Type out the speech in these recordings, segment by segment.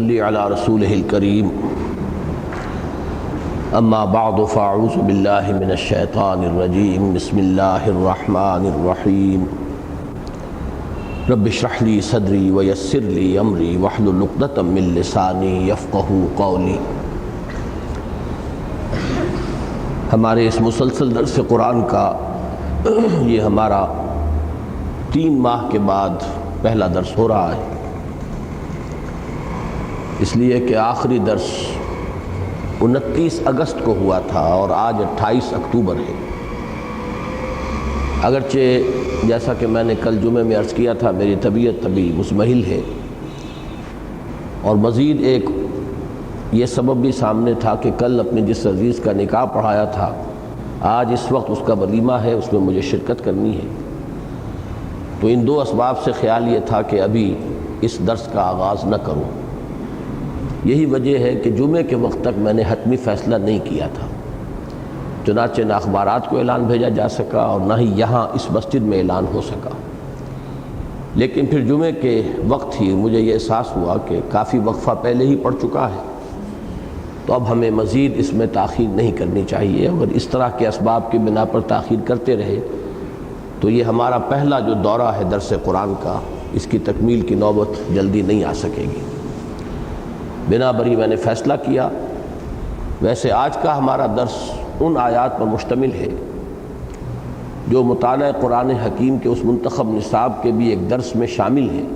صلی علی رسولہ الکریم اما بعد فاعوذ باللہ من الشیطان الرجیم بسم اللہ الرحمن الرحیم رب اشرح لی صدری ویسر لی امری واحلل عقدۃ من لسانی یفقہوا قولی۔ ہمارے اس مسلسل درس قرآن کا یہ ہمارا 3 ماہ کے بعد پہلا درس ہو رہا ہے، اس لیے کہ آخری درس 29 اگست کو ہوا تھا اور آج 28 اکتوبر ہے۔ اگرچہ جیسا کہ میں نے کل جمعے میں عرض کیا تھا میری طبیعت ابھی مزمحل ہے، اور مزید ایک یہ سبب بھی سامنے تھا کہ کل اپنے جس عزیز کا نکاح پڑھایا تھا آج اس وقت اس کا ولیمہ ہے، اس میں مجھے شرکت کرنی ہے، تو ان 2 اسباب سے خیال یہ تھا کہ ابھی اس درس کا آغاز نہ کروں۔ یہی وجہ ہے کہ جمعے کے وقت تک میں نے حتمی فیصلہ نہیں کیا تھا، چنانچہ نہ اخبارات کو اعلان بھیجا جا سکا اور نہ ہی یہاں اس مسجد میں اعلان ہو سکا۔ لیکن پھر جمعے کے وقت ہی مجھے یہ احساس ہوا کہ کافی وقفہ پہلے ہی پڑ چکا ہے، تو اب ہمیں مزید اس میں تاخیر نہیں کرنی چاہیے۔ اگر اس طرح کے اسباب کی بنا پر تاخیر کرتے رہے تو یہ ہمارا پہلا جو دورہ ہے درس قرآن کا، اس کی تکمیل کی نوبت جلدی نہیں آ سکے گی۔ بنا بری میں نے فیصلہ کیا۔ ویسے آج کا ہمارا درس ان آیات پر مشتمل ہے جو مطالعہ قرآن حکیم کے اس منتخب نصاب کے بھی ایک درس میں شامل ہیں،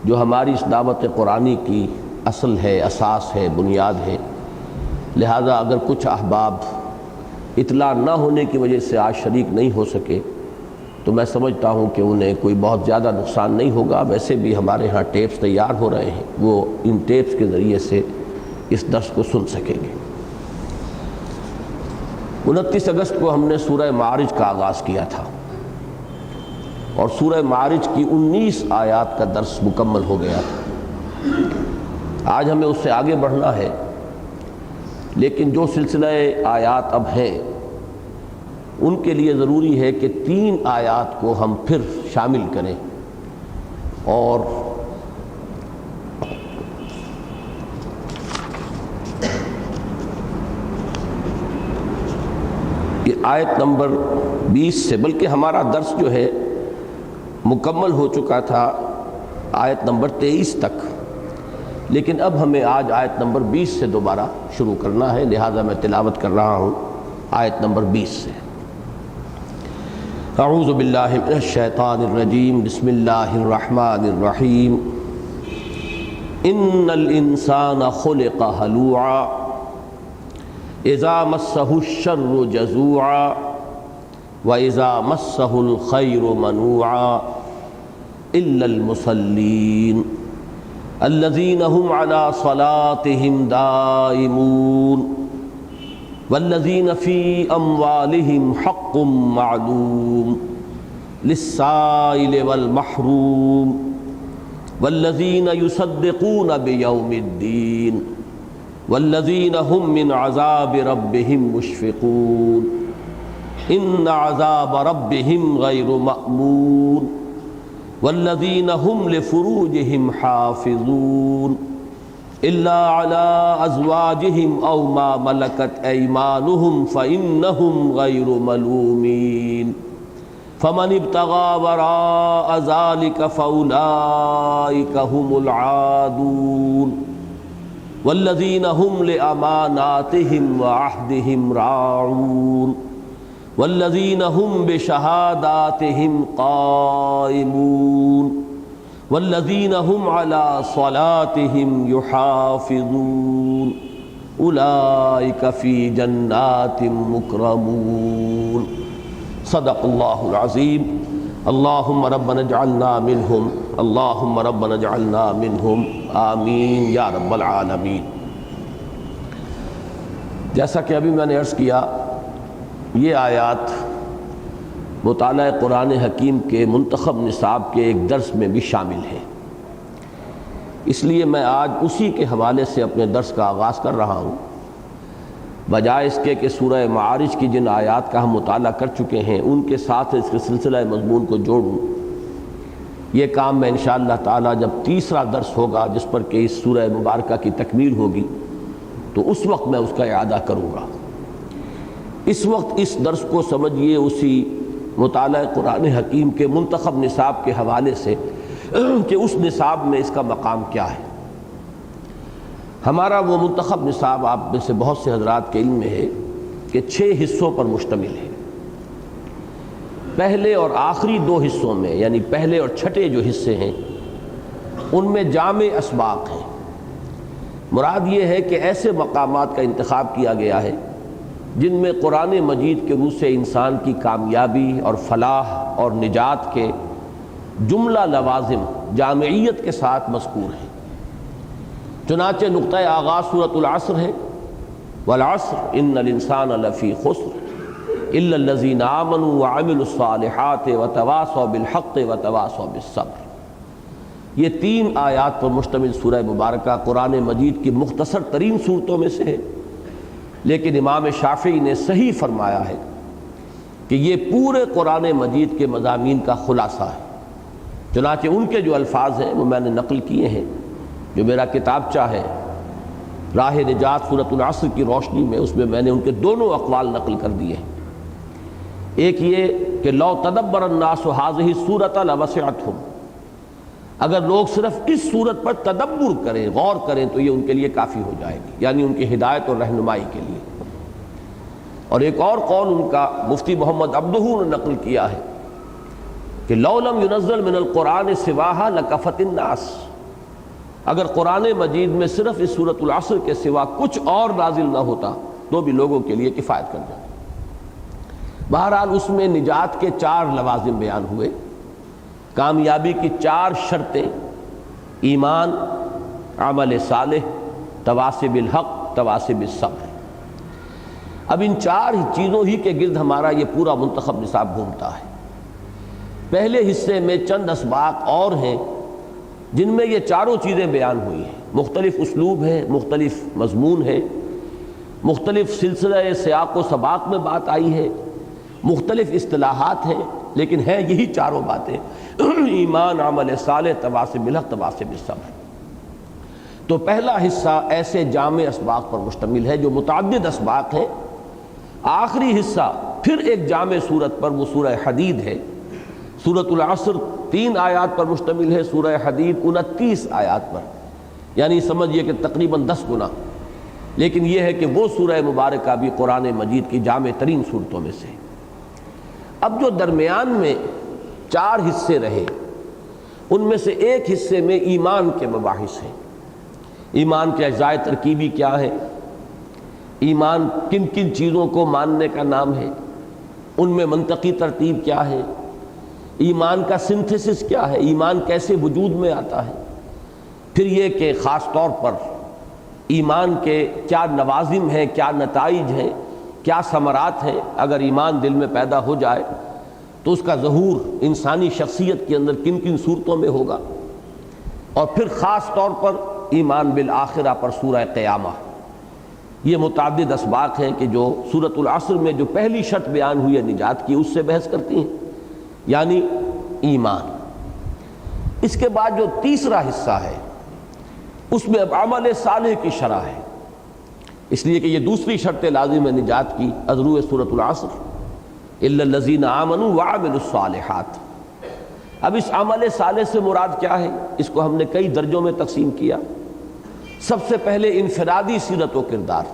جو ہماری اس دعوت قرآنی کی اصل ہے، اساس ہے، بنیاد ہے۔ لہذا اگر کچھ احباب اطلاع نہ ہونے کی وجہ سے آج شریک نہیں ہو سکے تو میں سمجھتا ہوں کہ انہیں کوئی بہت زیادہ نقصان نہیں ہوگا۔ ویسے بھی ہمارے ہاں ٹیپس تیار ہو رہے ہیں، وہ ان ٹیپس کے ذریعے سے اس درس کو سن سکیں گے۔ 29 اگست کو ہم نے سورہ معارج کا آغاز کیا تھا اور سورہ معارج کی 19 آیات کا درس مکمل ہو گیا تھا۔ آج ہمیں اس سے آگے بڑھنا ہے، لیکن جو سلسلہ آیات اب ہیں ان کے لیے ضروری ہے کہ 3 آیات کو ہم پھر شامل کریں، اور یہ آیت نمبر 20 سے، بلکہ ہمارا درس جو ہے مکمل ہو چکا تھا آیت نمبر 23 تک، لیکن اب ہمیں آج آیت نمبر 20 سے دوبارہ شروع کرنا ہے، لہذا میں تلاوت کر رہا ہوں آیت نمبر 20 سے۔ اعوذ باللہ من الشیطان الرجیم بسم اللہ الرحمن الرحیم ان الانسان خلق ہلوعا اذا مسہ الشر جزوعا واذا مسہ الخیر منوعا الا المصلین الذین هم علی صلاتهم دائمون والذین فی اموالہم حق معلوم للسائل والمحروم والذین یصدقون بیوم الدین والذین هم من عذاب ربهم مشفقون ان عذاب ربهم غیر مأمون والذین هم لفروجهم حافظون الا على ازواجهم او ما ملكت ايمانهم فانهم غير ملومين فمن ابتغى وراء ذلك فاولئك هم العادون والذين هم لاماناتهم وعهدهم راعون والذين هم بشهاداتهم قائمون والذین هم علی صلاتهم یحافظون اولئک فی جنات مکرمون۔ صدق اللہ العظیم۔ اللہم ربنا اجعلنا منہم، اللہم ربنا اجعلنا منہم، آمین یا رب العالمین۔ جیسا کہ ابھی میں نے عرض کیا، یہ آیات مطالعہ قرآن حکیم کے منتخب نصاب کے ایک درس میں بھی شامل ہے، اس لیے میں آج اسی کے حوالے سے اپنے درس کا آغاز کر رہا ہوں، بجائے اس کے کہ سورہ معارج کی جن آیات کا ہم مطالعہ کر چکے ہیں ان کے ساتھ اس کے سلسلہ مضمون کو جوڑوں۔ یہ کام میں انشاءاللہ تعالی جب تیسرا درس ہوگا جس پر کہ اس سورہ مبارکہ کی تکمیل ہوگی تو اس وقت میں اس کا اعادہ کروں گا۔ اس وقت اس درس کو سمجھیے اسی مطالعہ قرآن حکیم کے منتخب نصاب کے حوالے سے کہ اس نصاب میں اس کا مقام کیا ہے۔ ہمارا وہ منتخب نصاب آپ میں سے بہت سے حضرات کے علم میں ہے کہ 6 حصوں پر مشتمل ہے۔ پہلے اور آخری 2 حصوں میں یعنی پہلے اور چھٹے جو حصے ہیں ان میں جامع اسباق ہیں۔ مراد یہ ہے کہ ایسے مقامات کا انتخاب کیا گیا ہے جن میں قرآن مجید کے روح سے انسان کی کامیابی اور فلاح اور نجات کے جملہ لوازم جامعیت کے ساتھ مذکور ہیں۔ چنانچہ نقطہ آغاز سورۃ العصر ہے، والعصر ان الانسان لفی خسر الا الذین آمنوا وعملوا الصالحات وتواصوا بالحق وتواصوا بالصبر۔ یہ 3 آیات پر مشتمل سورہ مبارکہ قرآن مجید کی مختصر ترین صورتوں میں سے ہے، لیکن امام شافعی نے صحیح فرمایا ہے کہ یہ پورے قرآن مجید کے مضامین کا خلاصہ ہے۔ چنانچہ ان کے جو الفاظ ہیں وہ میں نے نقل کیے ہیں، جو میرا کتابچہ ہے راہ نجات سورۃ العصر کی روشنی میں، اس میں نے ان کے دونوں اقوال نقل کر دیے ہیں۔ ایک یہ کہ لو تدبر الناس هذه السورۃ لوسعتهم، اگر لوگ صرف اس صورت پر تدبر کریں، غور کریں تو یہ ان کے لیے کافی ہو جائے گی، یعنی ان کی ہدایت اور رہنمائی کے لیے۔ اور ایک اور قول ان کا مفتی محمد عبدہ نے نقل کیا ہے کہ لو لم ينزل من القرآن سواها لکفت الناس، اگر قرآن مجید میں صرف اس سورۃ العصر کے سوا کچھ اور نازل نہ ہوتا تو بھی لوگوں کے لیے کفایت کر جاتا۔ بہرحال اس میں نجات کے 4 لوازم بیان ہوئے، کامیابی کی 4 شرطیں، ایمان، عمل صالح، تواصی بالحق، تواصی بالصبر۔ اب ان 4 چیزوں ہی کے گرد ہمارا یہ پورا منتخب نصاب گھومتا ہے۔ پہلے حصے میں چند اسباق اور ہیں جن میں یہ 4 چیزیں بیان ہوئی ہیں، مختلف اسلوب ہے، مختلف مضمون ہے، مختلف سلسلہ سیاق و سباق میں بات آئی ہے، مختلف اصطلاحات ہیں، لیکن ہیں یہی 4 باتیں، ایمان، عمل صالح، تواصی بالحق، تواصی بالصبر۔ تو پہلا حصہ ایسے جامع اسباق پر مشتمل ہے جو متعدد اسباق ہیں۔ آخری حصہ پھر ایک جامع صورت پر، وہ سورہ حدید ہے۔ سورۃ العصر 3 آیات پر مشتمل ہے، سورہ حدید 29 آیات پر، یعنی سمجھیے کہ تقریباً 10 گنا۔ لیکن یہ ہے کہ وہ سورہ مبارکہ بھی قرآن مجید کی جامع ترین صورتوں میں سے۔ اب جو درمیان میں 4 حصے رہے ان میں سے ایک حصے میں ایمان کے مباحث ہیں۔ ایمان کے اجزاء ترکیبی کیا ہے، ایمان کن کن چیزوں کو ماننے کا نام ہے، ان میں منطقی ترتیب کیا ہے، ایمان کا سنتھسس کیا ہے، ایمان کیسے وجود میں آتا ہے، پھر یہ کہ خاص طور پر ایمان کے کیا نوازم ہیں، کیا نتائج ہیں، کیا ثمرات ہیں، اگر ایمان دل میں پیدا ہو جائے تو اس کا ظہور انسانی شخصیت کے اندر کن کن صورتوں میں ہوگا، اور پھر خاص طور پر ایمان بالآخرہ پر سورہ قیامہ۔ یہ متعدد اسباق ہیں کہ جو سورۃ العصر میں جو پہلی شرط بیان ہوئی ہے نجات کی، اس سے بحث کرتی ہیں، یعنی ایمان۔ اس کے بعد جو تیسرا حصہ ہے اس میں اب عمل صالح کی شرح ہے، اس لیے کہ یہ دوسری شرط لازم ہے نجات کی، ازرو سورۃ العصر الا الذین آمنوا وعملوا الصالحات۔ اب اس عمل صالح سے مراد کیا ہے، اس کو ہم نے کئی درجوں میں تقسیم کیا۔ سب سے پہلے انفرادی سیرت و کردار،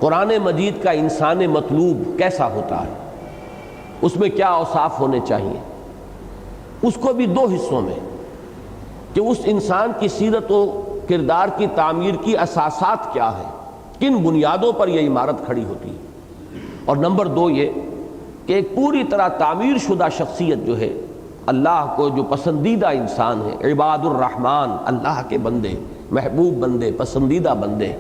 قرآن مجید کا انسان مطلوب کیسا ہوتا ہے، اس میں کیا اوصاف ہونے چاہیے، اس کو بھی 2 حصوں میں، کہ اس انسان کی سیرت و کردار کی تعمیر کی اساسات کیا ہے، کن بنیادوں پر یہ عمارت کھڑی ہوتی ہے، اور نمبر 2 یہ کہ ایک پوری طرح تعمیر شدہ شخصیت جو ہے، اللہ کو جو پسندیدہ انسان ہے، عباد الرحمن، اللہ کے بندے، محبوب بندے، پسندیدہ بندے،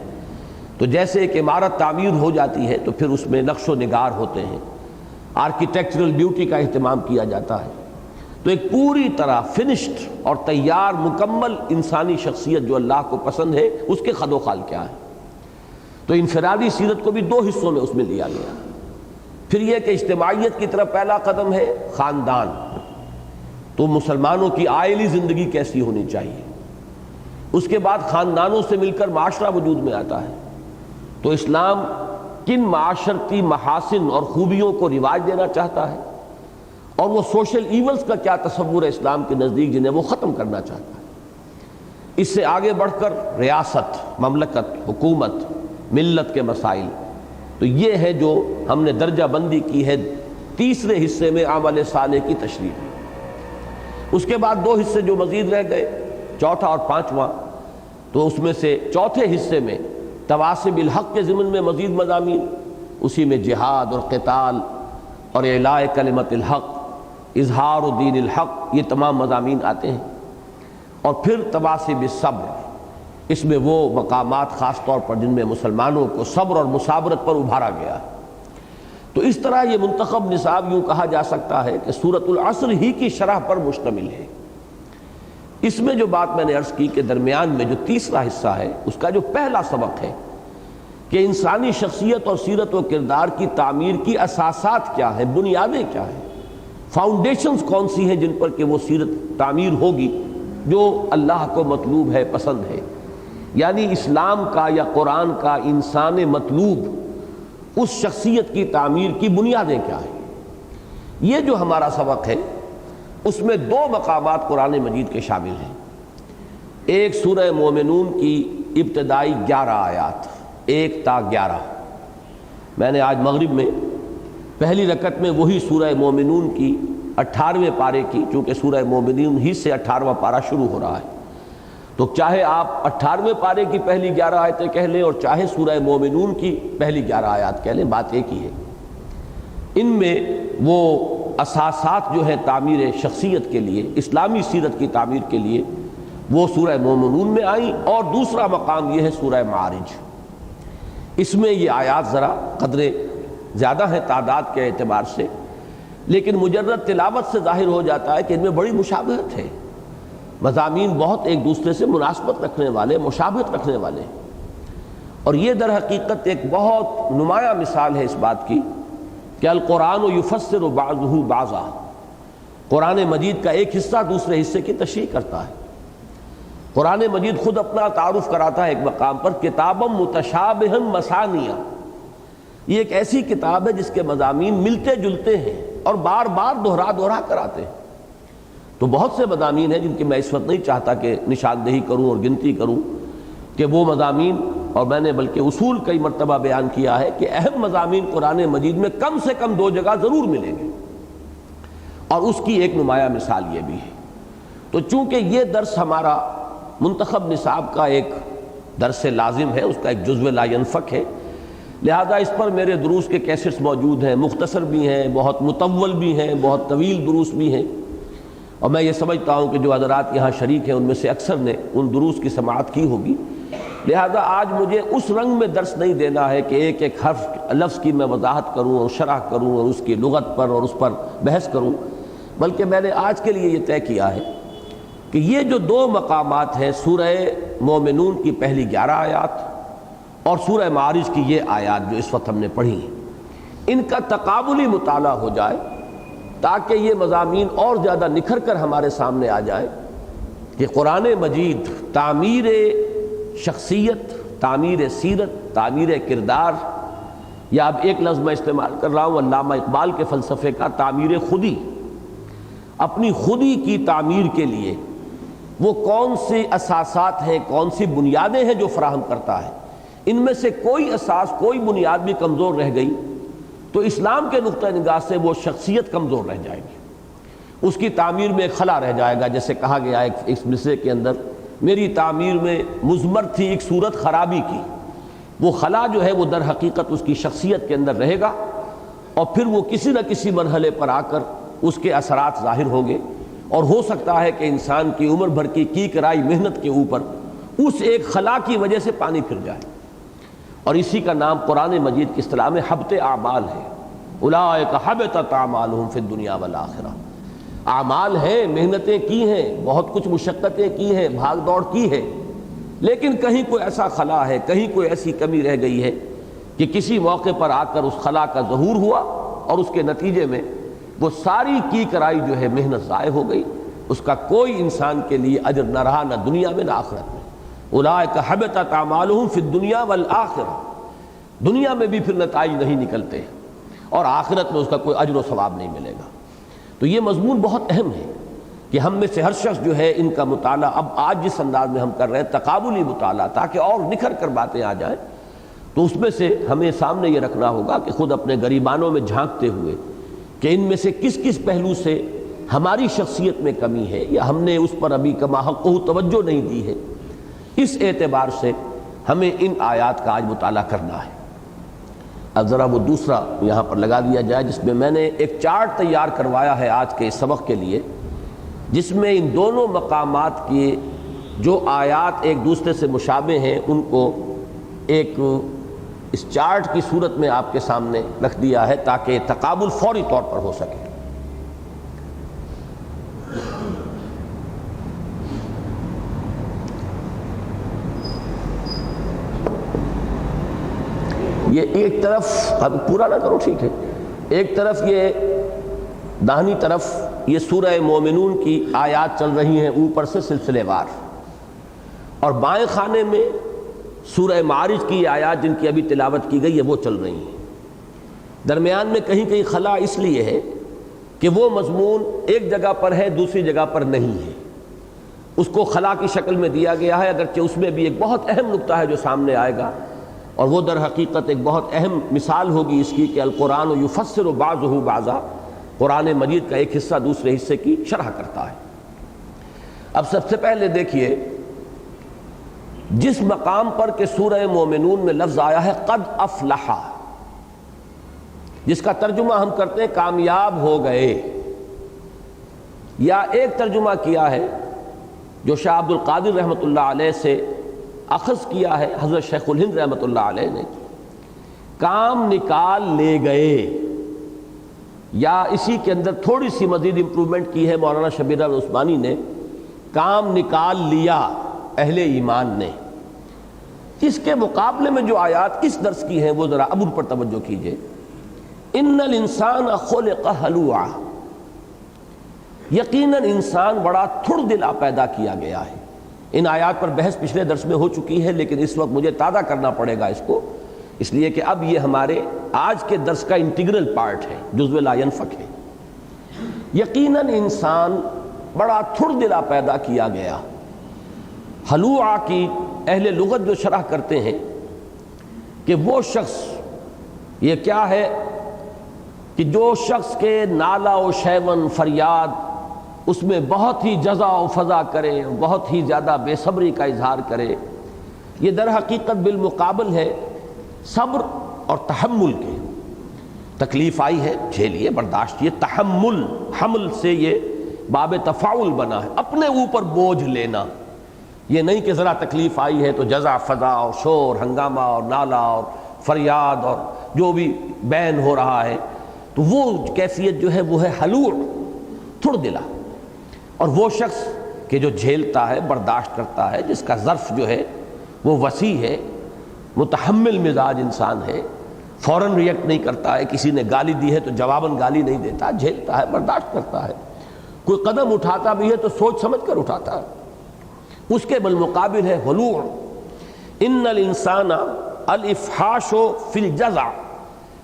تو جیسے ایک عمارت تعمیر ہو جاتی ہے تو پھر اس میں نقش و نگار ہوتے ہیں، آرکیٹیکچرل بیوٹی کا اہتمام کیا جاتا ہے، تو ایک پوری طرح فنشڈ اور تیار مکمل انسانی شخصیت جو اللہ کو پسند ہے، اس کے خد و خال کیا ہے۔ تو انفرادی سیرت کو بھی 2 حصوں میں اس میں لیا گیا۔ پھر یہ کہ اجتماعیت کی طرف پہلا قدم ہے خاندان، تو مسلمانوں کی عائلی زندگی کیسی ہونی چاہیے، اس کے بعد خاندانوں سے مل کر معاشرہ وجود میں آتا ہے، تو اسلام کن معاشرتی محاسن اور خوبیوں کو رواج دینا چاہتا ہے، اور وہ سوشل ایونز کا کیا تصور ہے اسلام کے نزدیک جنہیں وہ ختم کرنا چاہتا ہے۔ اس سے آگے بڑھ کر ریاست، مملکت، حکومت، ملت کے مسائل، تو یہ ہے جو ہم نے درجہ بندی کی ہے تیسرے حصے میں عمل صالح کی تشریح۔ اس کے بعد 2 حصے جو مزید رہ گئے، چوتھا اور پانچواں، تو اس میں سے چوتھے حصے میں تواصی بالحق کے ضمن میں مزید مضامین، اسی میں جہاد اور قتال اور اعلاء کلمت الحق، اظہار دین الحق، یہ تمام مضامین آتے ہیں۔ اور پھر تواصی بالصبر، اس میں وہ مقامات خاص طور پر جن میں مسلمانوں کو صبر اور مصابرت پر ابھارا گیا ہے۔ تو اس طرح یہ منتخب نصاب یوں کہا جا سکتا ہے کہ سورۃ العصر ہی کی شرح پر مشتمل ہے۔ اس میں جو بات میں نے عرض کی کہ درمیان میں جو تیسرا حصہ ہے، اس کا جو پہلا سبق ہے کہ انسانی شخصیت اور سیرت و کردار کی تعمیر کی اساسات کیا ہیں، بنیادیں کیا ہیں، فاؤنڈیشنز کون سی ہیں جن پر کہ وہ سیرت تعمیر ہوگی جو اللہ کو مطلوب ہے، پسند ہے، یعنی اسلام کا یا قرآن کا انسان مطلوب اس شخصیت کی تعمیر کی بنیادیں کیا ہیں۔ یہ جو ہمارا سبق ہے اس میں 2 مقامات قرآن مجید کے شامل ہیں۔ ایک سورہ مومنون کی ابتدائی 11 آیات، 1 تا 11۔ میں نے آج مغرب میں پہلی رکعت میں وہی سورہ مومنون کی 18ویں پارے کی، چونکہ سورہ مومنون ہی سے 18واں پارہ شروع ہو رہا ہے، تو چاہے آپ 18ویں پارے کی پہلی 11 آیتیں کہہ لیں اور چاہے سورہ مومنون کی پہلی 11 آیات کہہ لیں، بات ایک ہی ہے۔ ان میں وہ اساسات جو ہے تعمیر شخصیت کے لیے، اسلامی سیرت کی تعمیر کے لیے، وہ سورہ مومنون میں آئیں، اور دوسرا مقام یہ ہے سورہ معارج۔ اس میں یہ آیات ذرا قدرے زیادہ ہیں تعداد کے اعتبار سے، لیکن مجرد تلاوت سے ظاہر ہو جاتا ہے کہ ان میں بڑی مشابہت ہے، مضامین بہت ایک دوسرے سے مناسبت رکھنے والے، مشابہت رکھنے والے ہیں۔ اور یہ در حقیقت ایک بہت نمایاں مثال ہے اس بات کی کہ القرآن یفسر بعضہ بعضا، قرآن مجید کا ایک حصہ دوسرے حصے کی تشریح کرتا ہے۔ قرآن مجید خود اپنا تعارف کراتا ہے ایک مقام پر، کتابا متشابہا مثانیہ، یہ ایک ایسی کتاب ہے جس کے مضامین ملتے جلتے ہیں اور بار بار دہرا کر آتے ہیں۔ تو بہت سے مضامین ہیں جن کی میں اس وقت نہیں چاہتا کہ نشاندہی کروں اور گنتی کروں کہ وہ مضامین، اور میں نے بلکہ اصول کئی مرتبہ بیان کیا ہے کہ اہم مضامین قرآن مجید میں کم سے کم 2 جگہ ضرور ملیں گے، اور اس کی ایک نمایاں مثال یہ بھی ہے۔ تو چونکہ یہ درس ہمارا منتخب نصاب کا ایک درس لازم ہے، اس کا ایک جزو لا ینفک ہے، لہذا اس پر میرے دروس کے کیسٹس موجود ہیں، مختصر بھی ہیں، بہت مطول بھی ہیں، بہت طویل دروس بھی ہیں، اور میں یہ سمجھتا ہوں کہ جو حضرات یہاں شریک ہیں ان میں سے اکثر نے ان دروس کی سماعت کی ہوگی، لہذا آج مجھے اس رنگ میں درس نہیں دینا ہے کہ ایک ایک حرف لفظ کی میں وضاحت کروں اور شرح کروں اور اس کی لغت پر اور اس پر بحث کروں، بلکہ میں نے آج کے لیے یہ طے کیا ہے کہ یہ جو 2 مقامات ہیں، سورہ مومنون کی پہلی 11 آیات اور سورہ معارج کی یہ آیات جو اس وقت ہم نے پڑھی ہیں، ان کا تقابلی مطالعہ ہو جائے تاکہ یہ مضامین اور زیادہ نکھر کر ہمارے سامنے آ جائے کہ قرآن مجید تعمیر شخصیت، تعمیر سیرت، تعمیر کردار، یا اب ایک لفظ میں استعمال کر رہا ہوں علامہ اقبال کے فلسفے کا، تعمیر خودی، اپنی خودی کی تعمیر کے لیے وہ کون سے اساسات ہیں، کون سی بنیادیں ہیں جو فراہم کرتا ہے۔ ان میں سے کوئی اساس، کوئی بنیاد بھی کمزور رہ گئی تو اسلام کے نقطہ نگاہ سے وہ شخصیت کمزور رہ جائے گی، اس کی تعمیر میں ایک خلا رہ جائے گا۔ جیسے کہا گیا ایک مصرعے کے اندر، میری تعمیر میں مضمر تھی ایک صورت خرابی کی، وہ خلا جو ہے وہ در حقیقت اس کی شخصیت کے اندر رہے گا، اور پھر وہ کسی نہ کسی مرحلے پر آ کر اس کے اثرات ظاہر ہوں گے، اور ہو سکتا ہے کہ انسان کی عمر بھر کی کرائی محنت کے اوپر اس ایک خلا کی وجہ سے پانی پھر جائے، اور اسی کا نام قرآن مجید کی اصطلاح میں حبط اعمال ہے۔ اولئک حبطت اعمالہم فی الدنیا والآخرہ، اعمال ہیں، محنتیں کی ہیں، بہت کچھ مشقتیں کی ہیں، بھاگ دوڑ کی ہے، لیکن کہیں کوئی ایسا خلا ہے، کہیں کوئی ایسی کمی رہ گئی ہے کہ کسی موقع پر آ کر اس خلا کا ظہور ہوا، اور اس کے نتیجے میں وہ ساری کی کرائی جو ہے محنت ضائع ہو گئی، اس کا کوئی انسان کے لیے اجر نہ رہا، نہ دنیا میں نہ آخرت میں۔ اولئک حبطت اعمالہم فی الدنیا والآخرہ، دنیا میں بھی پھر نتائج نہیں نکلتے اور آخرت میں اس کا کوئی اجر و ثواب نہیں ملے گا۔ تو یہ مضمون بہت اہم ہے کہ ہم میں سے ہر شخص جو ہے ان کا مطالعہ اب آج جس انداز میں ہم کر رہے ہیں تقابلی مطالعہ، تاکہ اور نکھر کر باتیں آ جائیں، تو اس میں سے ہمیں سامنے یہ رکھنا ہوگا کہ خود اپنے گریبانوں میں جھانکتے ہوئے کہ ان میں سے کس کس پہلو سے ہماری شخصیت میں کمی ہے یا ہم نے اس پر ابھی کما حقہ توجہ نہیں دی ہے، اس اعتبار سے ہمیں ان آیات کا آج مطالعہ کرنا ہے۔ اب ذرا وہ دوسرا یہاں پر لگا دیا جائے جس میں میں نے ایک چارٹ تیار کروایا ہے آج کے اس سبق کے لیے، جس میں ان دونوں مقامات کی جو آیات ایک دوسرے سے مشابہ ہیں ان کو ایک اس چارٹ کی صورت میں آپ کے سامنے رکھ دیا ہے تاکہ تقابل فوری طور پر ہو سکے۔ یہ ایک طرف اب پورا نہ کرو، ٹھیک ہے، ایک طرف یہ داہنی طرف یہ سورہ مومنون کی آیات چل رہی ہیں اوپر سے سلسلے وار، اور بائیں خانے میں سورہ معارج کی آیات جن کی ابھی تلاوت کی گئی ہے وہ چل رہی ہیں۔ درمیان میں کہیں کہیں خلا اس لیے ہے کہ وہ مضمون ایک جگہ پر ہے دوسری جگہ پر نہیں ہے، اس کو خلا کی شکل میں دیا گیا ہے، اگرچہ اس میں بھی ایک بہت اہم نقطہ ہے جو سامنے آئے گا، اور وہ در حقیقت ایک بہت اہم مثال ہوگی اس کی کہ القرآن یفسر بعضہ بعضا، قرآن مجید کا ایک حصہ دوسرے حصے کی شرح کرتا ہے۔ اب سب سے پہلے دیکھیے جس مقام پر کہ سورہ مومنون میں لفظ آیا ہے قد افلح، جس کا ترجمہ ہم کرتے ہیں کامیاب ہو گئے، یا ایک ترجمہ کیا ہے جو شاہ عبد القادر رحمۃ اللہ علیہ سے اخذ کیا ہے حضرت شیخ الہند رحمۃ اللہ علیہ نے، کام نکال لے گئے، یا اسی کے اندر تھوڑی سی مزید امپرومنٹ کی ہے مولانا شبیر العثمانی نے، کام نکال لیا اہل ایمان نے۔ اس کے مقابلے میں جو آیات کس درس کی ہیں وہ ذرا اب ان پر توجہ کیجئے۔ ان الانسان خلق ہلوعا، یقیناً انسان بڑا تھڑ دلا پیدا کیا گیا ہے۔ ان آیات پر بحث پچھلے درس میں ہو چکی ہے، لیکن اس وقت مجھے تازہ کرنا پڑے گا اس کو، اس لیے کہ اب یہ ہمارے آج کے درس کا انٹیگرل پارٹ ہے، جزو لا ینفک ہے۔ یقیناً انسان بڑا تھڑ دلا پیدا کیا گیا۔ ہلوعا کی اہل لغت جو شرح کرتے ہیں کہ وہ شخص، یہ کیا ہے کہ جو شخص کے نالا و شیون فریاد اس میں بہت ہی جزع و فضا کرے، بہت ہی زیادہ بے صبری کا اظہار کرے، یہ در حقیقت بالمقابل ہے صبر اور تحمل کے۔ تکلیف آئی ہے جھیلیے، برداشت، یہ تحمل، حمل سے یہ باب تفاعل بنا ہے، اپنے اوپر بوجھ لینا، یہ نہیں کہ ذرا تکلیف آئی ہے تو جزع فضا اور شور ہنگامہ اور نالا اور فریاد اور جو بھی بین ہو رہا ہے، تو وہ کیفیت جو ہے وہ ہے ہلوع، تھڑ دلا۔ اور وہ شخص کہ جو جھیلتا ہے، برداشت کرتا ہے، جس کا ظرف جو ہے وہ وسیع ہے، متحمل مزاج انسان ہے، فوراً ریئیکٹ نہیں کرتا ہے، کسی نے گالی دی ہے تو جواباً گالی نہیں دیتا، جھیلتا ہے، برداشت کرتا ہے، کوئی قدم اٹھاتا بھی ہے تو سوچ سمجھ کر اٹھاتا ہے۔ اس کے بالمقابل ہے ہلوع۔ ان الانسان الافحاش فی الجزع،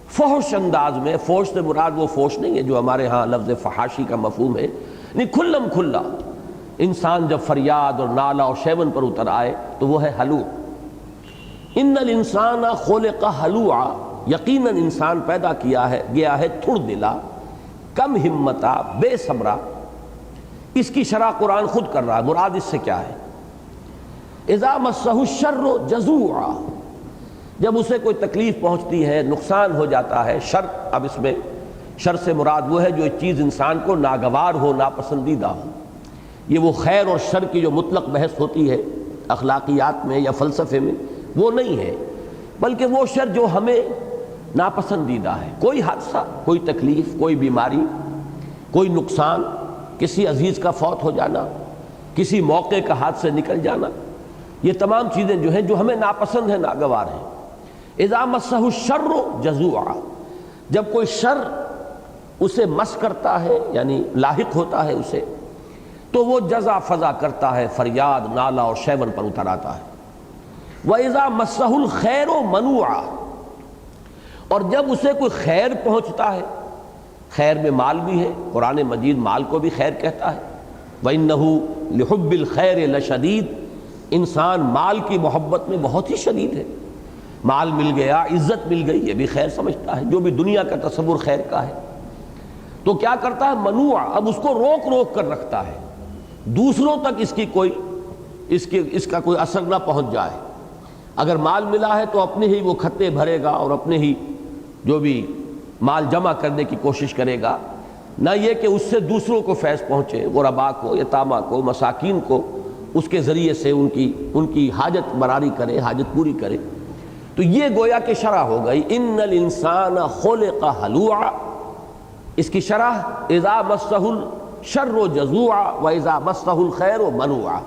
فحش انداز میں، فحش سے مراد وہ فحش نہیں ہے جو ہمارے ہاں لفظ فحاشی کا مفہوم ہے، نہیں، کھلم کھلا انسان جب فریاد اور نالا اور شیون پر اتر آئے تو وہ ہے ہلوع۔ ان الانسان خلق ہلوعا، یقیناً انسان پیدا کیا ہے گیا ہے تھڑ دلا، کم ہمتا، بے صبرا۔ اس کی شرح قرآن خود کر رہا ہے، مراد اس سے کیا ہے؟ اذا مسہ الشر جزوعا، جب اسے کوئی تکلیف پہنچتی ہے، نقصان ہو جاتا ہے، شر، اب اس میں شر سے مراد وہ ہے جو چیز انسان کو ناگوار ہو، ناپسندیدہ ہو۔ یہ وہ خیر اور شر کی جو مطلق بحث ہوتی ہے اخلاقیات میں یا فلسفے میں، وہ نہیں ہے، بلکہ وہ شر جو ہمیں ناپسندیدہ ہے، کوئی حادثہ، کوئی تکلیف، کوئی بیماری، کوئی نقصان، کسی عزیز کا فوت ہو جانا، کسی موقع کا ہاتھ سے نکل جانا، یہ تمام چیزیں جو ہیں جو ہمیں ناپسند ہیں، ناگوار ہیں۔ اذا مسہ الشر جزوعا، جب کوئی شر اسے مس کرتا ہے، یعنی لاحق ہوتا ہے اسے، تو وہ جزا فضا کرتا ہے، فریاد نالہ اور شیون پر اتر آتا ہے۔ وَإِذَا مَسَّهُ الْخَيْرُ مَنُوعًا، اور جب اسے کوئی خیر پہنچتا ہے، خیر میں مال بھی ہے، قرآن مجید مال کو بھی خیر کہتا ہے، وَإِنَّهُ لِحُبِّ الْخَيْرِ لَشَدِيدٌ، انسان مال کی محبت میں بہت ہی شدید ہے۔ مال مل گیا، عزت مل گئی، یہ بھی خیر سمجھتا ہے، جو بھی دنیا کا تصور خیر کا ہے۔ تو کیا کرتا ہے؟ منوع، اب اس کو روک روک کر رکھتا ہے، دوسروں تک اس کا کوئی اثر نہ پہنچ جائے۔ اگر مال ملا ہے تو اپنے ہی وہ کھتے بھرے گا اور اپنے ہی جو بھی مال جمع کرنے کی کوشش کرے گا، نہ یہ کہ اس سے دوسروں کو فیض پہنچے، غرباء کو، یتامہ کو، مساکین کو اس کے ذریعے سے ان کی حاجت براری کرے، حاجت پوری کرے۔ تو یہ گویا کہ شرح ہو گئی، ان الانسان خلق ہلوعا، اس کی شرح اذا مسہ الشر جزوعا واذا مسہ الخیر منوعا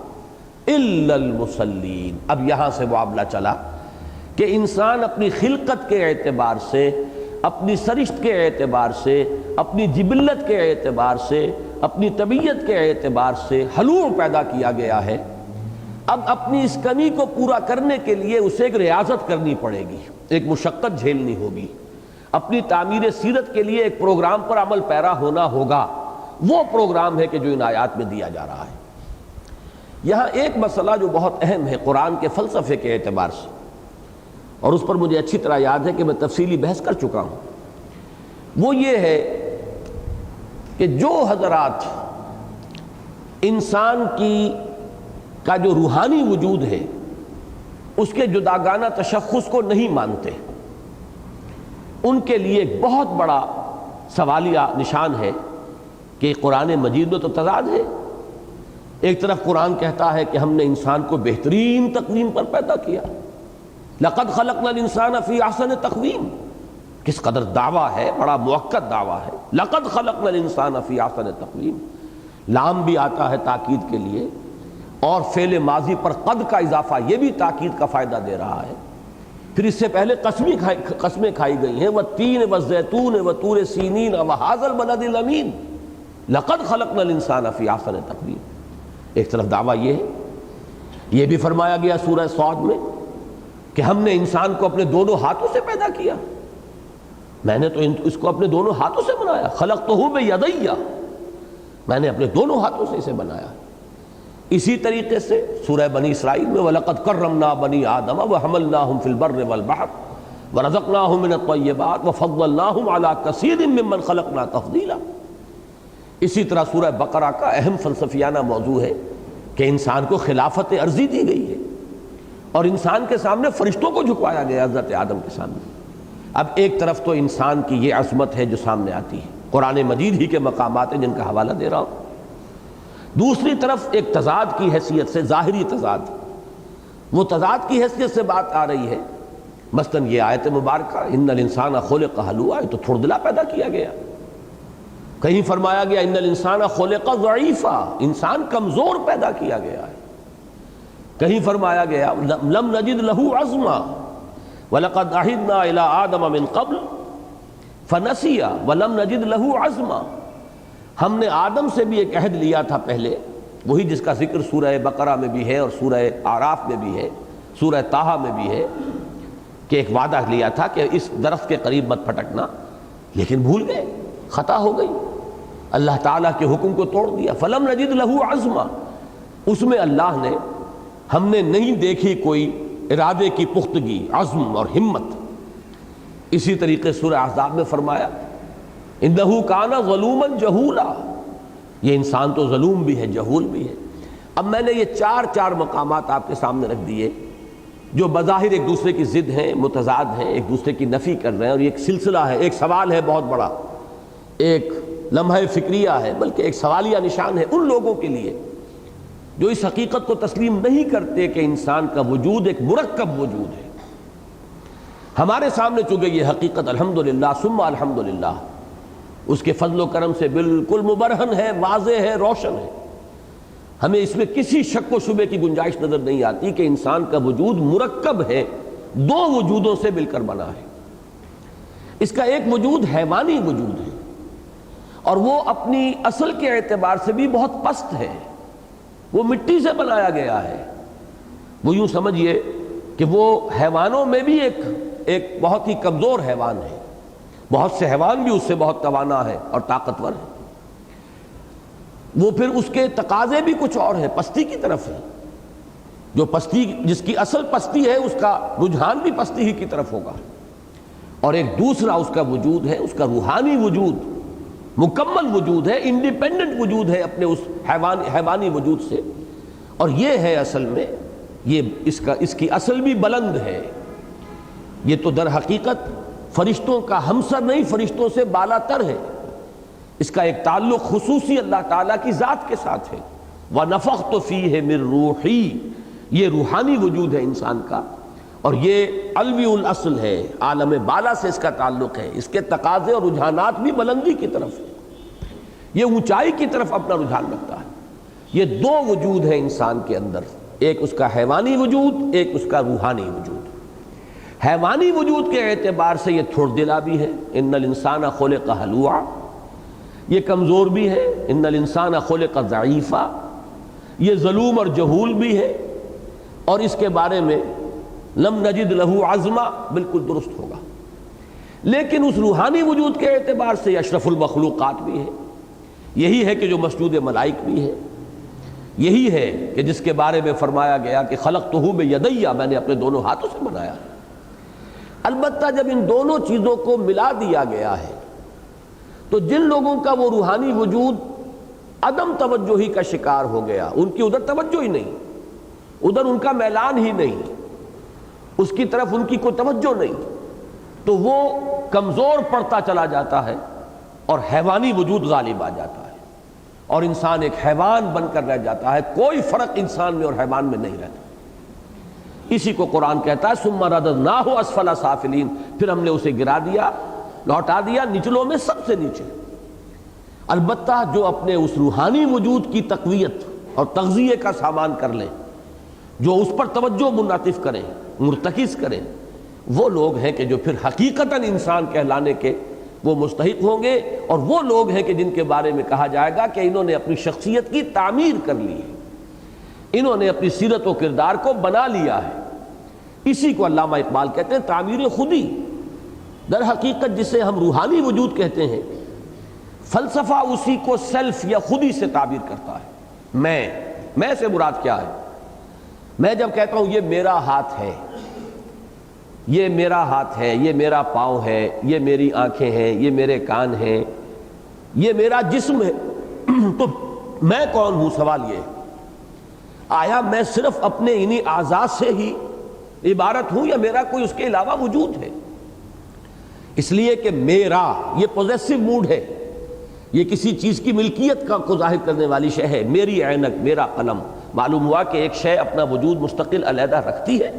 الا المصلین۔ اب یہاں سے معاملہ چلا کہ انسان اپنی خلقت کے اعتبار سے، اپنی سرشت کے اعتبار سے، اپنی جبلت کے اعتبار سے، اپنی طبیعت کے اعتبار سے ہلوع پیدا کیا گیا ہے۔ اب اپنی اس کمی کو پورا کرنے کے لیے اسے ایک ریاضت کرنی پڑے گی، ایک مشقت جھیلنی ہوگی، اپنی تعمیر سیرت کے لیے ایک پروگرام پر عمل پیرا ہونا ہوگا۔ وہ پروگرام ہے کہ جو ان آیات میں دیا جا رہا ہے۔ یہاں ایک مسئلہ جو بہت اہم ہے قرآن کے فلسفے کے اعتبار سے، اور اس پر مجھے اچھی طرح یاد ہے کہ میں تفصیلی بحث کر چکا ہوں، وہ یہ ہے کہ جو حضرات انسان کا جو روحانی وجود ہے اس کے جداگانہ تشخص کو نہیں مانتے، ان کے لیے ایک بہت بڑا سوالیہ نشان ہے کہ قرآن مجید میں تو تضاد ہے۔ ایک طرف قرآن کہتا ہے کہ ہم نے انسان کو بہترین تقویم پر پیدا کیا، لقد خلقنا الانسان فی احسن تقویم، کس قدر دعویٰ ہے، بڑا مؤکد دعویٰ ہے، لقد خلقنا الانسان فی احسن تقویم، لام بھی آتا ہے تاکید کے لیے، اور فعل ماضی پر قد کا اضافہ یہ بھی تاکید کا فائدہ دے رہا ہے۔ پھر اس سے پہلے قسمیں کھائی گئی ہیں، والتین والزیتون وطور سینین وہذا البلد الامین لقد خلقنا الانسان فی احسن تقویم۔ ایک طرف دعویٰ یہ ہے، یہ بھی فرمایا گیا سورہ صاد میں کہ ہم نے انسان کو اپنے دونوں ہاتھوں سے پیدا کیا، میں نے تو اس کو اپنے دونوں ہاتھوں سے بنایا، خلقتہ بیدی، میں نے اپنے دونوں ہاتھوں سے اسے بنایا۔ اسی طریقے سے سورہ بنی اسرائیل میں وَلَقَدْ كَرَّمْنَا بَنِي آدَمَ وَحَمَلْنَاهُمْ فِي الْبَرِّ وَالْبَحْرِ وَرَزَقْنَاهُمْ مِنَ الطَّيِّبَاتِ وَفَضَّلْنَاهُمْ عَلَى كَثِيرٍ مِّمَّنْ خَلَقْنَا تَفْضِيلًا۔ اسی طرح سورہ بقرہ کا اہم فلسفیانہ موضوع ہے کہ انسان کو خلافت عرضی دی گئی ہے، اور انسان کے سامنے فرشتوں کو جھکوایا گیا، حضرت آدم کے سامنے۔ اب ایک طرف تو انسان کی یہ عظمت ہے جو سامنے آتی ہے، قرآن مجید ہی کے مقامات ہیں جن کا حوالہ دے رہا ہوں، دوسری طرف ایک تضاد کی حیثیت سے، ظاہری تضاد، وہ تضاد کی حیثیت سے بات آ رہی ہے۔ مثلاً یہ آیت مبارکہ ان الانسان خلق ہلوعا، تو تھردلا پیدا کیا گیا۔ کہیں فرمایا گیا ان الانسان خلق ضعیفا، انسان کمزور پیدا کیا گیا ہے۔ کہیں فرمایا گیا لم نجد لہ عزما وَلَقَدْ عَهِدْنَا إِلَىٰ آدَمَ مِن قَبْلُ فَنَسِيَ وَلَمْ نَجِدْ لَهُ عَزْمًا، ہم نے آدم سے بھی ایک عہد لیا تھا پہلے، وہی جس کا ذکر سورہ بقرہ میں بھی ہے اور سورہ اعراف میں بھی ہے، سورہ طٰہٰ میں بھی ہے، کہ ایک وعدہ لیا تھا کہ اس درخت کے قریب مت پھٹکنا، لیکن بھول گئے، خطا ہو گئی، اللہ تعالیٰ کے حکم کو توڑ دیا۔ فَلَمْ نَجِدْ لَهُ عَزْمًا، اس میں اللہ نے، ہم نے نہیں دیکھی کوئی ارادے کی پختگی، عزم اور ہمت۔ اسی طریقے سورہ احزاب میں فرمایا انہو کان ظلوما جہولا، یہ انسان تو ظلوم بھی ہے، جہول بھی ہے۔ اب میں نے یہ چار مقامات آپ کے سامنے رکھ دیے جو بظاہر ایک دوسرے کی ضد ہیں، متضاد ہیں، ایک دوسرے کی نفی کر رہے ہیں، اور یہ ایک سلسلہ ہے، ایک سوال ہے بہت بڑا، ایک لمحہ فکریہ ہے، بلکہ ایک سوالیہ نشان ہے ان لوگوں کے لیے جو اس حقیقت کو تسلیم نہیں کرتے کہ انسان کا وجود ایک مرکب وجود ہے۔ ہمارے سامنے چونکہ یہ حقیقت الحمدللہ ثم الحمدللہ اس کے فضل و کرم سے بالکل مبرہن ہے، واضح ہے، روشن ہے، ہمیں اس میں کسی شک و شبے کی گنجائش نظر نہیں آتی کہ انسان کا وجود مرکب ہے، دو وجودوں سے مل کر بنا ہے۔ اس کا ایک وجود حیوانی وجود ہے، اور وہ اپنی اصل کے اعتبار سے بھی بہت پست ہے، وہ مٹی سے بنایا گیا ہے۔ وہ یوں سمجھیے کہ وہ حیوانوں میں بھی ایک بہت ہی کمزور حیوان ہے، بہت سے حیوان بھی اس سے بہت توانا ہے اور طاقتور ہے۔ وہ پھر اس کے تقاضے بھی کچھ اور ہیں، پستی کی طرف ہے۔ جو پستی، جس کی اصل پستی ہے، اس کا رجحان بھی پستی ہی کی طرف ہوگا۔ اور ایک دوسرا اس کا وجود ہے، اس کا روحانی وجود، مکمل وجود ہے، انڈیپینڈنٹ وجود ہے اپنے اس حیوانی وجود سے۔ اور یہ ہے اصل میں، یہ اس کی اصل بھی بلند ہے۔ یہ تو در حقیقت فرشتوں کا ہمسر نہیں، فرشتوں سے بالا تر ہے۔ اس کا ایک تعلق خصوصی اللہ تعالیٰ کی ذات کے ساتھ ہے۔ وَنَفَخْتُ فِيهِ مِن رُوحِي، یہ روحانی وجود ہے انسان کا، اور یہ علوی الاصل ہے، عالم بالا سے اس کا تعلق ہے۔ اس کے تقاضے اور رجحانات بھی بلندی کی طرف ہے، یہ اونچائی کی طرف اپنا رجحان رکھتا ہے۔ یہ دو وجود ہیں انسان کے اندر، ایک اس کا حیوانی وجود، ایک اس کا روحانی وجود۔ حیوانی وجود کے اعتبار سے یہ تھوڑ دلا بھی ہے، ان الانسان خلق ہلوعا، یہ کمزور بھی ہے، ان الانسان خلق ضعیفا، یہ ظلوم اور جہول بھی ہے، اور اس کے بارے میں لم نجد لہ عزما بالکل درست ہوگا۔ لیکن اس روحانی وجود کے اعتبار سے اشرف المخلوقات بھی ہے، یہی ہے کہ جو مسجود ملائک بھی ہے، یہی ہے کہ جس کے بارے میں فرمایا گیا کہ خلقتہ بیدی، میں نے اپنے دونوں ہاتھوں سے بنایا۔ البتہ جب ان دونوں چیزوں کو ملا دیا گیا ہے تو جن لوگوں کا وہ روحانی وجود عدم توجہی کا شکار ہو گیا، ان کی ادھر توجہ ہی نہیں، ادھر ان کا میلان ہی نہیں، اس کی طرف ان کی کوئی توجہ نہیں، تو وہ کمزور پڑتا چلا جاتا ہے اور حیوانی وجود غالب آ جاتا ہے، اور انسان ایک حیوان بن کر رہ جاتا ہے۔ کوئی فرق انسان میں اور حیوان میں نہیں رہتا۔ اسی کو قرآن کہتا ہے ثم رددناہ اسفل سافلین، پھر ہم نے اسے گرا دیا، لوٹا دیا نچلوں میں سب سے نیچے۔ البتہ جو اپنے اس روحانی وجود کی تقویت اور تغذیے کا سامان کر لیں، جو اس پر توجہ منعطف کریں، مرتکز کریں، وہ لوگ ہیں کہ جو پھر حقیقتاً انسان کہلانے کے وہ مستحق ہوں گے، اور وہ لوگ ہیں کہ جن کے بارے میں کہا جائے گا کہ انہوں نے اپنی شخصیت کی تعمیر کر لی ہے، انہوں نے اپنی سیرت و کردار کو بنا لیا ہے۔ اسی کو علامہ اقبال کہتے ہیں تعمیر خودی۔ در حقیقت جسے ہم روحانی وجود کہتے ہیں، فلسفہ اسی کو سیلف یا خودی سے تعبیر کرتا ہے۔ میں سے مراد کیا ہے؟ میں جب کہتا ہوں یہ میرا ہاتھ ہے، یہ میرا ہاتھ ہے، یہ میرا پاؤں ہے، یہ میری آنکھیں ہیں، یہ میرے کان ہیں، یہ میرا جسم ہے، تو میں کون ہوں؟ سوال یہ ہے، آیا میں صرف اپنے انہی اعضاء سے ہی عبارت ہوں یا میرا کوئی اس کے علاوہ وجود ہے؟ اس لیے کہ میرا یہ پوزیسو موڈ ہے، یہ کسی چیز کی ملکیت کو ظاہر کرنے والی شے ہے۔ میری عینک، میرا قلم، معلوم ہوا کہ ایک شے اپنا وجود مستقل علیحدہ رکھتی ہے،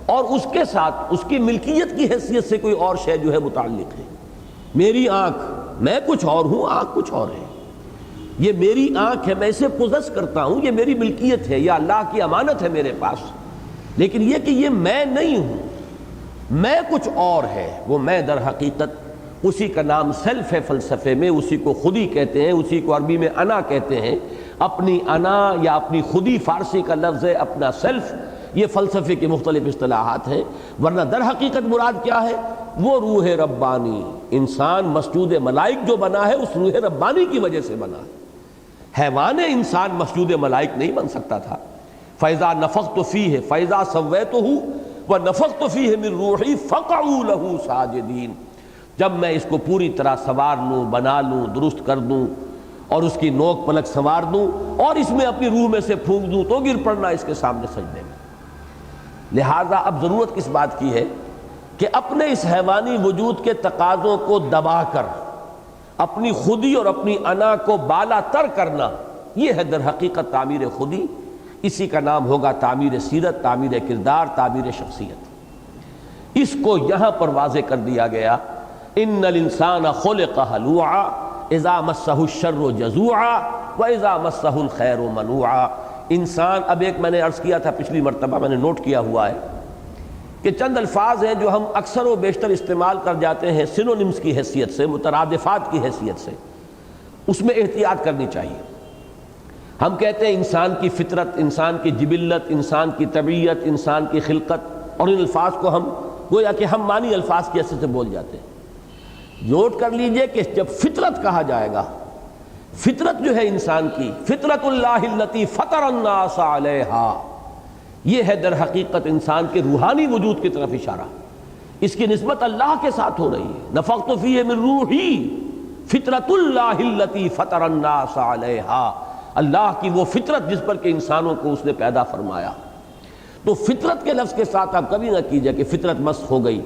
اور اس کے ساتھ اس کی ملکیت کی حیثیت سے کوئی اور شے جو ہے متعلق ہے۔ میری آنکھ، میں کچھ اور ہوں، آنکھ کچھ اور ہے۔ یہ میری آنکھ ہے، میں اسے پوزیس کرتا ہوں، یہ میری ملکیت ہے، یہ اللہ کی امانت ہے میرے پاس، لیکن یہ کہ یہ میں نہیں ہوں، میں کچھ اور ہے۔ وہ میں در حقیقت اسی کا نام سیلف ہے فلسفے میں، اسی کو خودی کہتے ہیں، اسی کو عربی میں انا کہتے ہیں۔ اپنی انا یا اپنی خودی فارسی کا لفظ ہے، اپنا سیلف، یہ فلسفے کی مختلف اصطلاحات ہیں، ورنہ در حقیقت مراد کیا ہے؟ وہ روح ربانی۔ انسان مسجود ملائک جو بنا ہے اس روح ربانی کی وجہ سے بنا ہے۔ حیوان انسان مسجود ملائک نہیں بن سکتا تھا۔ فَإِذَا نَفَخْتُ فِيهِ فَإِذَا سَوَّيْتُهُ وَنَفَخْتُ فِيهِ مِن رُوحِي فَقَعُوا لَهُ سَاجِدِينَ، جب میں اس کو پوری طرح سنوار لوں، بنا لوں، درست کر دوں، اور اس کی نوک پلک سنوار دوں، اور اس میں اپنی روح میں سے پھونک دوں، تو گر پڑنا اس کے سامنے سجدے میں۔ لہذا اب ضرورت کس بات کی ہے کہ اپنے اس حیوانی وجود کے تقاضوں کو دبا کر اپنی خودی اور اپنی انا کو بالا تر کرنا، یہ ہے در حقیقت تعمیر خودی۔ اسی کا نام ہوگا تعمیر سیرت، تعمیر کردار، تعمیر شخصیت۔ اس کو یہاں پر واضح کر دیا گیا، ان الانسان خلق ہلوعا اذا مسہ الشر جزوعا واذا مسہ الخیر منوعا۔ انسان، اب ایک میں نے عرض کیا تھا پچھلی مرتبہ، میں نے نوٹ کیا ہوا ہے کہ چند الفاظ ہیں جو ہم اکثر و بیشتر استعمال کر جاتے ہیں سینونیمز کی حیثیت سے، مترادفات کی حیثیت سے، اس میں احتیاط کرنی چاہیے۔ ہم کہتے ہیں انسان کی فطرت، انسان کی جبلت، انسان کی طبیعت، انسان کی خلقت، اور ان الفاظ کو ہم گویا کہ ہم معنی الفاظ کی حیثیت سے بول جاتے ہیں۔ نوٹ کر لیجئے کہ جب فطرت کہا جائے گا، فطرت جو ہے انسان کی، فطرت اللہ التی فطر الناس علیہا، یہ ہے در حقیقت انسان کے روحانی وجود کی طرف اشارہ۔ اس کی نسبت اللہ کے ساتھ ہو رہی ہے، نفخت فیہ من روحی فطرت اللہ التی فطر الناس علیہا، اللہ کی وہ فطرت جس پر کہ انسانوں کو اس نے پیدا فرمایا۔ تو فطرت کے لفظ کے ساتھ آپ کبھی نہ کیجئے کہ فطرت مسخ ہو گئی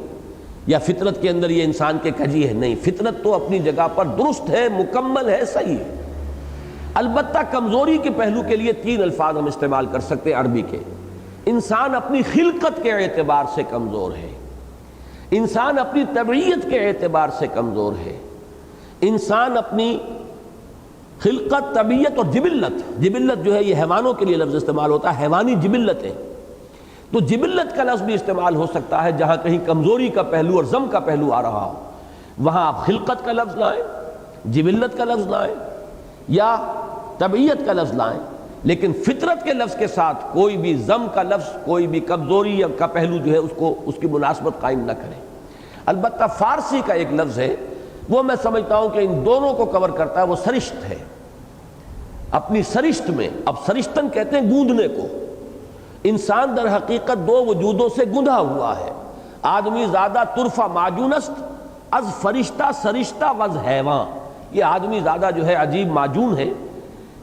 یا فطرت کے اندر یہ انسان کے کجی ہے، نہیں، فطرت تو اپنی جگہ پر درست ہے، مکمل ہے، صحیح ہے۔ البتہ کمزوری کے پہلو کے لیے 3 الفاظ ہم استعمال کر سکتے ہیں عربی کے۔ انسان اپنی خلقت کے اعتبار سے کمزور ہے، انسان اپنی طبیعت کے اعتبار سے کمزور ہے، انسان اپنی خلقت، طبیعت اور جبلت، جبلت جو ہے یہ حیوانوں کے لیے لفظ استعمال ہوتا ہے، حیوانی جبلت ہے، تو جبلت کا لفظ بھی استعمال ہو سکتا ہے جہاں کہیں کمزوری کا پہلو اور ضم کا پہلو آ رہا ہو، وہاں آپ خلقت کا لفظ لائیں، جبلت کا لفظ لائیں یا طبیعت کا لفظ لائیں، لیکن فطرت کے لفظ کے ساتھ کوئی بھی ضم کا لفظ، کوئی بھی کمزوری کا پہلو جو ہے اس کی مناسبت قائم نہ کریں۔ البتہ فارسی کا ایک لفظ ہے، وہ میں سمجھتا ہوں کہ ان دونوں کو کور کرتا ہے، وہ سرشت ہے۔ اپنی سرشت میں، اب سرشتن کہتے ہیں گوندنے کو، انسان در حقیقت 2 وجودوں سے گندھا ہوا ہے۔ آدمی زادہ طرفہ معجونست از فرشتہ سرشتہ وز حیوان، یہ آدمی زادہ جو ہے عجیب معجون ہے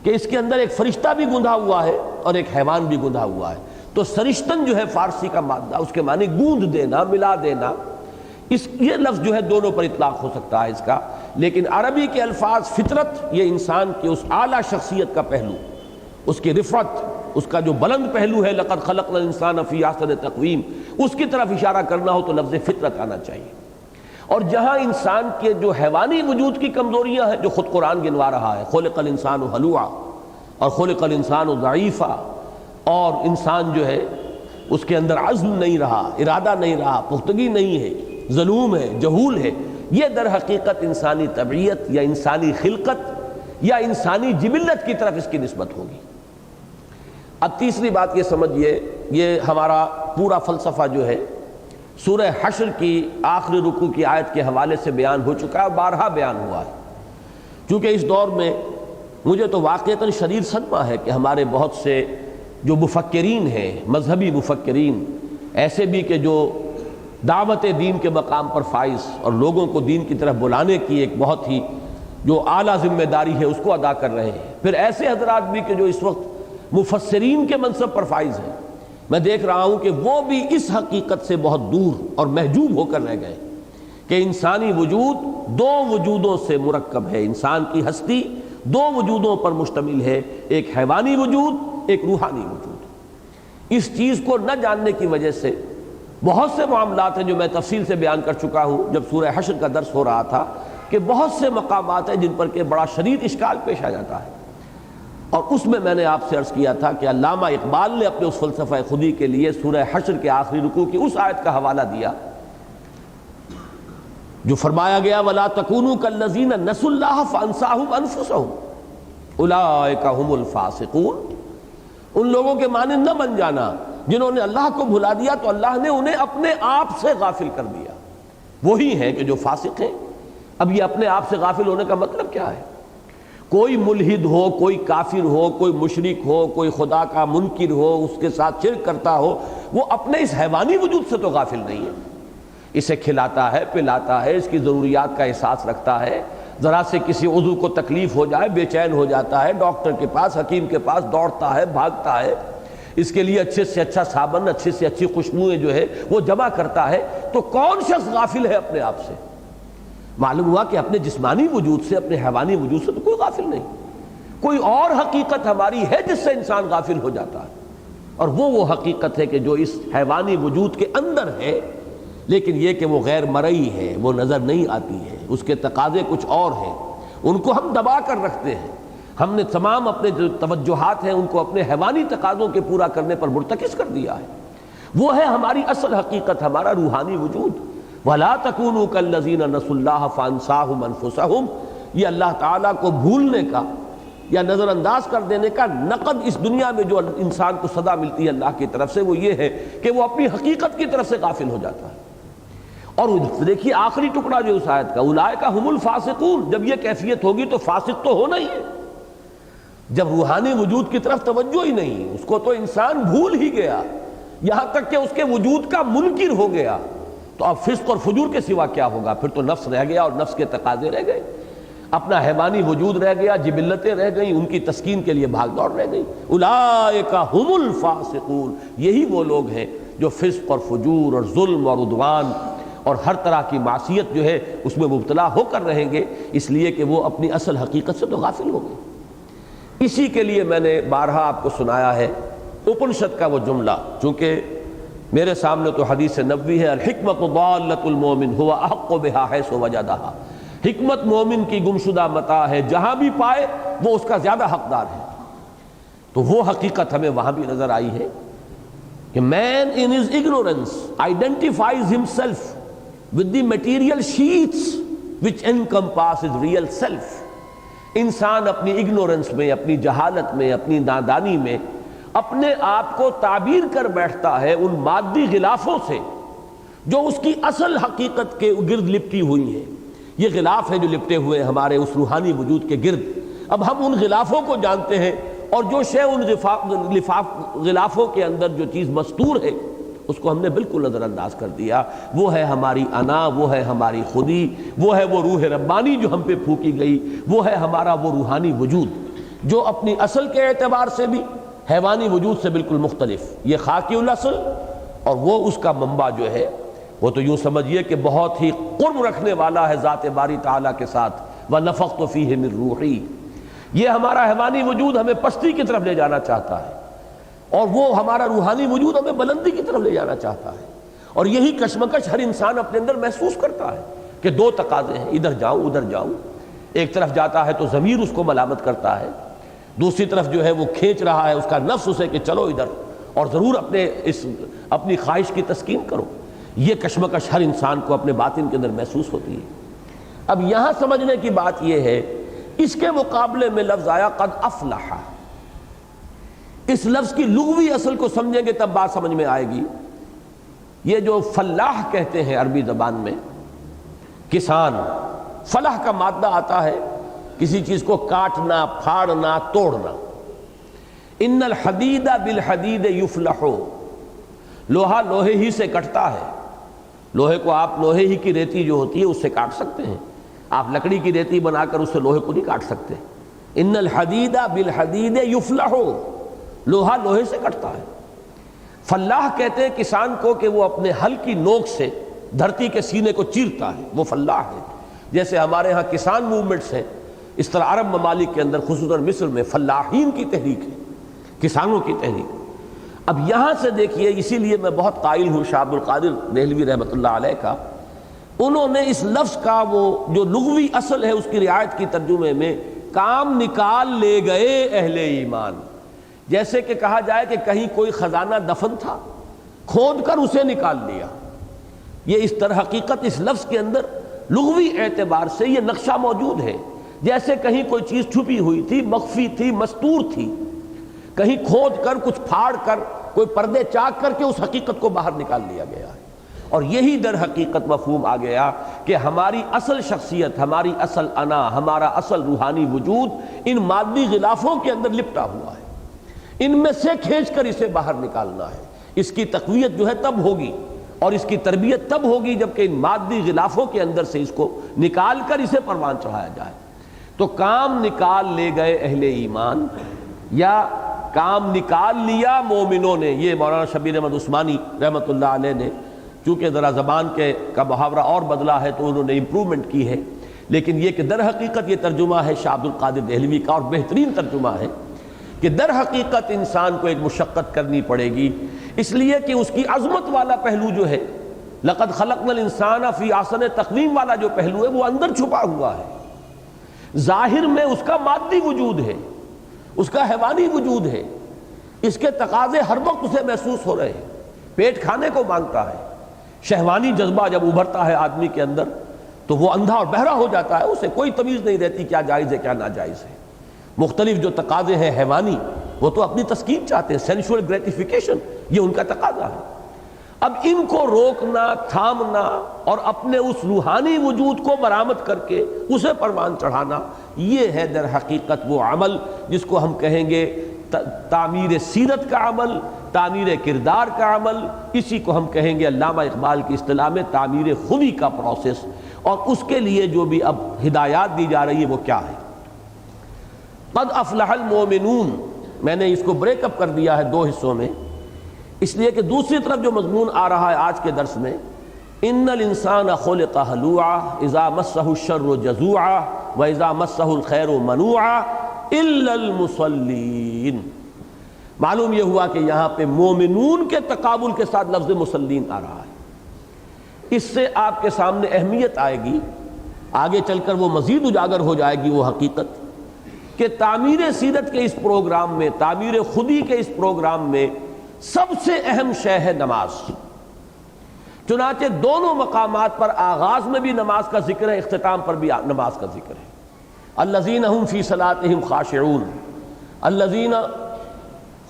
کہ اس کے اندر ایک فرشتہ بھی گندھا ہوا ہے اور ایک حیوان بھی گندھا ہوا ہے۔ تو سرشتن جو ہے فارسی کا مادہ، اس کے معنی گوندھ دینا، ملا دینا، یہ لفظ جو ہے دونوں پر اطلاق ہو سکتا ہے اس کا، لیکن عربی کے الفاظ فطرت یہ انسان کی اس اعلیٰ شخصیت کا پہلو، اس کی رفعت، اس کا جو بلند پہلو ہے، لقد خلقنا الانسان فی احسن تقویم، اس کی طرف اشارہ کرنا ہو تو لفظ فطرت آنا چاہیے۔ اور جہاں انسان کے جو حیوانی وجود کی کمزوریاں ہیں جو خود قرآن گنوا رہا ہے، خلق الانسان ہلوعا اور خلق الانسان ضعیفا، اور انسان جو ہے اس کے اندر عزم نہیں رہا، ارادہ نہیں رہا، پختگی نہیں ہے، ظلوم ہے، جہول ہے، یہ در حقیقت انسانی طبیعت یا انسانی خلقت یا انسانی جبلت کی طرف اس کی نسبت ہوگی۔ اب تیسری بات یہ سمجھیے، یہ ہمارا پورا فلسفہ جو ہے سورہ حشر کی آخری رکوع کی آیت کے حوالے سے بیان ہو چکا ہے اور بارہا بیان ہوا ہے۔ چونکہ اس دور میں مجھے تو واقعتاً شدید صدمہ ہے کہ ہمارے بہت سے جو مفکرین ہیں، مذہبی مفکرین، ایسے بھی کہ جو دعوت دین کے مقام پر فائز اور لوگوں کو دین کی طرف بلانے کی ایک بہت ہی جو اعلیٰ ذمہ داری ہے اس کو ادا کر رہے ہیں، پھر ایسے حضرات بھی کہ جو اس وقت مفسرین کے منصب پر فائز ہیں، میں دیکھ رہا ہوں کہ وہ بھی اس حقیقت سے بہت دور اور محجوب ہو کر رہ گئے کہ انسانی وجود 2 وجودوں سے مرکب ہے، انسان کی ہستی 2 وجودوں پر مشتمل ہے، ایک حیوانی وجود، ایک روحانی وجود۔ اس چیز کو نہ جاننے کی وجہ سے بہت سے معاملات ہیں جو میں تفصیل سے بیان کر چکا ہوں جب سورہ حشر کا درس ہو رہا تھا، کہ بہت سے مقامات ہیں جن پر کہ بڑا شدید اشکال پیش آ جاتا ہے، اور اس میں نے آپ سے عرض کیا تھا کہ علامہ اقبال نے اپنے اس فلسفہ خودی کے لیے سورہ حشر کے آخری رکوع کی اس آیت کا حوالہ دیا جو فرمایا گیا وَلَا تَكُونُوا كَالَّذِينَ نَسُوا اللَّهَ فَأَنسَاهُمْ أَنفُسَهُمْ أُولَٰئِكَ هُمُ الْفَاسِقُونَ، ان لوگوں کے مانند نہ بن جانا جنہوں نے اللہ کو بھلا دیا تو اللہ نے انہیں اپنے آپ سے غافل کر دیا، وہی ہیں کہ جو فاسق ہیں۔ اب یہ اپنے آپ سے غافل ہونے کا مطلب کیا ہے؟ کوئی ملحد ہو، کوئی کافر ہو، کوئی مشرک ہو، کوئی خدا کا منکر ہو، اس کے ساتھ شرک کرتا ہو، وہ اپنے اس حیوانی وجود سے تو غافل نہیں ہے، اسے کھلاتا ہے، پلاتا ہے، اس کی ضروریات کا احساس رکھتا ہے، ذرا سے کسی عضو کو تکلیف ہو جائے بے چین ہو جاتا ہے، ڈاکٹر کے پاس، حکیم کے پاس دوڑتا ہے، بھاگتا ہے، اس کے لیے اچھے سے اچھا صابن، اچھے سے اچھی خوشبوئیں جو ہے وہ جمع کرتا ہے۔ تو کون شخص غافل ہے اپنے آپ سے؟ معلوم ہوا کہ اپنے جسمانی وجود سے، اپنے حیوانی وجود سے تو کوئی غافل نہیں، کوئی اور حقیقت ہماری ہے جس سے انسان غافل ہو جاتا ہے، اور وہ حقیقت ہے کہ جو اس حیوانی وجود کے اندر ہے، لیکن یہ کہ وہ غیر مرئی ہے، وہ نظر نہیں آتی ہے، اس کے تقاضے کچھ اور ہیں، ان کو ہم دبا کر رکھتے ہیں، ہم نے تمام اپنے جو توجہات ہیں ان کو اپنے حیوانی تقاضوں کے پورا کرنے پر مرتکز کر دیا ہے۔ وہ ہے ہماری اصل حقیقت، ہمارا روحانی وجود۔ وَلَا تَكُونُوا كَالَّذِينَ نَسُوا اللَّهَ فَأَنسَاهُمْ أَنفُسَهُمْ، یہ اللہ تعالیٰ کو بھولنے کا یا نظر انداز کر دینے کا نقد اس دنیا میں جو انسان کو سزا ملتی ہے اللہ کی طرف سے وہ یہ ہے کہ وہ اپنی حقیقت کی طرف سے غافل ہو جاتا ہے۔ اور دیکھیے آخری ٹکڑا جو اس آیت کا، اولئک ھم الفاسقون، جب یہ کیفیت ہوگی تو فاسق تو ہونا ہی ہے۔ جب روحانی وجود کی طرف توجہ ہی نہیں، اس کو تو انسان بھول ہی گیا، یہاں تک کہ اس کے وجود کا منکر ہو گیا، تو اب فسق اور فجور کے سوا کیا ہوگا؟ پھر تو نفس رہ گیا اور نفس کے تقاضے رہ گئے، اپنا حیوانی وجود رہ گیا، جبلتیں رہ گئیں، ان کی تسکین کے لیے بھاگ دوڑ رہ گئی۔ اولئک ھم الفاسقون، یہی وہ لوگ ہیں جو فسق اور فجور اور ظلم اور عدوان اور ہر طرح کی معصیت جو ہے اس میں مبتلا ہو کر رہیں گے، اس لیے کہ وہ اپنی اصل حقیقت سے تو غافل ہو گئے۔ اسی کے لیے میں نے بارہا آپ کو سنایا ہے اپنشد کا وہ جملہ، چونکہ میرے سامنے تو حدیث نبوی ہے، الحکمت ضالۃ المومن هو احق بها حیث وجدها، حکمت مومن کی گمشدہ متاع ہے، جہاں بھی پائے وہ اس کا زیادہ حقدار ہے۔ تو وہ حقیقت ہمیں وہاں بھی نظر آئی ہے کہ man in his ignorance identifies himself with the material sheets which encompass his real self۔ انسان اپنی اگنورنس میں، اپنی جہالت میں، اپنی نادانی میں اپنے آپ کو تعبیر کر بیٹھتا ہے ان مادی غلافوں سے جو اس کی اصل حقیقت کے گرد لپٹی ہوئی ہیں۔ یہ غلاف ہے جو لپٹے ہوئے ہمارے اس روحانی وجود کے گرد۔ اب ہم ان غلافوں کو جانتے ہیں، اور جو شے ان غلافوں کے اندر جو چیز مستور ہے اس کو ہم نے بالکل نظر انداز کر دیا۔ وہ ہے ہماری انا، وہ ہے ہماری خودی، وہ ہے وہ روح ربانی جو ہم پہ پھونکی گئی، وہ ہے ہمارا وہ روحانی وجود جو اپنی اصل کے اعتبار سے بھی حیوانی وجود سے بالکل مختلف، یہ خاکی الاصل، اور وہ اس کا منبع جو ہے وہ تو یوں سمجھیے کہ بہت ہی قرب رکھنے والا ہے ذات باری تعالیٰ کے ساتھ، وَنَفَخْتُ فِيهِ مِن رُوحِي۔ یہ ہمارا حیوانی وجود ہمیں پستی کی طرف لے جانا چاہتا ہے، اور وہ ہمارا روحانی وجود ہمیں بلندی کی طرف لے جانا چاہتا ہے۔ اور یہی کشمکش ہر انسان اپنے اندر محسوس کرتا ہے کہ دو تقاضے ہیں، ادھر جاؤں ادھر جاؤں۔ ایک طرف جاتا ہے تو ضمیر اس کو ملامت کرتا ہے، دوسری طرف جو ہے وہ کھینچ رہا ہے اس کا نفس اسے کہ چلو ادھر، اور ضرور اپنی خواہش کی تسکین کرو۔ یہ کشمکش ہر انسان کو اپنے باطن کے اندر محسوس ہوتی ہے۔ اب یہاں سمجھنے کی بات یہ ہے، اس کے مقابلے میں لفظ آیا قد افلح۔ اس لفظ کی لغوی اصل کو سمجھیں گے تب بات سمجھ میں آئے گی۔ یہ جو فلاح کہتے ہیں عربی زبان میں، کسان، فلاح کا مادہ آتا ہے کسی چیز کو کاٹنا، پھاڑنا، توڑنا۔ ان الحدید بالحدید یفلح، لوہا لوہے ہی سے کٹتا ہے۔ لوہے کو آپ لوہے ہی کی ریتی جو ہوتی ہے اس سے کاٹ سکتے ہیں، آپ لکڑی کی ریتی بنا کر اس سے لوہے کو نہیں کاٹ سکتے۔ ان الحدید بالحدید یفلح، لوہا لوہے سے کٹتا ہے۔ فلاح کہتے ہیں کسان کو کہ وہ اپنے ہل کی نوک سے دھرتی کے سینے کو چیرتا ہے، وہ فلاح ہے۔ جیسے ہمارے ہاں کسان موومنٹس ہیں، اس طرح عرب ممالک کے اندر خصوصاً مصر میں فلاحین کی تحریک ہے، کسانوں کی تحریک۔ اب یہاں سے دیکھیے، اسی لیے میں بہت قائل ہوں شاہ عبد القادر دہلوی رحمۃ اللہ علیہ کا، انہوں نے اس لفظ کا وہ جو لغوی اصل ہے اس کی رعایت کی ترجمے میں کام نکال لے گئے اہل ایمان۔ جیسے کہ کہا جائے کہ کہیں کوئی خزانہ دفن تھا، کھود کر اسے نکال لیا۔ یہ اس طرح حقیقت اس لفظ کے اندر لغوی اعتبار سے یہ نقشہ موجود ہے، جیسے کہیں کوئی چیز چھپی ہوئی تھی، مخفی تھی، مستور تھی، کہیں کھود کر کچھ پھاڑ کر کوئی پردے چاک کر کے اس حقیقت کو باہر نکال لیا گیا ہے۔ اور یہی در حقیقت مفہوم آ گیا کہ ہماری اصل شخصیت، ہماری اصل انا، ہمارا اصل روحانی وجود ان مادی غلافوں کے اندر لپٹا ہوا ہے، ان میں سے کھینچ کر اسے باہر نکالنا ہے۔ اس کی تقویت جو ہے تب ہوگی اور اس کی تربیت تب ہوگی جبکہ ان مادی غلافوں کے اندر سے اس کو نکال کر اسے پروان چڑھایا جائے۔ تو کام نکال لے گئے اہل ایمان، یا کام نکال لیا مومنوں نے۔ یہ مولانا شبیر احمد عثمانی رحمۃ اللہ علیہ نے، چونکہ ذرا زبان کا محاورہ اور بدلا ہے تو انہوں نے امپرومنٹ کی ہے، لیکن یہ کہ در حقیقت یہ ترجمہ ہے شاہ عبد القادر دہلوی کا، اور بہترین ترجمہ ہے کہ در حقیقت انسان کو ایک مشقت کرنی پڑے گی، اس لیے کہ اس کی عظمت والا پہلو جو ہے، لقد خلقنا الانسان فی احسن تقویم والا جو پہلو ہے وہ اندر چھپا ہوا ہے۔ ظاہر میں اس کا مادی وجود ہے، اس کا حیوانی وجود ہے، اس کے تقاضے ہر وقت اسے محسوس ہو رہے ہیں، پیٹ کھانے کو مانگتا ہے۔ شہوانی جذبہ جب ابھرتا ہے آدمی کے اندر تو وہ اندھا اور بہرا ہو جاتا ہے، اسے کوئی تمیز نہیں رہتی کیا جائز ہے کیا ناجائز ہے۔ مختلف جو تقاضے ہیں حیوانی، وہ تو اپنی تسکین چاہتے ہیں، سینشول گریٹیفیکیشن، یہ ان کا تقاضا ہے۔ اب ان کو روکنا، تھامنا اور اپنے اس روحانی وجود کو برآمد کر کے اسے پروان چڑھانا، یہ ہے در حقیقت وہ عمل جس کو ہم کہیں گے تعمیر سیرت کا عمل، تعمیر کردار کا عمل، اسی کو ہم کہیں گے علامہ اقبال کی اصطلاح میں تعمیر خودی کا پروسیس۔ اور اس کے لیے جو بھی اب ہدایات دی جا رہی ہے وہ کیا ہے؟ قد افلح المومنون، میں نے اس کو بریک اپ کر دیا ہے دو حصوں میں، اس لیے کہ دوسری طرف جو مضمون آ رہا ہے آج کے درس میں، ان الانسان خلق ہلوعا اذا مسہ الشر جزوعا واذا مسہ الخیر منوعا الا المصلین۔ معلوم یہ ہوا کہ یہاں پہ مومنون کے تقابل کے ساتھ لفظ مسلین آ رہا ہے۔ اس سے آپ کے سامنے اہمیت آئے گی، آگے چل کر وہ مزید اجاگر ہو جائے گی وہ حقیقت کہ تعمیر سیرت کے اس پروگرام میں، تعمیر خودی کے اس پروگرام میں سب سے اہم شے ہے نماز۔ چنانچہ دونوں مقامات پر آغاز میں بھی نماز کا ذکر ہے، اختتام پر بھی نماز کا ذکر ہے۔ الذین هم فی صلاتہم خاشعون، الذین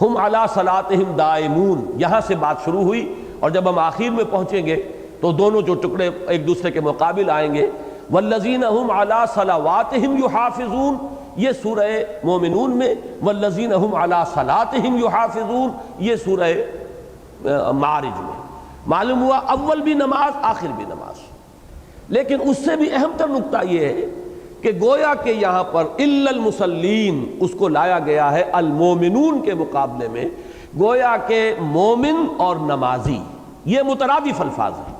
ہم علی صلاتہم دائمون، یہاں سے بات شروع ہوئی، اور جب ہم آخر میں پہنچیں گے تو دونوں جو ٹکڑے ایک دوسرے کے مقابل آئیں گے۔ والذین ہم علی صلواتہم یحافظون، یہ سورہ مومنون میں، والذین ہم علی صلاتہم یحافظون یہ سورہ معارج میں۔ معلوم ہوا اول بھی نماز، آخر بھی نماز۔ لیکن اس سے بھی اہم تر نقطہ یہ ہے کہ گویا کہ یہاں پر الا المصلین اس کو لایا گیا ہے المومنون کے مقابلے میں، گویا کہ مومن اور نمازی یہ مترادف الفاظ ہیں۔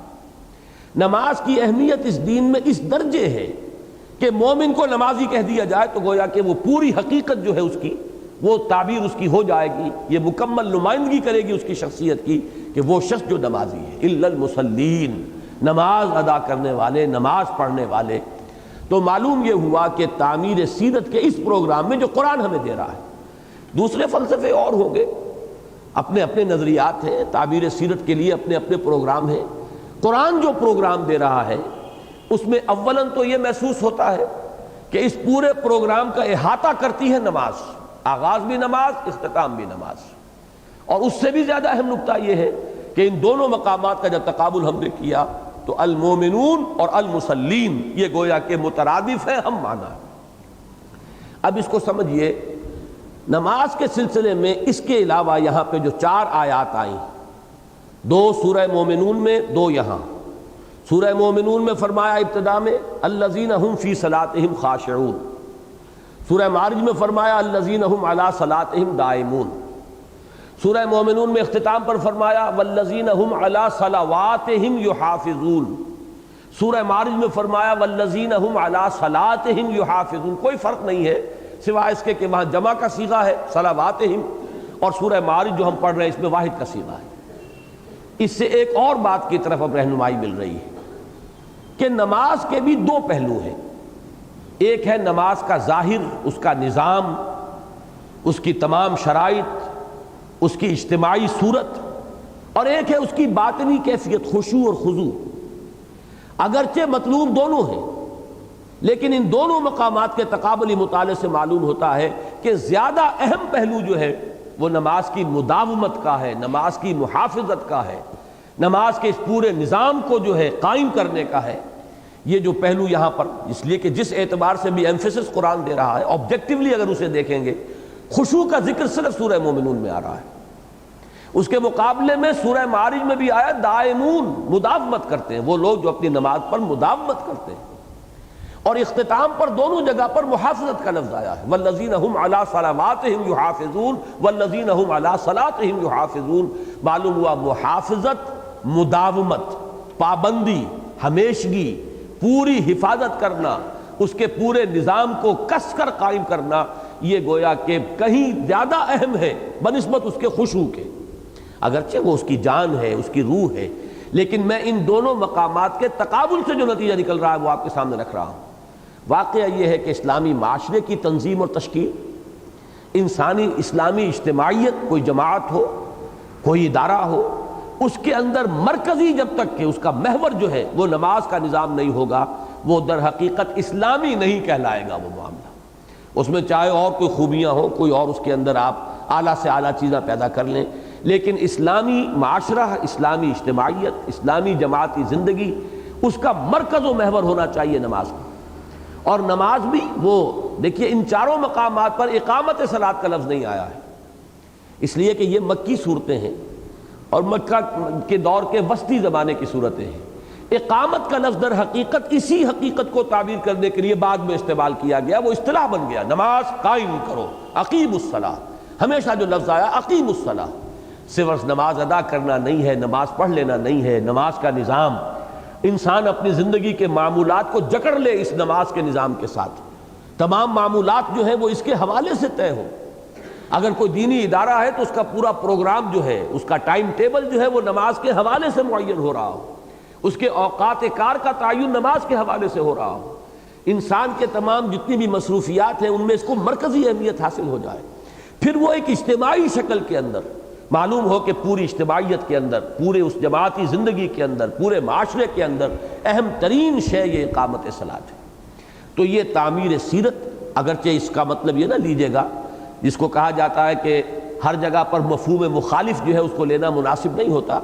نماز کی اہمیت اس دین میں اس درجے ہے کہ مومن کو نمازی کہہ دیا جائے تو گویا کہ وہ پوری حقیقت جو ہے اس کی، وہ تعبیر اس کی ہو جائے گی، یہ مکمل نمائندگی کرے گی اس کی شخصیت کی کہ وہ شخص جو نمازی ہے۔ الا المصلین، نماز ادا کرنے والے، نماز پڑھنے والے۔ تو معلوم یہ ہوا کہ تعمیر سیرت کے اس پروگرام میں جو قرآن ہمیں دے رہا ہے، دوسرے فلسفے اور ہوں گے، اپنے اپنے نظریات ہیں، تعبیر سیرت کے لیے اپنے اپنے پروگرام ہیں۔ قرآن جو پروگرام دے رہا ہے اس میں اولاً تو یہ محسوس ہوتا ہے کہ اس پورے پروگرام کا احاطہ کرتی ہے نماز، آغاز بھی نماز، اختتام بھی نماز۔ اور اس سے بھی زیادہ اہم نقطہ یہ ہے کہ ان دونوں مقامات کا جب تقابل ہم نے کیا تو المومنون اور المصلین یہ گویا کہ مترادف ہے، ہم معنی۔ اب اس کو سمجھیے، نماز کے سلسلے میں اس کے علاوہ یہاں پہ جو 4 آیات آئیں، 2 سورہ مومنون میں، 2 یہاں۔ سورہ مومنون میں فرمایا ابتدا میں الذین ہم فی صلاتہم خاشعون، سورہ معارج میں فرمایا الذین ہم علی صلاتہم دائمون، سورہ مومنون میں اختتام پر فرمایا والذین ہم علی صلواتہم یحافظون، سورہ معارج میں فرمایا والذین ہم علی صلاتہم یحافظون۔ کوئی فرق نہیں ہے سوائے اس کے کہ وہاں جمع کا صیغہ ہے صلواتہم، اور سورہ معارج جو ہم پڑھ رہے ہیں اس میں واحد کا صیغہ ہے۔ اس سے ایک اور بات کی طرف اب رہنمائی مل رہی ہے کہ نماز کے بھی 2 پہلو ہیں، ایک ہے نماز کا ظاہر، اس کا نظام، اس کی تمام شرائط، اس کی اجتماعی صورت، اور ایک ہے اس کی باطنی کیفیت، خشوع اور خضوع۔ اگرچہ مطلوب دونوں ہیں، لیکن ان دونوں مقامات کے تقابلی مطالعے سے معلوم ہوتا ہے کہ زیادہ اہم پہلو جو ہے وہ نماز کی مداومت کا ہے، نماز کی محافظت کا ہے، نماز کے اس پورے نظام کو جو ہے قائم کرنے کا ہے۔ یہ جو پہلو یہاں پر، اس لیے کہ جس اعتبار سے بھی ایمفیسس قرآن دے رہا ہے، آبجیکٹیولی اگر اسے دیکھیں گے، خشوع کا ذکر صرف سورہ مومنون میں آ رہا ہے۔ اس کے مقابلے میں سورہ معارج میں بھی آیا دائمون، مداومت کرتے ہیں، وہ لوگ جو اپنی نماز پر مداومت کرتے ہیں۔ اور اختتام پر دونوں جگہ پر محافظت کا لفظ آیا ہے، والذین ہم علی صلواتہم یحافظون والذین ہم علی صلاتہم یحافظون۔ معلوم ہوا محافظت، مداومت، پابندی، ہمیشگی، پوری حفاظت کرنا، اس کے پورے نظام کو کس کر قائم کرنا، یہ گویا کہ کہیں زیادہ اہم ہے بنسبت اس کے خشوع کے۔ اگرچہ وہ اس کی جان ہے، اس کی روح ہے، لیکن میں ان دونوں مقامات کے تقابل سے جو نتیجہ نکل رہا ہے وہ آپ کے سامنے رکھ رہا ہوں۔ واقعہ یہ ہے کہ اسلامی معاشرے کی تنظیم اور تشکیل، انسانی اسلامی اجتماعیت، کوئی جماعت ہو، کوئی ادارہ ہو، اس کے اندر مرکزی جب تک کہ اس کا محور جو ہے وہ نماز کا نظام نہیں ہوگا، وہ در حقیقت اسلامی نہیں کہلائے گا وہ معاملہ۔ اس میں چاہے اور کوئی خوبیاں ہوں، کوئی اور اس کے اندر آپ اعلیٰ سے اعلیٰ چیزیں پیدا کر لیں، لیکن اسلامی معاشرہ، اسلامی اجتماعیت، اسلامی جماعتی زندگی، اس کا مرکز و محور ہونا چاہیے نماز کا۔ اور نماز بھی وہ دیکھیے ان چاروں مقامات پر اقامت صلاۃ کا لفظ نہیں آیا ہے، اس لیے کہ یہ مکی صورتیں ہیں اور مکہ کے دور کے وسطی زمانے کی صورتیں ہیں۔ اقامت کا لفظ در حقیقت اسی حقیقت کو تعبیر کرنے کے لیے بعد میں استعمال کیا گیا، وہ اصطلاح بن گیا، نماز قائم کرو، اقیم الصلاۃ۔ ہمیشہ جو لفظ آیا اقیم الصلاۃ، صرف نماز ادا کرنا نہیں ہے، نماز پڑھ لینا نہیں ہے، نماز کا نظام، انسان اپنی زندگی کے معمولات کو جکڑ لے اس نماز کے نظام کے ساتھ، تمام معمولات جو ہیں وہ اس کے حوالے سے طے ہو۔ اگر کوئی دینی ادارہ ہے تو اس کا پورا پروگرام جو ہے، اس کا ٹائم ٹیبل جو ہے وہ نماز کے حوالے سے معین ہو رہا ہو، اس کے اوقات کار کا تعین نماز کے حوالے سے ہو رہا ہو، انسان کے تمام جتنی بھی مصروفیات ہیں ان میں اس کو مرکزی اہمیت حاصل ہو جائے، پھر وہ ایک اجتماعی شکل کے اندر معلوم ہو کہ پوری اجتماعیت کے اندر، پورے اس جماعتی زندگی کے اندر، پورے معاشرے کے اندر اہم ترین شے یہ اقامت صلاۃ ہے۔ تو یہ تعمیر سیرت، اگرچہ اس کا مطلب یہ نہ لیجیے گا جس کو کہا جاتا ہے کہ ہر جگہ پر مفہوم مخالف جو ہے اس کو لینا مناسب نہیں ہوتا،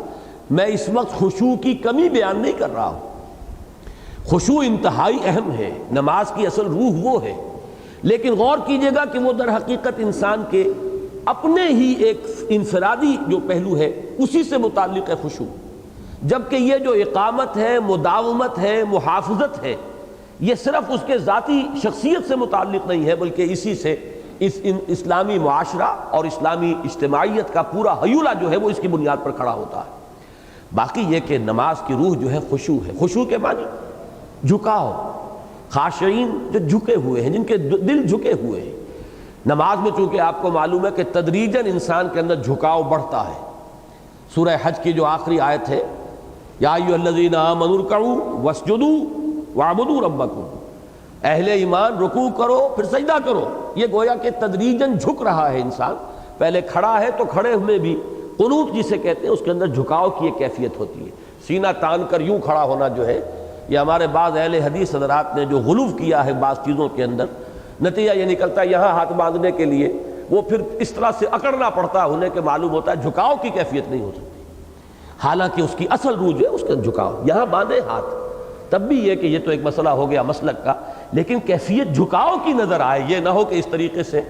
میں اس وقت خشوع کی کمی بیان نہیں کر رہا ہوں، خشوع انتہائی اہم ہے، نماز کی اصل روح وہ ہے، لیکن غور کیجیے گا کہ وہ در حقیقت انسان کے اپنے ہی ایک انفرادی جو پہلو ہے اسی سے متعلق ہے خشوع، جبکہ یہ جو اقامت ہے، مداومت ہے، محافظت ہے، یہ صرف اس کے ذاتی شخصیت سے متعلق نہیں ہے، بلکہ اسی سے اسلامی معاشرہ اور اسلامی اجتماعیت کا پورا ہیولہ جو ہے وہ اس کی بنیاد پر کھڑا ہوتا ہے۔ باقی یہ کہ نماز کی روح جو ہے خشوع ہے، خشوع کے معنی جھکاؤ، خاشعین جو جھکے ہوئے ہیں، جن کے دل جھکے ہوئے ہیں۔ نماز میں چونکہ آپ کو معلوم ہے کہ تدریجاً انسان کے اندر جھکاؤ بڑھتا ہے۔ سورہ حج کی جو آخری آیت ہے، یا ایھا الذین آمنوا ارکعوا واسجدوا واعبدوا ربکم، اہل ایمان رکوع کرو پھر سجدہ کرو، یہ گویا کہ تدریجاً جھک رہا ہے انسان، پہلے کھڑا ہے تو کھڑے ہوئے بھی قنوت جسے کہتے ہیں اس کے اندر جھکاؤ کی ایک کیفیت ہوتی ہے، سینہ تان کر یوں کھڑا ہونا جو ہے، یہ ہمارے بعض اہل حدیث حضرات نے جو غلو کیا ہے بعض چیزوں کے اندر، نتیجہ یہ نکلتا ہے یہاں ہاتھ باندھنے کے لیے وہ پھر اس طرح سے اکڑنا پڑتا ہے، انہیں کہ معلوم ہوتا ہے جھکاؤ کی کیفیت نہیں ہو سکتی، حالانکہ اس کی اصل روح جو ہے اس کا جھکاؤ، یہاں باندھے ہاتھ، تب بھی یہ کہ یہ تو ایک مسئلہ ہو گیا مسلک کا، لیکن کیفیت جھکاؤ کی نظر آئے، یہ نہ ہو کہ اس طریقے سے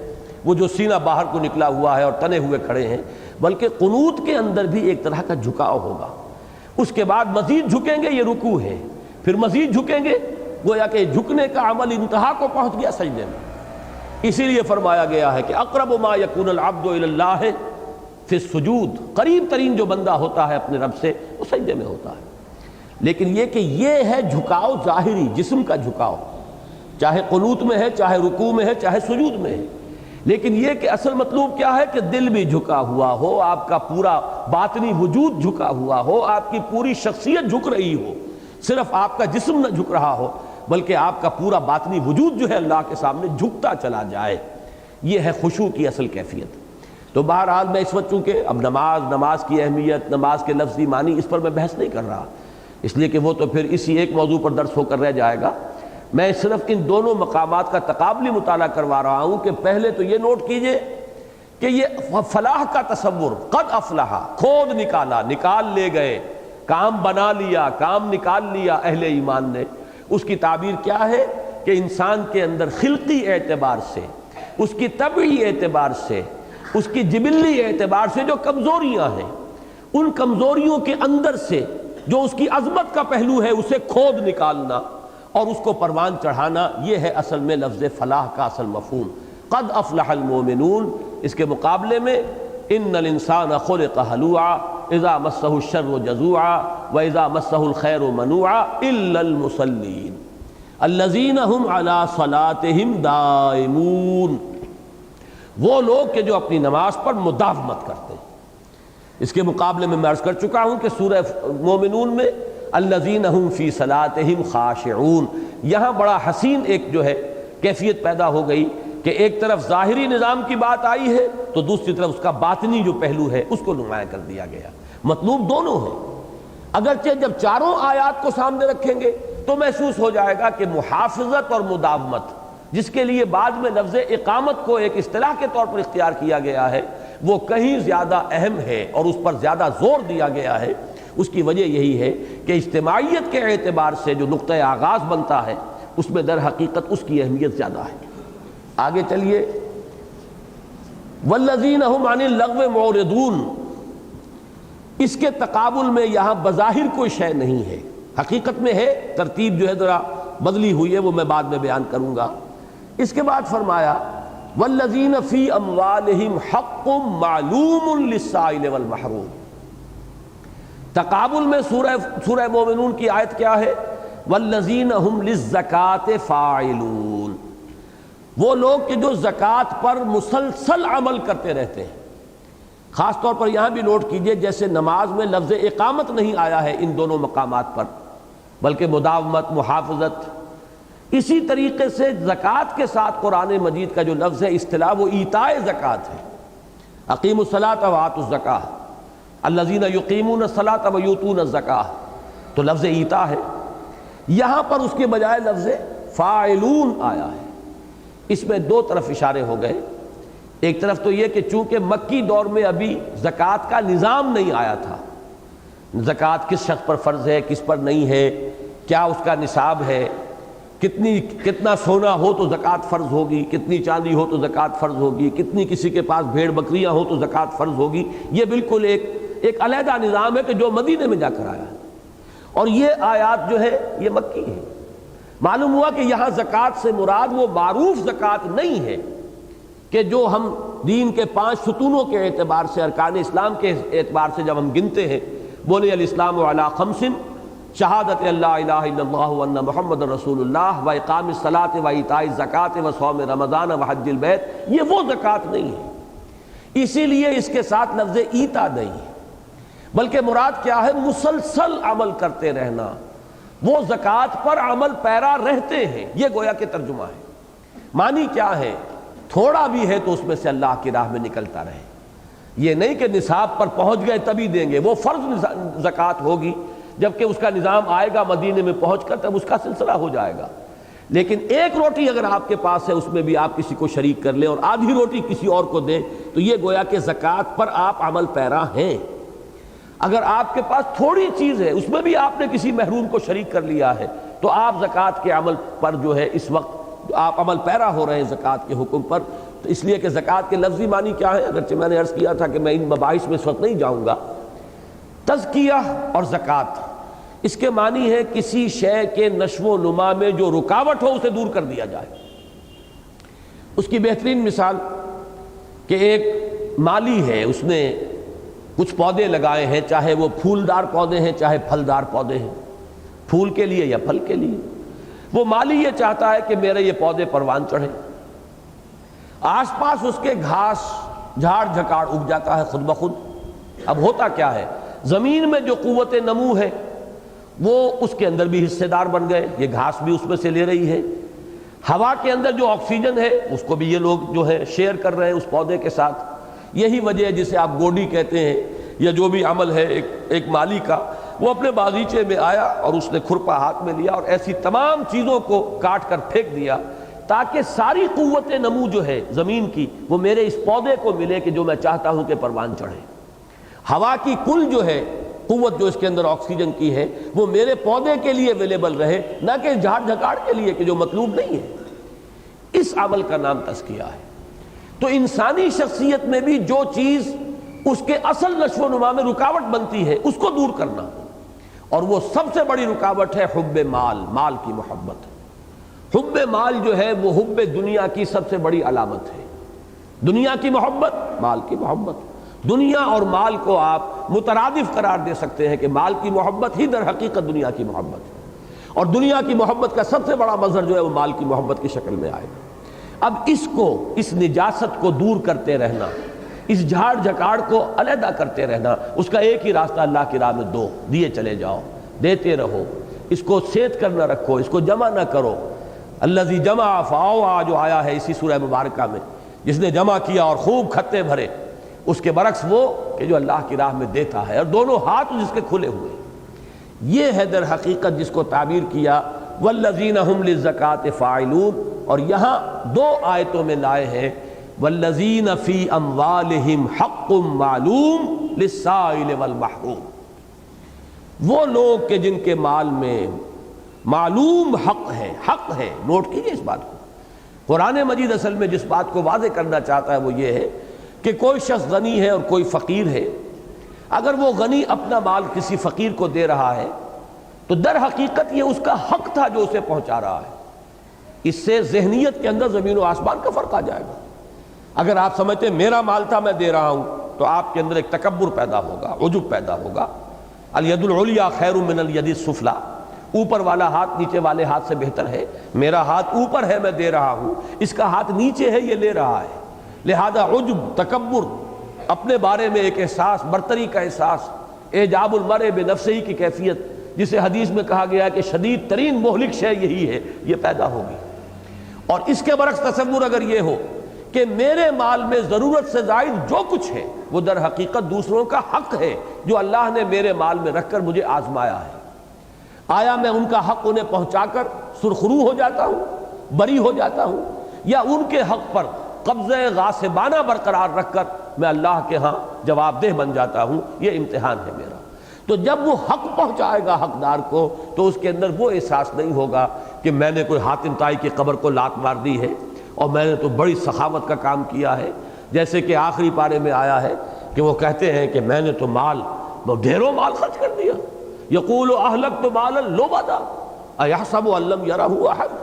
وہ جو سینہ باہر کو نکلا ہوا ہے اور تنے ہوئے کھڑے ہیں، بلکہ قنوت کے اندر بھی ایک طرح کا جھکاؤ ہوگا۔ اس کے بعد مزید جھکیں گے، یہ رکوع ہے، پھر مزید جھکیں گے، گویا کہ جھکنے کا عمل انتہا کو پہنچ گیا سجدے میں۔ اسی لیے فرمایا گیا ہے کہ اقرب ما یکون العبد الی اللہ فی السجود، قریب ترین جو بندہ ہوتا ہے اپنے رب سے وہ سجدے میں ہوتا ہے۔ لیکن یہ کہ یہ ہے جھکاؤ ظاہری، جسم کا جھکاؤ، چاہے قنوت میں ہے، چاہے رکوع میں ہے، چاہے سجود میں ہے، لیکن یہ کہ اصل مطلوب کیا ہے کہ دل بھی جھکا ہوا ہو، آپ کا پورا باطنی وجود جھکا ہوا ہو، آپ کی پوری شخصیت جھک رہی ہو، صرف آپ کا جسم نہ جھک رہا ہو بلکہ آپ کا پورا باطنی وجود جو ہے اللہ کے سامنے جھکتا چلا جائے، یہ ہے خشوع کی اصل کیفیت۔ تو بہرحال میں اس وقت چونکہ اب نماز کی اہمیت، نماز کے لفظی معنی، اس پر میں بحث نہیں کر رہا، اس لیے کہ وہ تو پھر اسی ایک موضوع پر درس ہو کر رہ جائے گا۔ میں صرف ان دونوں مقامات کا تقابلی مطالعہ کروا رہا ہوں کہ پہلے تو یہ نوٹ کیجئے کہ یہ فلاح کا تصور، قد افلح، کھود نکالا، نکال لے گئے، کام بنا لیا، کام نکال لیا اہل ایمان نے، اس کی تعبیر کیا ہے کہ انسان کے اندر خلقی اعتبار سے، اس کی طبعی اعتبار سے، اس کی جبلی اعتبار سے جو کمزوریاں ہیں، ان کمزوریوں کے اندر سے جو اس کی عظمت کا پہلو ہے اسے کھود نکالنا اور اس کو پروان چڑھانا، یہ ہے اصل میں لفظ فلاح کا اصل مفہوم۔ قد افلح المؤمنون، اس کے مقابلے میں ان الانسان خلق ہلوعا اذا مسہ الشر جزوعا واذا مسہ الخیر منوعا الا المصلین الذین هم علی صلاتهم دائمون، وہ لوگ کہ جو اپنی نماز پر مداومت کرتے ہیں۔ اس کے مقابلے میں عرض کر چکا ہوں کہ سورہ مومنون میں الذین هم فی صلاتهم خاشعون، یہاں بڑا حسین ایک جو ہے کیفیت پیدا ہو گئی کہ ایک طرف ظاہری نظام کی بات آئی ہے تو دوسری طرف اس کا باطنی جو پہلو ہے اس کو نمایاں کر دیا گیا، مطلوب دونوں ہے۔ اگرچہ جب چاروں آیات کو سامنے رکھیں گے تو محسوس ہو جائے گا کہ محافظت اور مداومت جس کے لیے بعد میں لفظ اقامت کو ایک اصطلاح کے طور پر اختیار کیا گیا ہے، وہ کہیں زیادہ اہم ہے اور اس پر زیادہ زور دیا گیا ہے۔ اس کی وجہ یہی ہے کہ اجتماعیت کے اعتبار سے جو نقطۂ آغاز بنتا ہے اس میں در حقیقت اس کی اہمیت زیادہ ہے۔ آگے چلیے، والذین هم عن اللغو معرضون، اس کے تقابل میں یہاں بظاہر کوئی شے نہیں ہے، حقیقت میں ہے، ترتیب جو ہے ذرا بدلی ہوئی ہے، وہ میں بعد میں بیان کروں گا۔ اس کے بعد فرمایا والذین فی اموالہم حق معلوم للسائل والمحروم۔ تقابل میں سورہ مومنون کی آیت کیا ہے؟ والذین هم للزکاۃ فاعلون، وہ لوگ کہ جو زکوٰۃ پر مسلسل عمل کرتے رہتے ہیں۔ خاص طور پر یہاں بھی نوٹ کیجئے، جیسے نماز میں لفظ اقامت نہیں آیا ہے ان دونوں مقامات پر، بلکہ مداومت، محافظت، اسی طریقے سے زکوٰۃ کے ساتھ قرآن مجید کا جو لفظ ہے اصطلاح وہ ایتاء زکوٰۃ ہے۔ اقیموا الصلاۃ وآتوا الزکاۃ الذین یقیمون الصلاۃ ویؤتون الزکاۃ، تو لفظ ایتاء ہے۔ یہاں پر اس کے بجائے لفظ فاعلون آیا ہے۔ اس میں دو طرف اشارے ہو گئے۔ ایک طرف تو یہ کہ چونکہ مکی دور میں ابھی زکوٰۃ کا نظام نہیں آیا تھا، زکوٰۃ کس شخص پر فرض ہے، کس پر نہیں ہے، کیا اس کا نصاب ہے، کتنا سونا ہو تو زکوٰۃ فرض ہوگی، کتنی چاندی ہو تو زکوٰۃ فرض ہوگی، کتنی کسی کے پاس بھیڑ بکریاں ہو تو زکوٰۃ فرض ہوگی۔ یہ بالکل ایک علیحدہ نظام ہے کہ جو مدینے میں جا کر آیا ہے، اور یہ آیات جو ہے یہ مکی ہے۔ معلوم ہوا کہ یہاں زکوٰۃ سے مراد وہ معروف زکوٰۃ نہیں ہے کہ جو ہم دین کے 5 ستونوں کے اعتبار سے، ارکان اسلام کے اعتبار سے جب ہم گنتے ہیں، بولی الاسلام علی 5، شہادت اللہ الہ الا اللہ وان محمد رسول اللہ، و اقام الصلاۃ و ایتاء الزکاۃ و صوم رمضان و حج البیت، یہ وہ زکوٰۃ نہیں ہے۔ اسی لیے اس کے ساتھ لفظ ایتاء نہیں ہے، بلکہ مراد کیا ہے؟ مسلسل عمل کرتے رہنا، وہ زکوٰۃ پر عمل پیرا رہتے ہیں، یہ گویا کہ ترجمہ ہے۔ معنی کیا ہے؟ تھوڑا بھی ہے تو اس میں سے اللہ کی راہ میں نکلتا رہے، یہ نہیں کہ نصاب پر پہنچ گئے تبھی دیں گے، وہ فرض زکوٰۃ ہوگی، جبکہ اس کا نظام آئے گا مدینے میں پہنچ کر تب اس کا سلسلہ ہو جائے گا۔ لیکن ایک روٹی اگر آپ کے پاس ہے اس میں بھی آپ کسی کو شریک کر لیں اور آدھی روٹی کسی اور کو دیں تو یہ گویا کہ زکوٰۃ پر آپ عمل پیرا ہیں۔ اگر آپ کے پاس تھوڑی چیز ہے اس میں بھی آپ نے کسی محروم کو شریک کر لیا ہے تو آپ زکوٰۃ کے عمل پر جو ہے اس وقت آپ عمل پیرا ہو رہے ہیں زکوٰۃ کے حکم پر۔ تو اس لیے کہ زکوٰۃ کے لفظی معنی کیا ہے، اگرچہ میں نے عرض کیا تھا کہ میں ان مباحث میں اس وقت نہیں جاؤں گا۔ تزکیہ اور زکوٰۃ، اس کے معنی ہے کسی شے کے نشو و نما میں جو رکاوٹ ہو اسے دور کر دیا جائے۔ اس کی بہترین مثال کہ ایک مالی ہے، اس نے کچھ پودے لگائے ہیں، چاہے وہ پھولدار پودے ہیں چاہے پھلدار پودے ہیں، پھول کے لیے یا پھل کے لیے۔ وہ مالی یہ چاہتا ہے کہ میرے یہ پودے پروان چڑھیں، آس پاس اس کے گھاس جھاڑ جھکاڑ اگ جاتا ہے خود بخود۔ اب ہوتا کیا ہے، زمین میں جو قوت نمو ہے وہ اس کے اندر بھی حصے دار بن گئے، یہ گھاس بھی اس میں سے لے رہی ہے، ہوا کے اندر جو آکسیجن ہے اس کو بھی یہ لوگ جو ہے شیئر کر رہے ہیں اس پودے کے ساتھ۔ یہی وجہ ہے جسے آپ گوڈی کہتے ہیں یا جو بھی عمل ہے ایک مالی کا، وہ اپنے باغیچے میں آیا اور اس نے کھرپا ہاتھ میں لیا اور ایسی تمام چیزوں کو کاٹ کر پھینک دیا تاکہ ساری قوت نمو جو ہے زمین کی وہ میرے اس پودے کو ملے کہ جو میں چاہتا ہوں کہ پروان چڑھے۔ ہوا کی کل جو ہے قوت جو اس کے اندر آکسیجن کی ہے وہ میرے پودے کے لیے اویلیبل رہے، نہ کہ جھاڑ جھکاڑ کے لیے کہ جو مطلوب نہیں ہے۔ اس عمل کا نام تزکیہ ہے۔ تو انسانی شخصیت میں بھی جو چیز اس کے اصل نشو و نما میں رکاوٹ بنتی ہے اس کو دور کرنا، اور وہ سب سے بڑی رکاوٹ ہے حب مال، مال کی محبت۔ حب مال جو ہے وہ حب دنیا کی سب سے بڑی علامت ہے۔ دنیا کی محبت، مال کی محبت۔ دنیا اور مال کو آپ مترادف قرار دے سکتے ہیں کہ مال کی محبت ہی در حقیقت دنیا کی محبت ہے، اور دنیا کی محبت کا سب سے بڑا مظہر جو ہے وہ مال کی محبت کی شکل میں آئے گا۔ اب اس نجاست کو دور کرتے رہنا، اس جھاڑ جھکاڑ کو علیحدہ کرتے رہنا، اس کا ایک ہی راستہ اللہ کی راہ میں دیے چلے جاؤ، دیتے رہو، اس کو سیت کر نہ رکھو، اس کو جمع نہ کرو۔ الذی جمع فاوعى جو آیا ہے اسی سورہ مبارکہ میں، جس نے جمع کیا اور خوب کھتے بھرے، اس کے برعکس وہ کہ جو اللہ کی راہ میں دیتا ہے اور دونوں ہاتھ جس کے کھلے ہوئے۔ یہ ہے در حقیقت جس کو تعبیر کیا والذین هم للزکاۃ فاعلون، اور یہاں دو آیتوں میں لائے ہیں والذین فی اموالہم حق معلوم للسائل والمحروم، وہ لوگ کہ جن کے مال میں معلوم حق ہے. نوٹ کیجئے اس بات کو. قرآن مجید اصل میں جس بات کو واضح کرنا چاہتا ہے وہ یہ ہے کہ کوئی شخص غنی ہے اور کوئی فقیر ہے. اگر وہ غنی اپنا مال کسی فقیر کو دے رہا ہے تو در حقیقت یہ اس کا حق تھا جو اسے پہنچا رہا ہے. اس سے ذہنیت کے اندر زمین و آسمان کا فرق آ جائے گا. اگر آپ سمجھتے ہیں میرا مال تھا میں دے رہا ہوں تو آپ کے اندر ایک تکبر پیدا ہوگا، عجب پیدا ہوگا. الید العلیٰ خیر من الید السفلی، اوپر والا ہاتھ نیچے والے ہاتھ سے بہتر ہے. میرا ہاتھ اوپر ہے میں دے رہا ہوں، اس کا ہاتھ نیچے ہے یہ لے رہا ہے. لہذا عجب، تکبر، اپنے بارے میں ایک احساس، برتری کا احساس، اعجاب المرء بنفسہ کی کیفیت جسے حدیث میں کہا گیا کہ شدید ترین مہلک شے یہی ہے، یہ پیدا ہوگی. اور اس کے برعکس تصور اگر یہ ہو کہ میرے مال میں ضرورت سے زائد جو کچھ ہے وہ در حقیقت دوسروں کا حق ہے جو اللہ نے میرے مال میں رکھ کر مجھے آزمایا ہے. آیا میں ان کا حق انہیں پہنچا کر سرخرو ہو جاتا ہوں، بری ہو جاتا ہوں، یا ان کے حق پر قبضہ غاصبانہ برقرار رکھ کر میں اللہ کے ہاں جواب دہ بن جاتا ہوں؟ یہ امتحان ہے میرا. تو جب وہ حق پہنچائے گا حقدار کو تو اس کے اندر وہ احساس نہیں ہوگا کہ میں نے کوئی حاتم طائی کی قبر کو لات مار دی ہے اور میں نے تو بڑی سخاوت کا کام کیا ہے. جیسے کہ آخری پارے میں آیا ہے کہ وہ کہتے ہیں کہ میں نے تو ڈھیروں مال خرچ کر دیا. یقول اہلکت مالا لبدا ایحسب ان لم یرہ احد.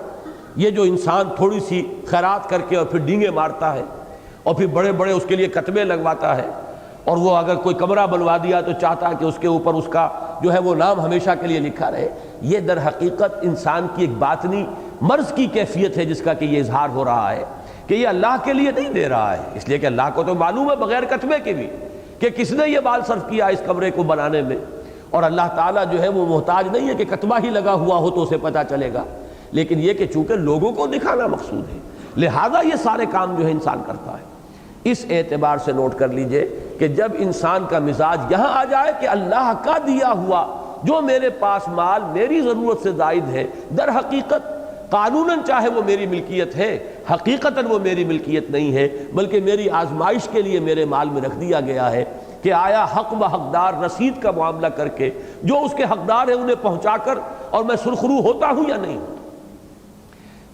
یہ جو انسان تھوڑی سی خیرات کر کے اور پھر ڈینگے مارتا ہے اور پھر بڑے بڑے اس کے لیے کتبے لگواتا ہے، اور وہ اگر کوئی کمرہ بنوا دیا تو چاہتا ہے کہ اس کے اوپر اس کا جو ہے وہ نام ہمیشہ کے لیے لکھا رہے. یہ در حقیقت انسان کی ایک باطنی مرض کی کیفیت ہے جس کا کہ یہ اظہار ہو رہا ہے کہ یہ اللہ کے لیے نہیں دے رہا ہے، اس لیے کہ اللہ کو تو معلوم ہے بغیر کتبے کے بھی کہ کس نے یہ مال صرف کیا اس کمرے کو بنانے میں. اور اللہ تعالیٰ جو ہے وہ محتاج نہیں ہے کہ کتبہ ہی لگا ہوا ہو تو اسے پتہ چلے گا، لیکن یہ کہ چونکہ لوگوں کو دکھانا مقصود ہے لہذا یہ سارے کام جو ہے انسان کرتا ہے. اس اعتبار سے نوٹ کر لیجئے کہ جب انسان کا مزاج یہاں آ جائے کہ اللہ کا دیا ہوا جو میرے پاس مال میری ضرورت سے زائد ہے، در حقیقت قانوناً چاہے وہ میری ملکیت ہے، حقیقتاً وہ میری ملکیت نہیں ہے بلکہ میری آزمائش کے لیے میرے مال میں رکھ دیا گیا ہے کہ آیا حق و حقدار رسید کا معاملہ کر کے جو اس کے حقدار ہیں انہیں پہنچا کر اور میں سرخرو ہوتا ہوں یا نہیں ہوتا.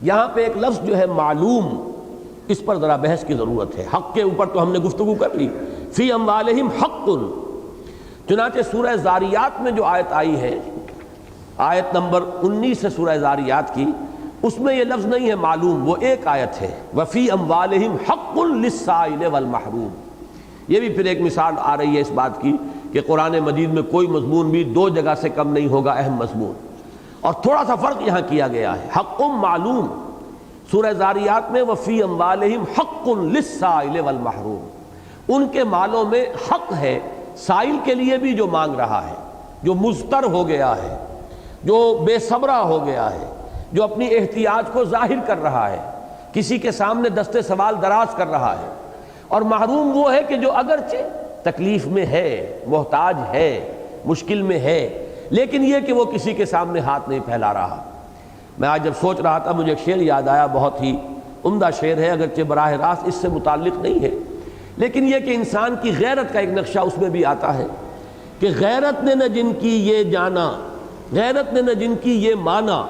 یہاں پہ ایک لفظ جو ہے معلوم، اس پر ذرا بحث کی ضرورت ہے. حق کے اوپر تو ہم نے گفتگو کر لی. فی اموالہم حق، چنانچہ سورہ زاریات میں جو آیت آئی ہے، آیت نمبر 19 ہے سورہ زاریات کی، اس میں یہ لفظ نہیں ہے معلوم، وہ ایک آیت ہے وفی اموالہم حق للسائل والمحروم. یہ بھی پھر ایک مثال آ رہی ہے اس بات کی کہ قرآن مجید میں کوئی مضمون بھی دو جگہ سے کم نہیں ہوگا اہم مضمون، اور تھوڑا سا فرق یہاں کیا گیا ہے. حق معلوم سورہ زاریات میں وفی اموالہم حق للسائل والمحروم، ان کے مالوں میں حق ہے سائل کے لیے بھی جو مانگ رہا ہے، جو مضطر ہو گیا ہے، جو بے صبرہ ہو گیا ہے، جو اپنی احتیاج کو ظاہر کر رہا ہے، کسی کے سامنے دست سوال دراز کر رہا ہے. اور محروم وہ ہے کہ جو اگرچہ تکلیف میں ہے، محتاج ہے، مشکل میں ہے، لیکن یہ کہ وہ کسی کے سامنے ہاتھ نہیں پھیلا رہا. میں آج جب سوچ رہا تھا مجھے ایک شعر یاد آیا، بہت ہی عمدہ شعر ہے، اگرچہ براہ راست اس سے متعلق نہیں ہے، لیکن یہ کہ انسان کی غیرت کا ایک نقشہ اس میں بھی آتا ہے کہ غیرت نے نہ جن کی یہ جانا، غیرت نے نہ جن کی یہ مانا،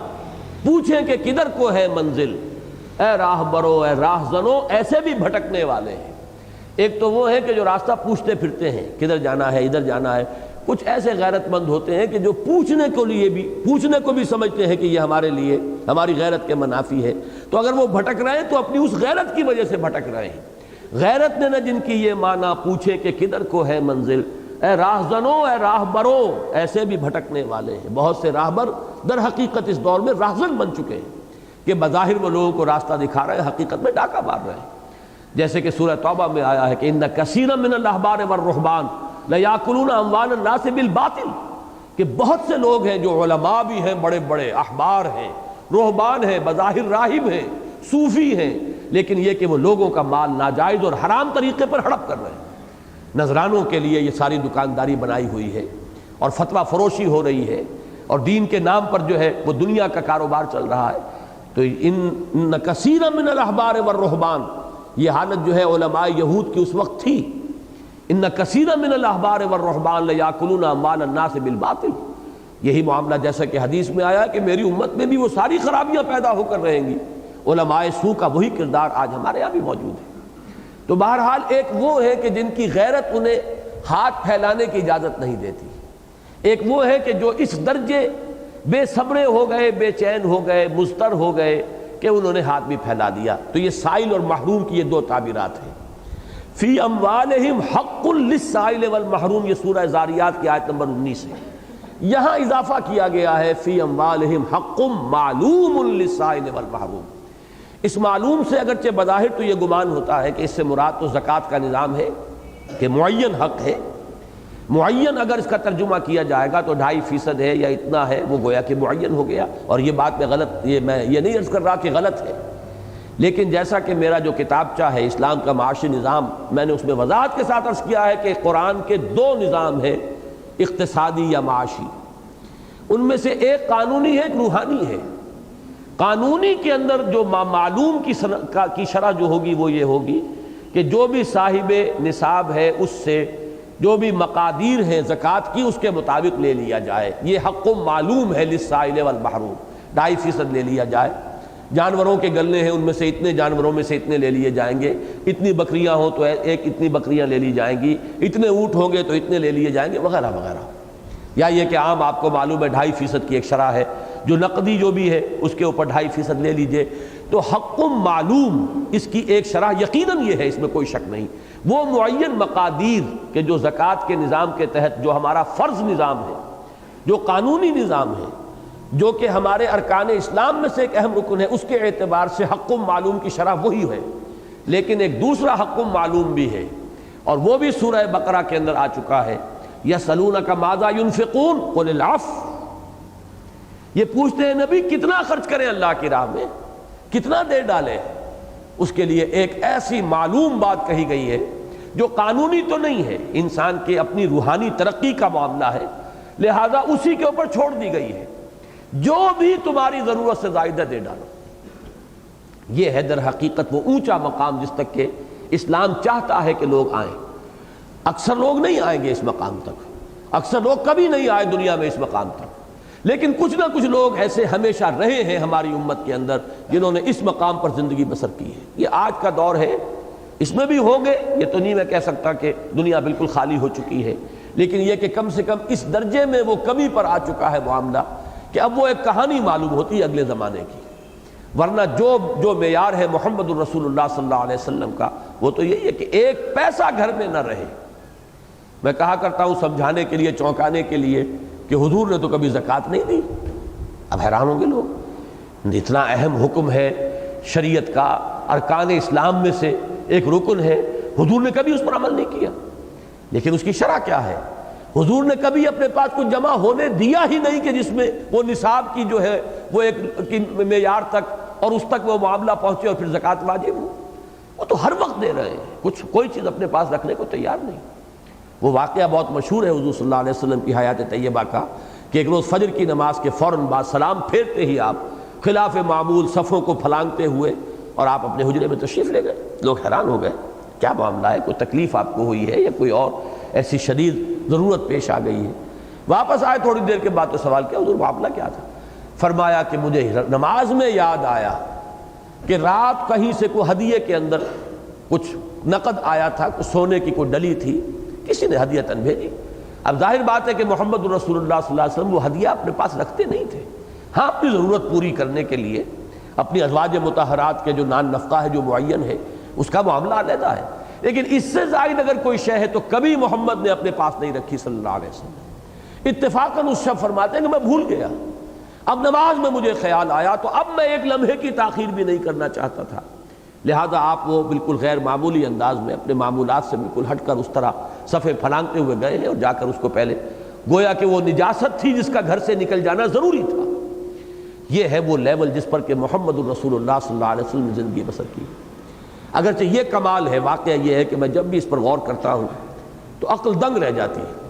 پوچھیں کہ کدھر کو ہے منزل، اے راہ برو اے راہ زنو، ایسے بھی بھٹکنے والے ہیں. ایک تو وہ ہے کہ جو راستہ پوچھتے پھرتے ہیں کدھر جانا ہے ادھر جانا ہے. کچھ ایسے غیرت مند ہوتے ہیں کہ جو پوچھنے کو بھی سمجھتے ہیں کہ یہ ہمارے لیے ہماری غیرت کے منافی ہے، تو اگر وہ بھٹک رہے ہیں تو اپنی اس غیرت کی وجہ سے بھٹک رہے ہیں. غیرت نے نہ جن کی یہ مانا، پوچھے کہ کدھر کو ہے منزل، اے راہ زنو اے راہ برو، ایسے بھی بھٹکنے والے ہیں. بہت سے راہبر در حقیقت اس دور میں راہزن بن چکے ہیں کہ بظاہر وہ لوگوں کو راستہ دکھا رہے ہیں، حقیقت میں ڈاکہ مار رہے ہیں. جیسے کہ سورہ توبہ میں آیا ہے کہ ان کثیرا من الاحبار والرہبان لیاکلون اموال الناس بالباطل، کہ بہت سے لوگ ہیں جو علماء بھی ہیں، بڑے بڑے احبار ہیں، رہبان ہیں، بظاہر راہب ہیں، صوفی ہیں، لیکن یہ کہ وہ لوگوں کا مال ناجائز اور حرام طریقے پر ہڑپ کر رہے ہیں. نذرانوں کے لیے یہ ساری دکانداری بنائی ہوئی ہے اور فتویٰ فروشی ہو رہی ہے اور دین کے نام پر جو ہے وہ دنیا کا کاروبار چل رہا ہے. تو ان کثیر من الاحبار والرہبان، یہ حالت جو ہے علماء یہود کی اس وقت تھی، ان کثیر من الاحبار والرہبان لیاکلون اموال الناس بالباطل، یہی معاملہ جیسا کہ حدیث میں آیا کہ میری امت میں بھی وہ ساری خرابیاں پیدا ہو کر رہیں گی۔ علماء سو کا وہی کردار آج ہمارے یہاں بھی موجود ہے۔ تو بہرحال ایک وہ ہے کہ جن کی غیرت انہیں ہاتھ پھیلانے کی اجازت نہیں دیتی، ایک وہ ہے کہ جو اس درجے بے صبرے ہو گئے، بے چین ہو گئے، مضطر ہو گئے کہ انہوں نے ہاتھ بھی پھیلا دیا۔ تو یہ سائل اور محروم کی یہ دو تعبیرات ہیں۔ فی اموالہم حق للسائل والمحروم، یہ سورہ زاریات کی آیت نمبر 19 ہے۔ یہاں اضافہ کیا گیا ہے فی اموالہم حق معلوم للسائل والمحروم۔ اس معلوم سے اگرچہ بظاہر تو یہ گمان ہوتا ہے کہ اس سے مراد تو زکوٰۃ کا نظام ہے کہ معین حق ہے، معین اگر اس کا ترجمہ کیا جائے گا تو 2.5% ہے یا اتنا ہے، وہ گویا کہ معین ہو گیا، اور یہ بات میں غلط، میں یہ نہیں عرض کر رہا کہ غلط ہے، لیکن جیسا کہ میرا جو کتابچہ ہے اسلام کا معاشی نظام، میں نے اس میں وضاحت کے ساتھ عرض کیا ہے کہ قرآن کے 2 نظام ہیں اقتصادی یا معاشی، ان میں سے ایک قانونی ہے، ایک روحانی ہے۔ قانونی کے اندر جو معلوم کی شرح جو ہوگی وہ یہ ہوگی کہ جو بھی صاحب نصاب ہے اس سے جو بھی مقادیر ہیں زکوٰۃ کی اس کے مطابق لے لیا جائے، یہ حق معلوم ہے للسائل والمحروم، 2.5% لے لیا جائے۔ جانوروں کے گلنے ہیں، ان میں سے اتنے جانوروں میں سے اتنے لے لیے جائیں گے، اتنی بکریاں ہوں تو اتنی بکریاں لے لی جائیں گی، اتنے اونٹ ہوں گے تو اتنے لے لیے جائیں گے، وغیرہ وغیرہ۔ یا یہ کہ عام آپ کو معلوم ہے 2.5% کی ایک شرح ہے، جو نقدی جو بھی ہے اس کے اوپر 2.5% لے لیجئے۔ تو حق معلوم اس کی ایک شرح یقیناً یہ ہے، اس میں کوئی شک نہیں، وہ معین مقادیر کہ جو زکوٰۃ کے نظام کے تحت جو ہمارا فرض نظام ہے، جو قانونی نظام ہے، جو کہ ہمارے ارکان اسلام میں سے ایک اہم رکن ہے، اس کے اعتبار سے حق معلوم کی شرح وہی ہے۔ لیکن ایک دوسرا حق معلوم بھی ہے، اور وہ بھی سورہ بقرہ کے اندر آ چکا ہے، یسألونک ماذا ينفقون قل العفو، یہ پوچھتے ہیں نبی کتنا خرچ کریں اللہ کی راہ میں، کتنا دے ڈالیں، اس کے لیے ایک ایسی معلوم بات کہی گئی ہے جو قانونی تو نہیں ہے، انسان کے اپنی روحانی ترقی کا معاملہ ہے، لہذا اسی کے اوپر چھوڑ دی گئی ہے، جو بھی تمہاری ضرورت سے زائدہ دے ڈالو۔ یہ ہے در حقیقت وہ اونچا مقام جس تک کہ اسلام چاہتا ہے کہ لوگ آئیں۔ اکثر لوگ نہیں آئیں گے اس مقام تک، اکثر لوگ کبھی نہیں آئے دنیا میں اس مقام تک، لیکن کچھ نہ کچھ لوگ ایسے ہمیشہ رہے ہیں ہماری امت کے اندر جنہوں نے اس مقام پر زندگی بسر کی ہے۔ یہ آج کا دور ہے، اس میں بھی ہوں گے، یہ تو نہیں میں کہہ سکتا کہ دنیا بالکل خالی ہو چکی ہے، لیکن یہ کہ کم سے کم اس درجے میں وہ کمی پر آ چکا ہے معاملہ کہ اب وہ ایک کہانی معلوم ہوتی ہے اگلے زمانے کی، ورنہ جو معیار ہے محمد الرسول اللہ صلی اللہ علیہ وسلم کا وہ تو یہی ہے کہ ایک پیسہ گھر میں نہ رہے۔ میں کہا کرتا ہوں سمجھانے کے لیے، چونکانے کے لیے، کہ حضور نے تو کبھی زکوٰۃ نہیں دی۔ اب حیران ہوں گے لوگ، اتنا اہم حکم ہے شریعت کا، ارکان اسلام میں سے ایک رکن ہے، حضور نے کبھی اس پر عمل نہیں کیا۔ لیکن اس کی شرح کیا ہے؟ حضور نے کبھی اپنے پاس کچھ جمع ہونے دیا ہی نہیں کہ جس میں وہ نصاب کی جو ہے وہ ایک معیار تک اور اس تک وہ معاملہ پہنچے اور پھر زکوٰۃ واجب ہو۔ وہ تو ہر وقت دے رہے ہیں، کوئی چیز اپنے پاس رکھنے کو تیار نہیں۔ وہ واقعہ بہت مشہور ہے حضور صلی اللہ علیہ وسلم کی حیات طیبہ کا کہ ایک روز فجر کی نماز کے فوراً بعد سلام پھیرتے ہی آپ خلاف معمول صفوں کو پھلانگتے ہوئے اور آپ اپنے حجرے میں تشریف لے گئے۔ لوگ حیران ہو گئے، کیا معاملہ ہے، کوئی تکلیف آپ کو ہوئی ہے یا کوئی اور ایسی شدید ضرورت پیش آ گئی ہے؟ واپس آئے تھوڑی دیر کے بعد تو سوال کیا حضور معاملہ کیا تھا؟ فرمایا کہ مجھے نماز میں یاد آیا کہ رات کہیں سے کوئی ہدیے کے اندر کچھ نقد آیا تھا، کچھ سونے کی کوئی ڈلی تھی، کسی نے ہدیتاً بھیجی۔ اب ظاہر بات ہے کہ محمد رسول اللہ صلی اللہ علیہ وسلم وہ ہدیہ اپنے پاس رکھتے نہیں تھے، ہاں اپنی ضرورت پوری کرنے کے لیے اپنی ازواج مطہرات کے جو نان نفقہ ہے جو معین ہے اس کا معاملہ علیحدہ ہے، لیکن اس سے زائد اگر کوئی شے ہے تو کبھی محمد نے اپنے پاس نہیں رکھی صلی اللہ علیہ وسلم۔ اتفاقاً اس شب فرماتے ہیں کہ میں بھول گیا، اب نماز میں مجھے خیال آیا تو اب میں ایک لمحے کی تاخیر بھی نہیں کرنا چاہتا تھا، لہذا آپ وہ بالکل غیر معمولی انداز میں اپنے معمولات سے بالکل ہٹ کر اس طرح صفے پھلانگتے ہوئے گئے ہیں اور جا کر اس کو پہلے گویا کہ وہ نجاست تھی جس کا گھر سے نکل جانا ضروری تھا۔ یہ ہے وہ لیول جس پر کہ محمد الرسول اللہ صلی اللہ علیہ وسلم نے زندگی بسر کی۔ اگرچہ یہ کمال ہے، واقعہ یہ ہے کہ میں جب بھی اس پر غور کرتا ہوں تو عقل دنگ رہ جاتی ہے۔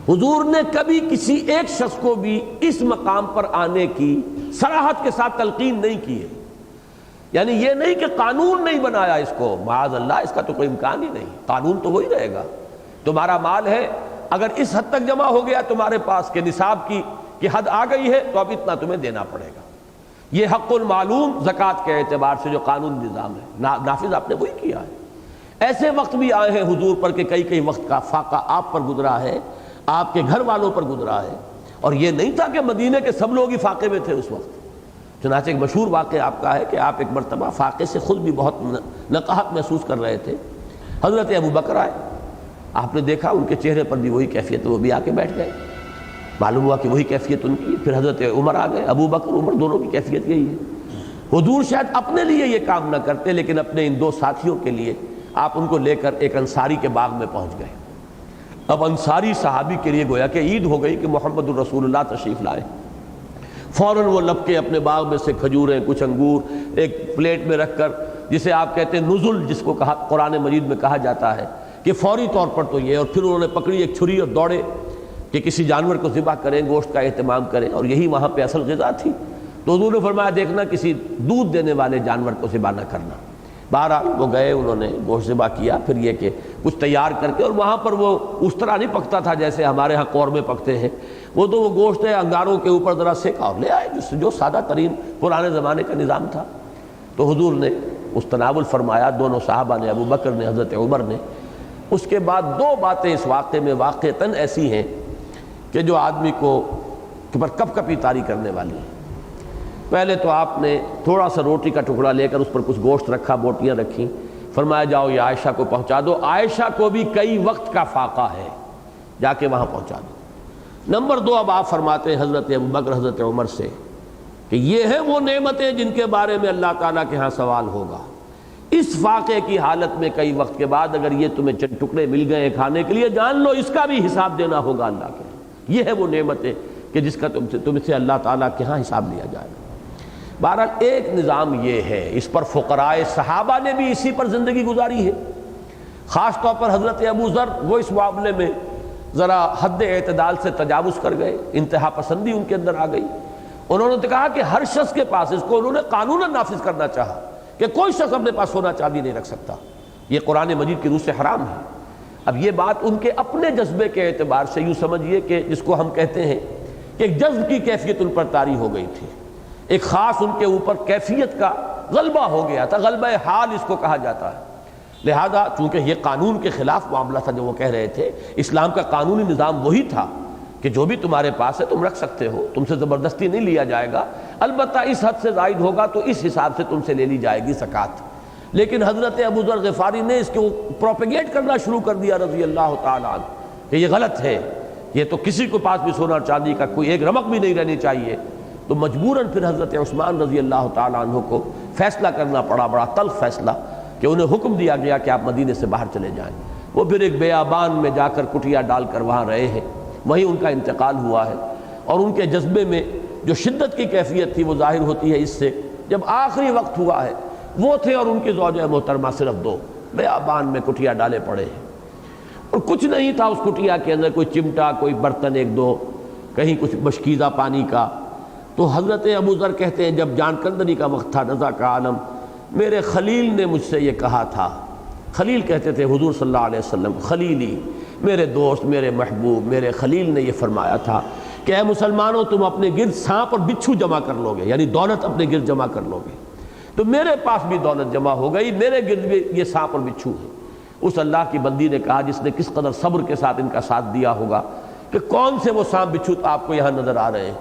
حضور نے کبھی کسی ایک شخص کو بھی اس مقام پر آنے کی صراحت کے ساتھ تلقین نہیں کی ہے. یعنی یہ نہیں کہ قانون نہیں بنایا اس کو، معاذ اللہ، اس کا تو کوئی امکان ہی نہیں. قانون تو وہی رہے گا. تمہارا مال ہے، اگر اس حد تک جمع ہو گیا تمہارے پاس کہ نصاب کی حد آ گئی ہے تو اب اتنا تمہیں دینا پڑے گا. یہ حق المعلوم زکوٰۃ کے اعتبار سے جو قانون نظام ہے نافذ آپ نے وہی کیا ہے. ایسے وقت بھی آئے ہیں حضور پر کہ کئی وقت کا فاقہ آپ پر گزرا ہے، آپ کے گھر والوں پر گزرا ہے. اور یہ نہیں تھا کہ مدینے کے سب لوگ ہی فاقے میں تھے اس وقت. چنانچہ ایک مشہور واقعہ آپ کا ہے کہ آپ ایک مرتبہ فاقے سے خود بھی بہت نقاہت محسوس کر رہے تھے. حضرت ابو بکر آئے، آپ نے دیکھا ان کے چہرے پر بھی وہی کیفیت، وہ بھی آ کے بیٹھ گئے. معلوم ہوا کہ وہی کیفیت ان کی. پھر حضرت عمر آ گئے، ابو بکر عمر دونوں کی کیفیت یہی ہے. حضور شاید اپنے لیے یہ کام نہ کرتے لیکن اپنے ان دو ساتھیوں کے لیے آپ ان کو لے کر ایک انصاری کے باغ میں پہنچ گئے. اب انصاری صحابی کے لیے گویا کہ عید ہو گئی کہ محمد الرسول اللہ تشریف لائے. فوراً وہ لپ کے اپنے باغ میں سے کھجوریں، کچھ انگور ایک پلیٹ میں رکھ کر، جسے آپ کہتے ہیں نزل، جس کو کہا قرآن مجید میں کہا جاتا ہے کہ فوری طور پر تو یہ، اور پھر انہوں نے پکڑی ایک چھری اور دوڑے کہ کسی جانور کو ذبح کریں، گوشت کا اہتمام کریں، اور یہی وہاں پہ اصل غذا تھی. تو حضور نے فرمایا دیکھنا کسی دودھ دینے والے جانور کو ذبح نہ کرنا. بہرحال وہ گئے، انہوں نے گوشت ذبح کیا. پھر یہ کہ کچھ تیار کر کے، اور وہاں پر وہ اس طرح نہیں پکتا تھا جیسے ہمارے ہاں قورمے پکتے ہیں. وہ تو وہ گوشت انگاروں کے اوپر ذرا سیکا اور لے آئے، جو سادہ ترین پرانے زمانے کا نظام تھا. تو حضور نے اس تناول فرمایا، دونوں صحابہ نے، ابو بکر نے، حضرت عمر نے. اس کے بعد دو باتیں اس واقعے میں واقعتاً ایسی ہیں کہ جو آدمی کو پر کپ کپی طاری کرنے والی ہیں. پہلے تو آپ نے تھوڑا سا روٹی کا ٹکڑا لے کر اس پر کچھ گوشت رکھا، بوٹیاں رکھیں، فرمایا جاؤ یہ عائشہ کو پہنچا دو. عائشہ کو بھی کئی وقت کا فاقہ ہے، جا کے وہاں پہنچا دو. نمبر دو، اب آپ فرماتے ہیں حضرت ابو بکر حضرت عمر سے کہ یہ ہیں وہ نعمتیں جن کے بارے میں اللہ تعالیٰ کے ہاں سوال ہوگا. اس فاقے کی حالت میں کئی وقت کے بعد اگر یہ تمہیں چند ٹکڑے مل گئے کھانے کے لیے، جان لو اس کا بھی حساب دینا ہوگا اللہ کے. یہ ہے وہ نعمتیں کہ جس کا تم سے اللہ تعالیٰ کے ہاں حساب لیا جائے گا. بہرحال ایک نظام یہ ہے، اس پر فقرائے صحابہ نے بھی اسی پر زندگی گزاری ہے. خاص طور پر حضرت ابو ذر، وہ اس معاملے میں ذرا حد اعتدال سے تجاوز کر گئے، انتہا پسندی ان کے اندر آ گئی. انہوں نے کہا کہ ہر شخص کے پاس، اس کو انہوں نے قانون نافذ کرنا چاہا کہ کوئی شخص اپنے پاس سونا چاندی نہیں رکھ سکتا، یہ قرآن مجید کی روح سے حرام ہے. اب یہ بات ان کے اپنے جذبے کے اعتبار سے یوں سمجھیے کہ جس کو ہم کہتے ہیں کہ ایک جذب کی کیفیت ان پر طاری ہو گئی تھی. ایک خاص ان کے اوپر کیفیت کا غلبہ ہو گیا تھا، غلبہ حال اس کو کہا جاتا ہے. لہذا چونکہ یہ قانون کے خلاف معاملہ تھا جو وہ کہہ رہے تھے، اسلام کا قانونی نظام وہی تھا کہ جو بھی تمہارے پاس ہے تم رکھ سکتے ہو، تم سے زبردستی نہیں لیا جائے گا، البتہ اس حد سے زائد ہوگا تو اس حساب سے تم سے لے لی جائے گی زکوٰۃ. لیکن حضرت ابو ذر غفاری نے اس کو پروپیگیٹ کرنا شروع کر دیا رضی اللہ تعالیٰ عنہ کہ یہ غلط ہے، یہ تو کسی کو پاس بھی سونا چاندی کا کوئی ایک رمق بھی نہیں رہنی چاہیے. تو مجبوراً پھر حضرت عثمان رضی اللہ تعالیٰ عنہ کو فیصلہ کرنا پڑا، بڑا تلخ فیصلہ، کہ انہیں حکم دیا گیا کہ آپ مدینے سے باہر چلے جائیں. وہ پھر ایک بیابان میں جا کر کٹیا ڈال کر وہاں رہے ہیں، وہیں ان کا انتقال ہوا ہے. اور ان کے جذبے میں جو شدت کی کیفیت تھی وہ ظاہر ہوتی ہے اس سے جب آخری وقت ہوا ہے وہ تھے اور ان کی زوجہ محترمہ صرف دو بیابان میں کٹیا ڈالے پڑے ہیں، اور کچھ نہیں تھا اس کٹیا کے اندر، کوئی چمٹا، کوئی برتن ایک دو، کہیں کچھ مشکیزہ پانی کا. تو حضرت ابو ذر کہتے ہیں جب جان کندنی کا وقت تھا، رضا کا عالم، میرے خلیل نے مجھ سے یہ کہا تھا. خلیل کہتے تھے حضور صلی اللہ علیہ وسلم، خلیلی، میرے دوست، میرے محبوب، میرے خلیل نے یہ فرمایا تھا کہ اے مسلمانوں تم اپنے گرد سانپ اور بچھو جمع کر لو گے، یعنی دولت اپنے گرد جمع کر لو گے. تو میرے پاس بھی دولت جمع ہو گئی، میرے گرد بھی یہ سانپ اور بچھو ہے. اس اللہ کی بندی نے کہا جس نے کس قدر صبر کے ساتھ ان کا ساتھ دیا ہوگا کہ کون سے وہ سانپ بچھو آپ کو یہاں نظر آ رہے ہیں.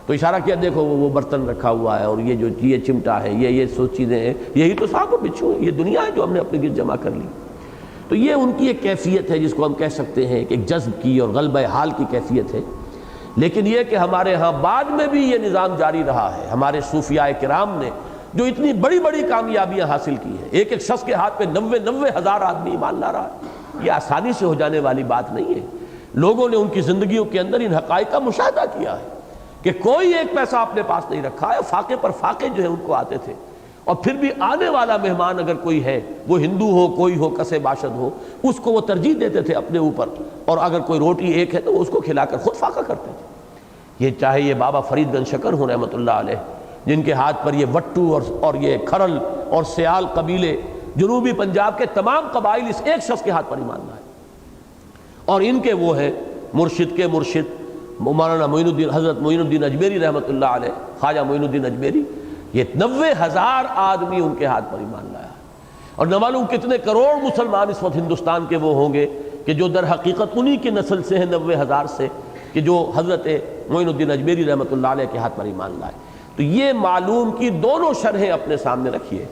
تو اشارہ کیا، دیکھو وہ برتن رکھا ہوا ہے اور یہ جو یہ چمٹا ہے، یہ سو چیزیں ہیں، یہی تو سانپ اور بچھو ہے، یہ دنیا ہے جو ہم نے اپنے گرد جمع کر لی. تو یہ ان کی ایک کیفیت ہے جس کو ہم کہہ سکتے ہیں کہ ایک جذب کی اور غلبہ حال کی کیفیت ہے. لیکن یہ کہ ہمارے ہاں بعد میں بھی یہ نظام جاری رہا ہے. ہمارے صوفیاء کرام نے جو اتنی بڑی بڑی کامیابیاں حاصل کی ہیں، ایک ایک شخص کے ہاتھ پہ 90 ہزار آدمی ایمان لا رہا ہے، یہ آسانی سے ہو جانے والی بات نہیں ہے. لوگوں نے ان کی زندگیوں کے اندر ان حقائق کا مشاہدہ کیا ہے کہ کوئی ایک پیسہ اپنے پاس نہیں رکھا ہے. فاقے پر فاقے جو ہے ان کو آتے تھے، اور پھر بھی آنے والا مہمان اگر کوئی ہے، وہ ہندو ہو، کوئی ہو، کسے باشد ہو، اس کو وہ ترجیح دیتے تھے اپنے اوپر، اور اگر کوئی روٹی ایک ہے تو وہ اس کو کھلا کر خود فاقہ کرتے تھے۔ یہ چاہے یہ بابا فرید گنج شکر ہوں رحمۃ اللہ علیہ، جن کے ہاتھ پر یہ وٹو اور یہ کھرل اور سیال قبیلے، جنوبی پنجاب کے تمام قبائل اس ایک شخص کے ہاتھ پر ایمان لائے، اور ان کے وہ ہیں مرشد کے مرشد مولانا معین الدین، حضرت معین الدین اجمیری رحمۃ اللہ علیہ، خواجہ معین الدین اجمیری، یہ 90,000 آدمی ان کے ہاتھ پر ایمان لایا، اور نہ معلوم کتنے کروڑ مسلمان اس وقت ہندوستان کے وہ ہوں گے کہ جو در حقیقت انہی کی نسل سے ہیں، 90,000 سے، کہ جو حضرت معین الدین اجمیری رحمۃ اللہ علیہ کے ہاتھ پر ایمان لائے۔ تو یہ معلوم کی دونوں شرحیں اپنے سامنے رکھیے۔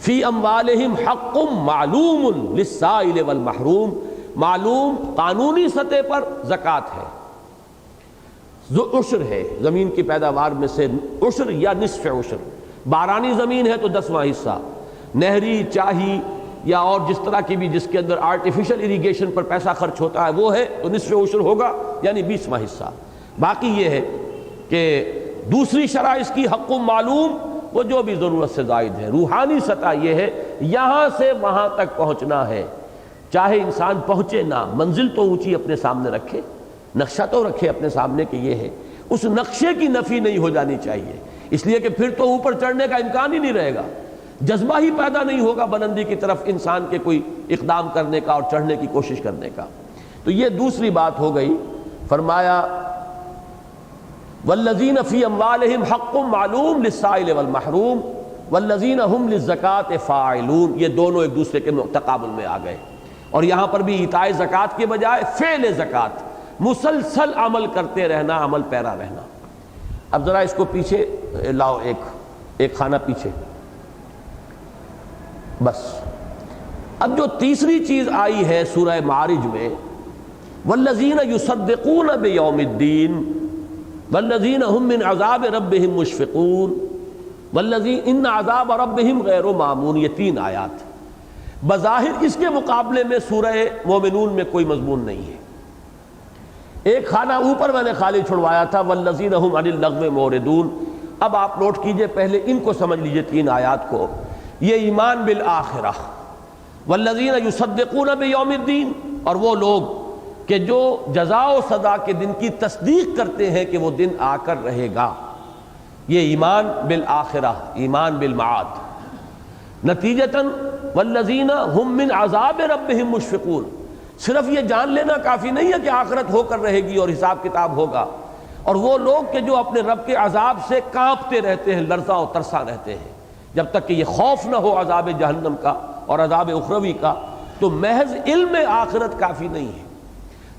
فی اموالہم حق معلوم للسائل والمحروم، معلوم قانونی سطح پر زکوٰۃ ہے، عشر ہے، زمین کی پیداوار میں سے عشر یا نصف عشر، بارانی زمین ہے تو 10واں حصہ، نہری، چاہی یا اور جس طرح کی بھی جس کے اندر آرٹیفیشل اریگیشن پر پیسہ خرچ ہوتا ہے وہ ہے تو نصف عشر ہوگا، یعنی 20واں حصہ۔ باقی یہ ہے کہ دوسری شرح اس کی حق معلوم، وہ جو بھی ضرورت سے زائد ہے۔ روحانی سطح یہ ہے یہاں سے وہاں تک پہنچنا ہے، چاہے انسان پہنچے نہ، منزل تو اونچی اپنے سامنے رکھے، نقشہ تو رکھے اپنے سامنے کہ یہ ہے، اس نقشے کی نفی نہیں ہو جانی چاہیے، اس لیے کہ پھر تو اوپر چڑھنے کا امکان ہی نہیں رہے گا، جذبہ ہی پیدا نہیں ہوگا بلندی کی طرف انسان کے کوئی اقدام کرنے کا اور چڑھنے کی کوشش کرنے کا۔ تو یہ دوسری بات ہو گئی۔ فرمایا والذین فی اموالہم حق معلوم للسائل والمحروم والذین ہم للزکاۃ فاعلون، یہ دونوں ایک دوسرے کے تقابل میں آ گئے، اور یہاں پر بھی ایتاء زکوٰۃ کے بجائے فعل زکوٰۃ، مسلسل عمل کرتے رہنا، عمل پیرا رہنا۔ اب ذرا اس کو پیچھے لاؤ، ایک خانہ پیچھے، بس۔ اب جو تیسری چیز آئی ہے سورہ معارج میں، والذین یصدقون بیوم الدین والذین ہم من عذاب ربہم مشفقون والذین ان عذاب ربہم غیر مامون، یہ 3 آیات بظاہر اس کے مقابلے میں سورہ مومنون میں کوئی مضمون نہیں ہے۔ ایک خانہ اوپر میں نے خالی چھڑوایا تھا، والذین ہم عن اللغو معرضون۔ اب آپ نوٹ کیجئے، پہلے ان کو سمجھ لیجئے 3 آیات کو۔ یہ ایمان بالآخرہ، والذین یصدقون بیوم الدین، اور وہ لوگ کہ جو جزا و سزا کے دن کی تصدیق کرتے ہیں کہ وہ دن آ کر رہے گا، یہ ایمان بالآخرہ، ایمان بالمعاد۔ نتیجتاً والذین ہم من عذاب ربہم مشفقون، صرف یہ جان لینا کافی نہیں ہے کہ آخرت ہو کر رہے گی اور حساب کتاب ہوگا، اور وہ لوگ کہ جو اپنے رب کے عذاب سے کانپتے رہتے ہیں، لرزاں و ترساں رہتے ہیں، جب تک کہ یہ خوف نہ ہو عذاب جہنم کا اور عذاب اخروی کا، تو محض علم آخرت کافی نہیں ہے۔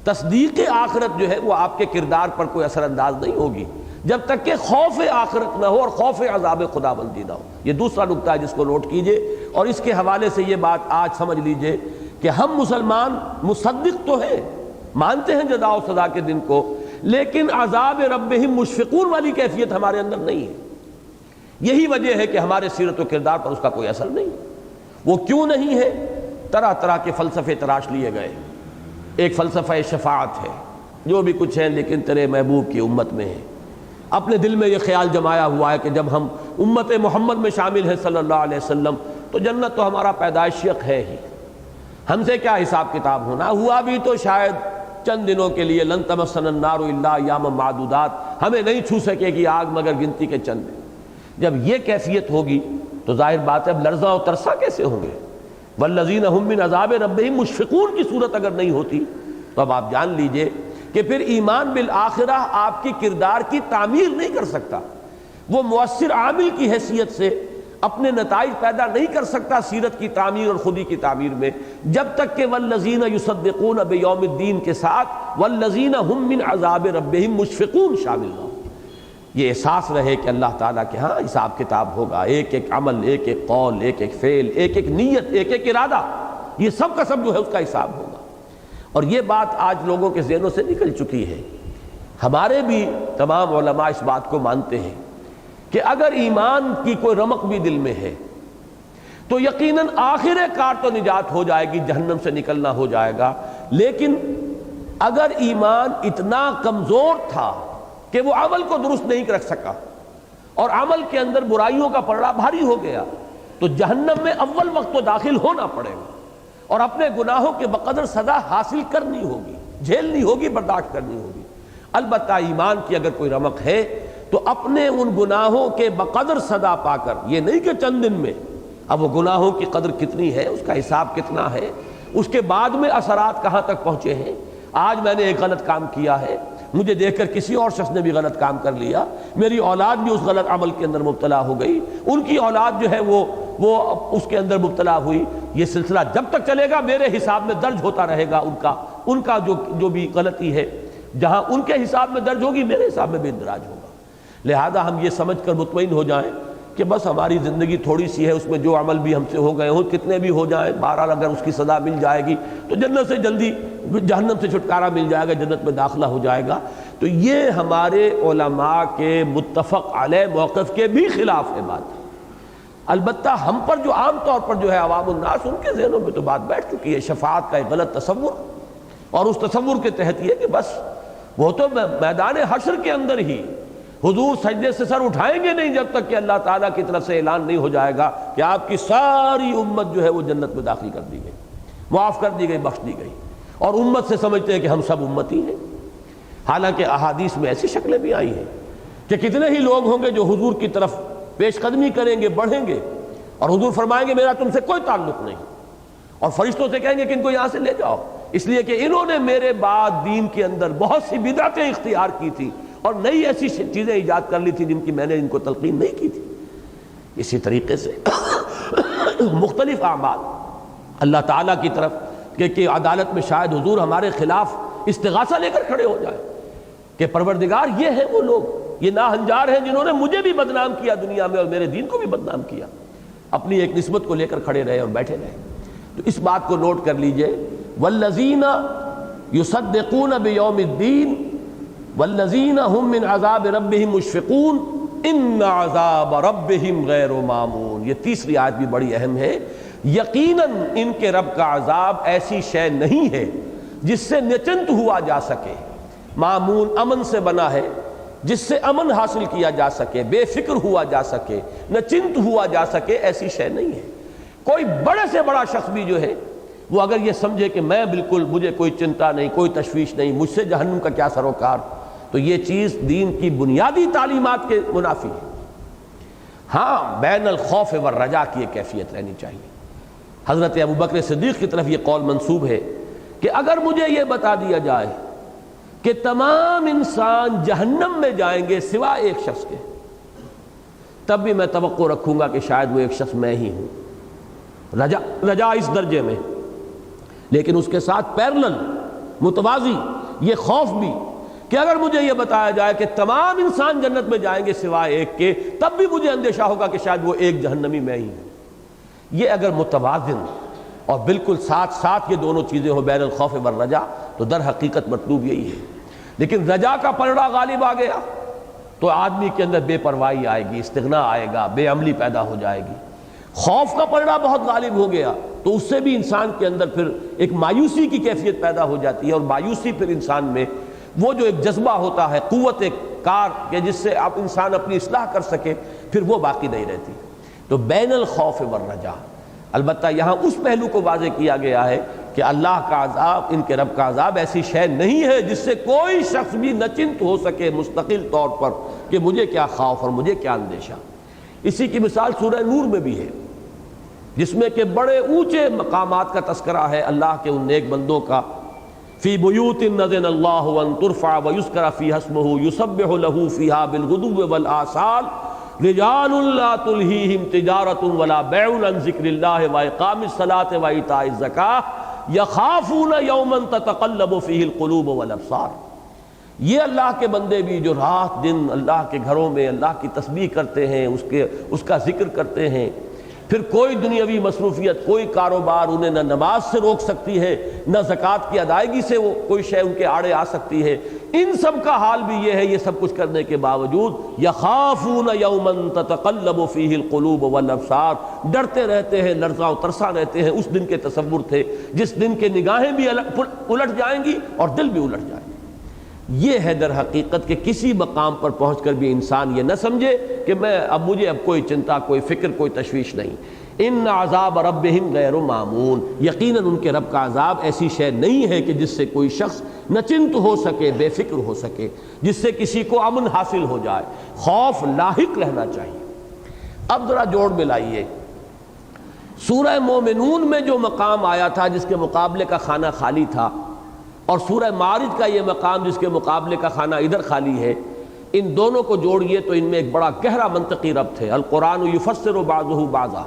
تصدیق آخرت جو ہے وہ آپ کے کردار پر کوئی اثر انداز نہیں ہوگی جب تک کہ خوف آخرت نہ ہو اور خوف عذاب خدا بندی نہ ہو۔ یہ دوسرا نکتہ ہے جس کو نوٹ کیجئے، اور اس کے حوالے سے یہ بات آج سمجھ لیجئے کہ ہم مسلمان مصدق تو ہیں، مانتے ہیں جزا و سزا کے دن کو، لیکن عذاب ربہم مشفقون والی کیفیت ہمارے اندر نہیں ہے۔ یہی وجہ ہے کہ ہمارے سیرت و کردار پر اس کا کوئی اثر نہیں۔ وہ کیوں نہیں ہے؟ طرح طرح کے فلسفے تراش لیے گئے۔ ایک فلسفہ شفاعت ہے، جو بھی کچھ ہے لیکن تیرے محبوب کی امت میں ہے۔ اپنے دل میں یہ خیال جمایا ہوا ہے کہ جب ہم امت محمد میں شامل ہیں صلی اللہ علیہ وسلم تو جنت تو ہمارا پیدائشی حق ہے ہی، ہم سے کیا حساب کتاب ہونا، ہوا بھی تو شاید چند دنوں کے لیے، لن تمسنا النار الا ایاما معدودات، ہمیں نہیں چھو سکے گی آگ مگر گنتی کے چند دن۔ جب یہ کیفیت ہوگی تو ظاہر بات ہے اب لرزاں و ترساں کیسے ہوں گے؟ والذین ہم من عذاب ربہم مشفقون کی صورت اگر نہیں ہوتی تو اب آپ جان لیجئے کہ پھر ایمان بالآخرہ آپ کی کردار کی تعمیر نہیں کر سکتا، وہ مؤثر عامل کی حیثیت سے اپنے نتائج پیدا نہیں کر سکتا سیرت کی تعمیر اور خودی کی تعمیر میں، جب تک کہ والذین یصدقون بیوم الدین کے ساتھ والذین ہم من عذاب ربہم مشفقون شامل نہ ہو۔ یہ احساس رہے کہ اللہ تعالیٰ کے ہاں حساب کتاب ہوگا، ایک ایک عمل، ایک ایک قول، ایک ایک فعل، ایک ایک نیت، ایک ایک ارادہ، یہ سب کا سب جو ہے اس کا حساب ہوگا۔ اور یہ بات آج لوگوں کے ذہنوں سے نکل چکی ہے۔ ہمارے بھی تمام علماء اس بات کو مانتے ہیں کہ اگر ایمان کی کوئی رمق بھی دل میں ہے تو یقیناً آخر کار تو نجات ہو جائے گی، جہنم سے نکلنا ہو جائے گا، لیکن اگر ایمان اتنا کمزور تھا کہ وہ عمل کو درست نہیں رکھ سکا اور عمل کے اندر برائیوں کا پلڑا بھاری ہو گیا تو جہنم میں اول وقت تو داخل ہونا پڑے گا اور اپنے گناہوں کے بقدر سزا حاصل کرنی ہوگی، جھیلنی ہوگی، برداشت کرنی ہوگی۔ البتہ ایمان کی اگر کوئی رمق ہے تو اپنے ان گناہوں کے بقدر سزا پا کر، یہ نہیں کہ چند دن میں، اب وہ گناہوں کی قدر کتنی ہے، اس کا حساب کتنا ہے، اس کے بعد میں اثرات کہاں تک پہنچے ہیں۔ آج میں نے ایک غلط کام کیا ہے، مجھے دیکھ کر کسی اور شخص نے بھی غلط کام کر لیا، میری اولاد بھی اس غلط عمل کے اندر مبتلا ہو گئی، ان کی اولاد جو ہے وہ اس کے اندر مبتلا ہوئی، یہ سلسلہ جب تک چلے گا میرے حساب میں درج ہوتا رہے گا، ان کا جو بھی غلطی ہے جہاں ان کے حساب میں درج ہوگی میرے حساب میں بھی اندراج ہوگا۔ لہذا ہم یہ سمجھ کر مطمئن ہو جائیں کہ بس ہماری زندگی تھوڑی سی ہے، اس میں جو عمل بھی ہم سے ہو گئے ہوں، کتنے بھی ہو جائیں، بہرحال اگر اس کی سزا مل جائے گی تو جنت سے جلدی جہنم سے چھٹکارا مل جائے گا، جنت میں داخلہ ہو جائے گا۔ تو یہ ہمارے علماء کے متفق علیہ موقف کے بھی خلاف ہے بات۔ البتہ ہم پر جو عام طور پر جو ہے عوام الناس، ان کے ذہنوں میں تو بات بیٹھ چکی ہے شفاعت کا ایک غلط تصور، اور اس تصور کے تحت یہ کہ بس وہ تو میدان حشر کے اندر ہی حضور سجدے سے سر اٹھائیں گے نہیں جب تک کہ اللہ تعالیٰ کی طرف سے اعلان نہیں ہو جائے گا کہ آپ کی ساری امت جو ہے وہ جنت میں داخل کر دی گئی، معاف کر دی گئی، بخش دی گئی، اور امت سے سمجھتے ہیں کہ ہم سب امتی ہیں۔ حالانکہ احادیث میں ایسی شکلیں بھی آئی ہیں کہ کتنے ہی لوگ ہوں گے جو حضور کی طرف پیش قدمی کریں گے، بڑھیں گے، اور حضور فرمائیں گے میرا تم سے کوئی تعلق نہیں، اور فرشتوں سے کہیں گے کہ ان کو یہاں سے لے جاؤ، اس لیے کہ انہوں نے میرے بعد دین کے اندر بہت سی بدعتیں اختیار کی تھی اور نئی ایسی چیزیں ایجاد کر لی تھی جن کی میں نے ان کو تلقین نہیں کی تھی۔ اسی طریقے سے مختلف اعمال اللہ تعالیٰ کی طرف کہ عدالت میں شاید حضور ہمارے خلاف استغاثہ لے کر کھڑے ہو جائے کہ پروردگار یہ ہیں وہ لوگ، یہ ناہنجار ہیں جنہوں نے مجھے بھی بدنام کیا دنیا میں اور میرے دین کو بھی بدنام کیا، اپنی ایک نسبت کو لے کر کھڑے رہے اور بیٹھے رہے۔ تو اس بات کو نوٹ کر لیجئے، والذین یصدقون بیوم الدین والذین هم من عذاب ربهم مشفقون ان عذاب ربهم غیر مامون۔ یہ تیسری آیت بھی بڑی اہم ہے۔ یقیناً ان کے رب کا عذاب ایسی شے نہیں ہے جس سے نچنت ہوا جا سکے، مامون امن سے بنا ہے، جس سے امن حاصل کیا جا سکے، بے فکر ہوا جا سکے، نچنت ہوا جا سکے، ایسی شے نہیں ہے۔ کوئی بڑے سے بڑا شخص بھی جو ہے وہ اگر یہ سمجھے کہ میں بالکل مجھے کوئی چنتا نہیں، کوئی تشویش نہیں، مجھ سے جہنم کا کیا سروکار، تو یہ چیز دین کی بنیادی تعلیمات کے منافی ہے۔ ہاں بین الخوف والرجاء کی یہ کیفیت رہنی چاہیے۔ حضرت ابوبکر صدیق کی طرف یہ قول منسوب ہے کہ اگر مجھے یہ بتا دیا جائے کہ تمام انسان جہنم میں جائیں گے سوائے ایک شخص کے، تب بھی میں توقع رکھوں گا کہ شاید وہ ایک شخص میں ہی ہوں۔ رجا اس درجے میں، لیکن اس کے ساتھ پیرلل متوازی یہ خوف بھی کہ اگر مجھے یہ بتایا جائے کہ تمام انسان جنت میں جائیں گے سوائے ایک کے، تب بھی مجھے اندیشہ ہوگا کہ شاید وہ ایک جہنمی میں ہی ہوں۔ یہ اگر متوازن اور بالکل ساتھ ساتھ یہ دونوں چیزیں ہو، بین الخوف والرجا، تو در حقیقت مطلوب یہی ہے۔ لیکن رجا کا پلڑا غالب آ گیا تو آدمی کے اندر بے پرواہی آئے گی، استغنا آئے گا، بے عملی پیدا ہو جائے گی۔ خوف کا پلڑا بہت غالب ہو گیا تو اس سے بھی انسان کے اندر پھر ایک مایوسی کی کیفیت پیدا ہو جاتی ہے، اور مایوسی پھر انسان میں وہ جو ایک جذبہ ہوتا ہے، قوت کار کہ جس سے آپ انسان اپنی اصلاح کر سکے، پھر وہ باقی نہیں رہتی۔ تو بین الخوف والرجا، البتہ یہاں اس پہلو کو واضح کیا گیا ہے کہ اللہ کا عذاب، ان کے رب کا عذاب ایسی شے نہیں ہے جس سے کوئی شخص بھی نچنت ہو سکے مستقل طور پر کہ مجھے کیا خوف اور مجھے کیا اندیشہ۔ اسی کی مثال سورہ نور میں بھی ہے، جس میں کہ بڑے اونچے مقامات کا تذکرہ ہے اللہ کے ان نیک بندوں کا۔ فی بیوت اذن اللہ ان ترفع ویذکر فیہا اسمہ یسبح لہ فیہا بالغدو والآصال رجال لا تلہیہم تجارۃ ولا بیع عن ذکر اللہ واقام الصلاۃ وایتاء الزکاۃ یخافون یوما تتقلب فیہ القلوب والابصار۔ یہ اللہ کے بندے بھی جو رات دن اللہ کے گھروں میں اللہ کی تسبیح کرتے ہیں، اس کا ذکر کرتے ہیں، پھر کوئی دنیاوی مصروفیت، کوئی کاروبار انہیں نہ نماز سے روک سکتی ہے، نہ زکوٰۃ کی ادائیگی سے وہ کوئی شے ان کے آڑے آ سکتی ہے، ان سب کا حال بھی یہ ہے، یہ سب کچھ کرنے کے باوجود یخافون یوما تتقلب فیہ القلوب والابصار، ڈرتے رہتے ہیں، لرزاں و ترساں رہتے ہیں اس دن کے تصور تھے جس دن کے نگاہیں بھی الٹ جائیں گی اور دل بھی الٹ جائیں گے۔ یہ ہے در حقیقت کہ کسی مقام پر پہنچ کر بھی انسان یہ نہ سمجھے کہ مجھے اب کوئی چنتا، کوئی فکر، کوئی تشویش نہیں۔ ان عذاب ربہم غیر معمون، یقیناً ان کے رب کا عذاب ایسی شے نہیں ہے کہ جس سے کوئی شخص نہ چنت ہو سکے، بے فکر ہو سکے، جس سے کسی کو امن حاصل ہو جائے، خوف لاحق رہنا چاہیے۔ اب ذرا جوڑ ملائیے، سورہ مومنون میں جو مقام آیا تھا جس کے مقابلے کا خانہ خالی تھا، اور سورہ معارج کا یہ مقام جس کے مقابلے کا خانہ ادھر خالی ہے، ان دونوں کو جوڑیے تو ان میں ایک بڑا گہرا منطقی ربط ہے۔ القرآن یفسر بعضہ بعضا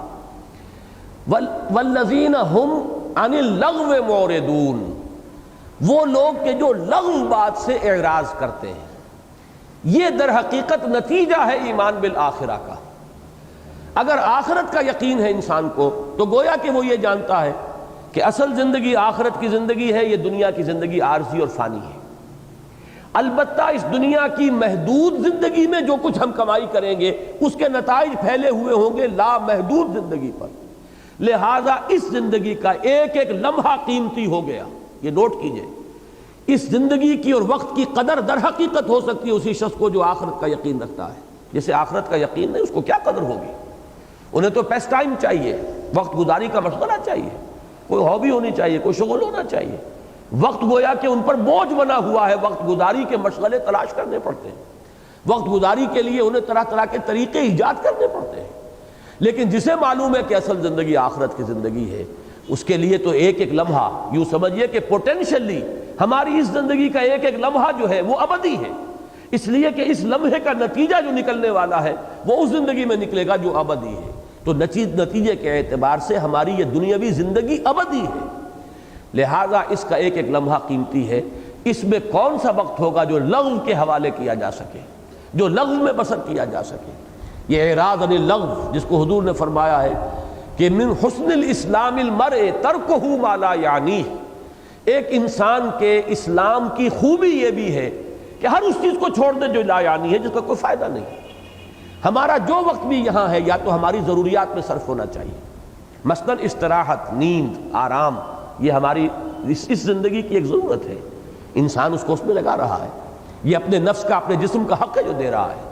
والذین ہم عن اللغو معرضون، وہ لوگ کہ جو لغو بات سے اعراض کرتے ہیں۔ یہ در حقیقت نتیجہ ہے ایمان بالآخرہ کا۔ اگر آخرت کا یقین ہے انسان کو تو گویا کہ وہ یہ جانتا ہے کہ اصل زندگی آخرت کی زندگی ہے، یہ دنیا کی زندگی عارضی اور فانی ہے۔ البتہ اس دنیا کی محدود زندگی میں جو کچھ ہم کمائی کریں گے اس کے نتائج پھیلے ہوئے ہوں گے لامحدود زندگی پر، لہذا اس زندگی کا ایک ایک لمحہ قیمتی ہو گیا۔ یہ نوٹ کیجئے، اس زندگی کی اور وقت کی قدر در حقیقت ہو سکتی ہے اسی شخص کو جو آخرت کا یقین رکھتا ہے۔ جسے آخرت کا یقین نہیں، اس کو کیا قدر ہوگی؟ انہیں تو پیس ٹائم چاہیے، وقت گزاری کا مشغلہ چاہیے، کوئی ہابی ہونی چاہیے، کوئی شغل ہونا چاہیے۔ وقت گویا کہ ان پر بوجھ بنا ہوا ہے، وقت گزاری کے مشغلے تلاش کرنے پڑتے ہیں، وقت گزاری کے لیے انہیں طرح طرح کے طریقے ایجاد کرنے پڑتے ہیں۔ لیکن جسے معلوم ہے کہ اصل زندگی آخرت کی زندگی ہے، اس کے لیے تو ایک ایک لمحہ یوں سمجھیے کہ پوٹینشلی ہماری اس زندگی کا ایک ایک لمحہ جو ہے وہ ابدی ہے، اس لیے کہ اس لمحے کا نتیجہ جو نکلنے والا ہے وہ اس زندگی میں نکلے گا جو ابدی ہے۔ تو نتیجے کے اعتبار سے ہماری یہ دنیاوی زندگی ابدی ہے، لہذا اس کا ایک ایک لمحہ قیمتی ہے۔ اس میں کون سا وقت ہوگا جو لغو کے حوالے کیا جا سکے، جو لغو میں بسر کیا جا سکے؟ یہ اعراض عن اللغو، جس کو حضور نے فرمایا ہے کہ من حسن الاسلام المرء ترکہ ما لا یعنیہ، ایک انسان کے اسلام کی خوبی یہ بھی ہے کہ ہر اس چیز کو چھوڑ دے جو لا یعنی ہے، جس کا کوئی فائدہ نہیں۔ ہمارا جو وقت بھی یہاں ہے یا تو ہماری ضروریات میں صرف ہونا چاہیے، مثلاً استراحت، نیند، آرام، یہ ہماری اس زندگی کی ایک ضرورت ہے، انسان اس کو اس میں لگا رہا ہے، یہ اپنے نفس کا، اپنے جسم کا حق ہے جو دے رہا ہے۔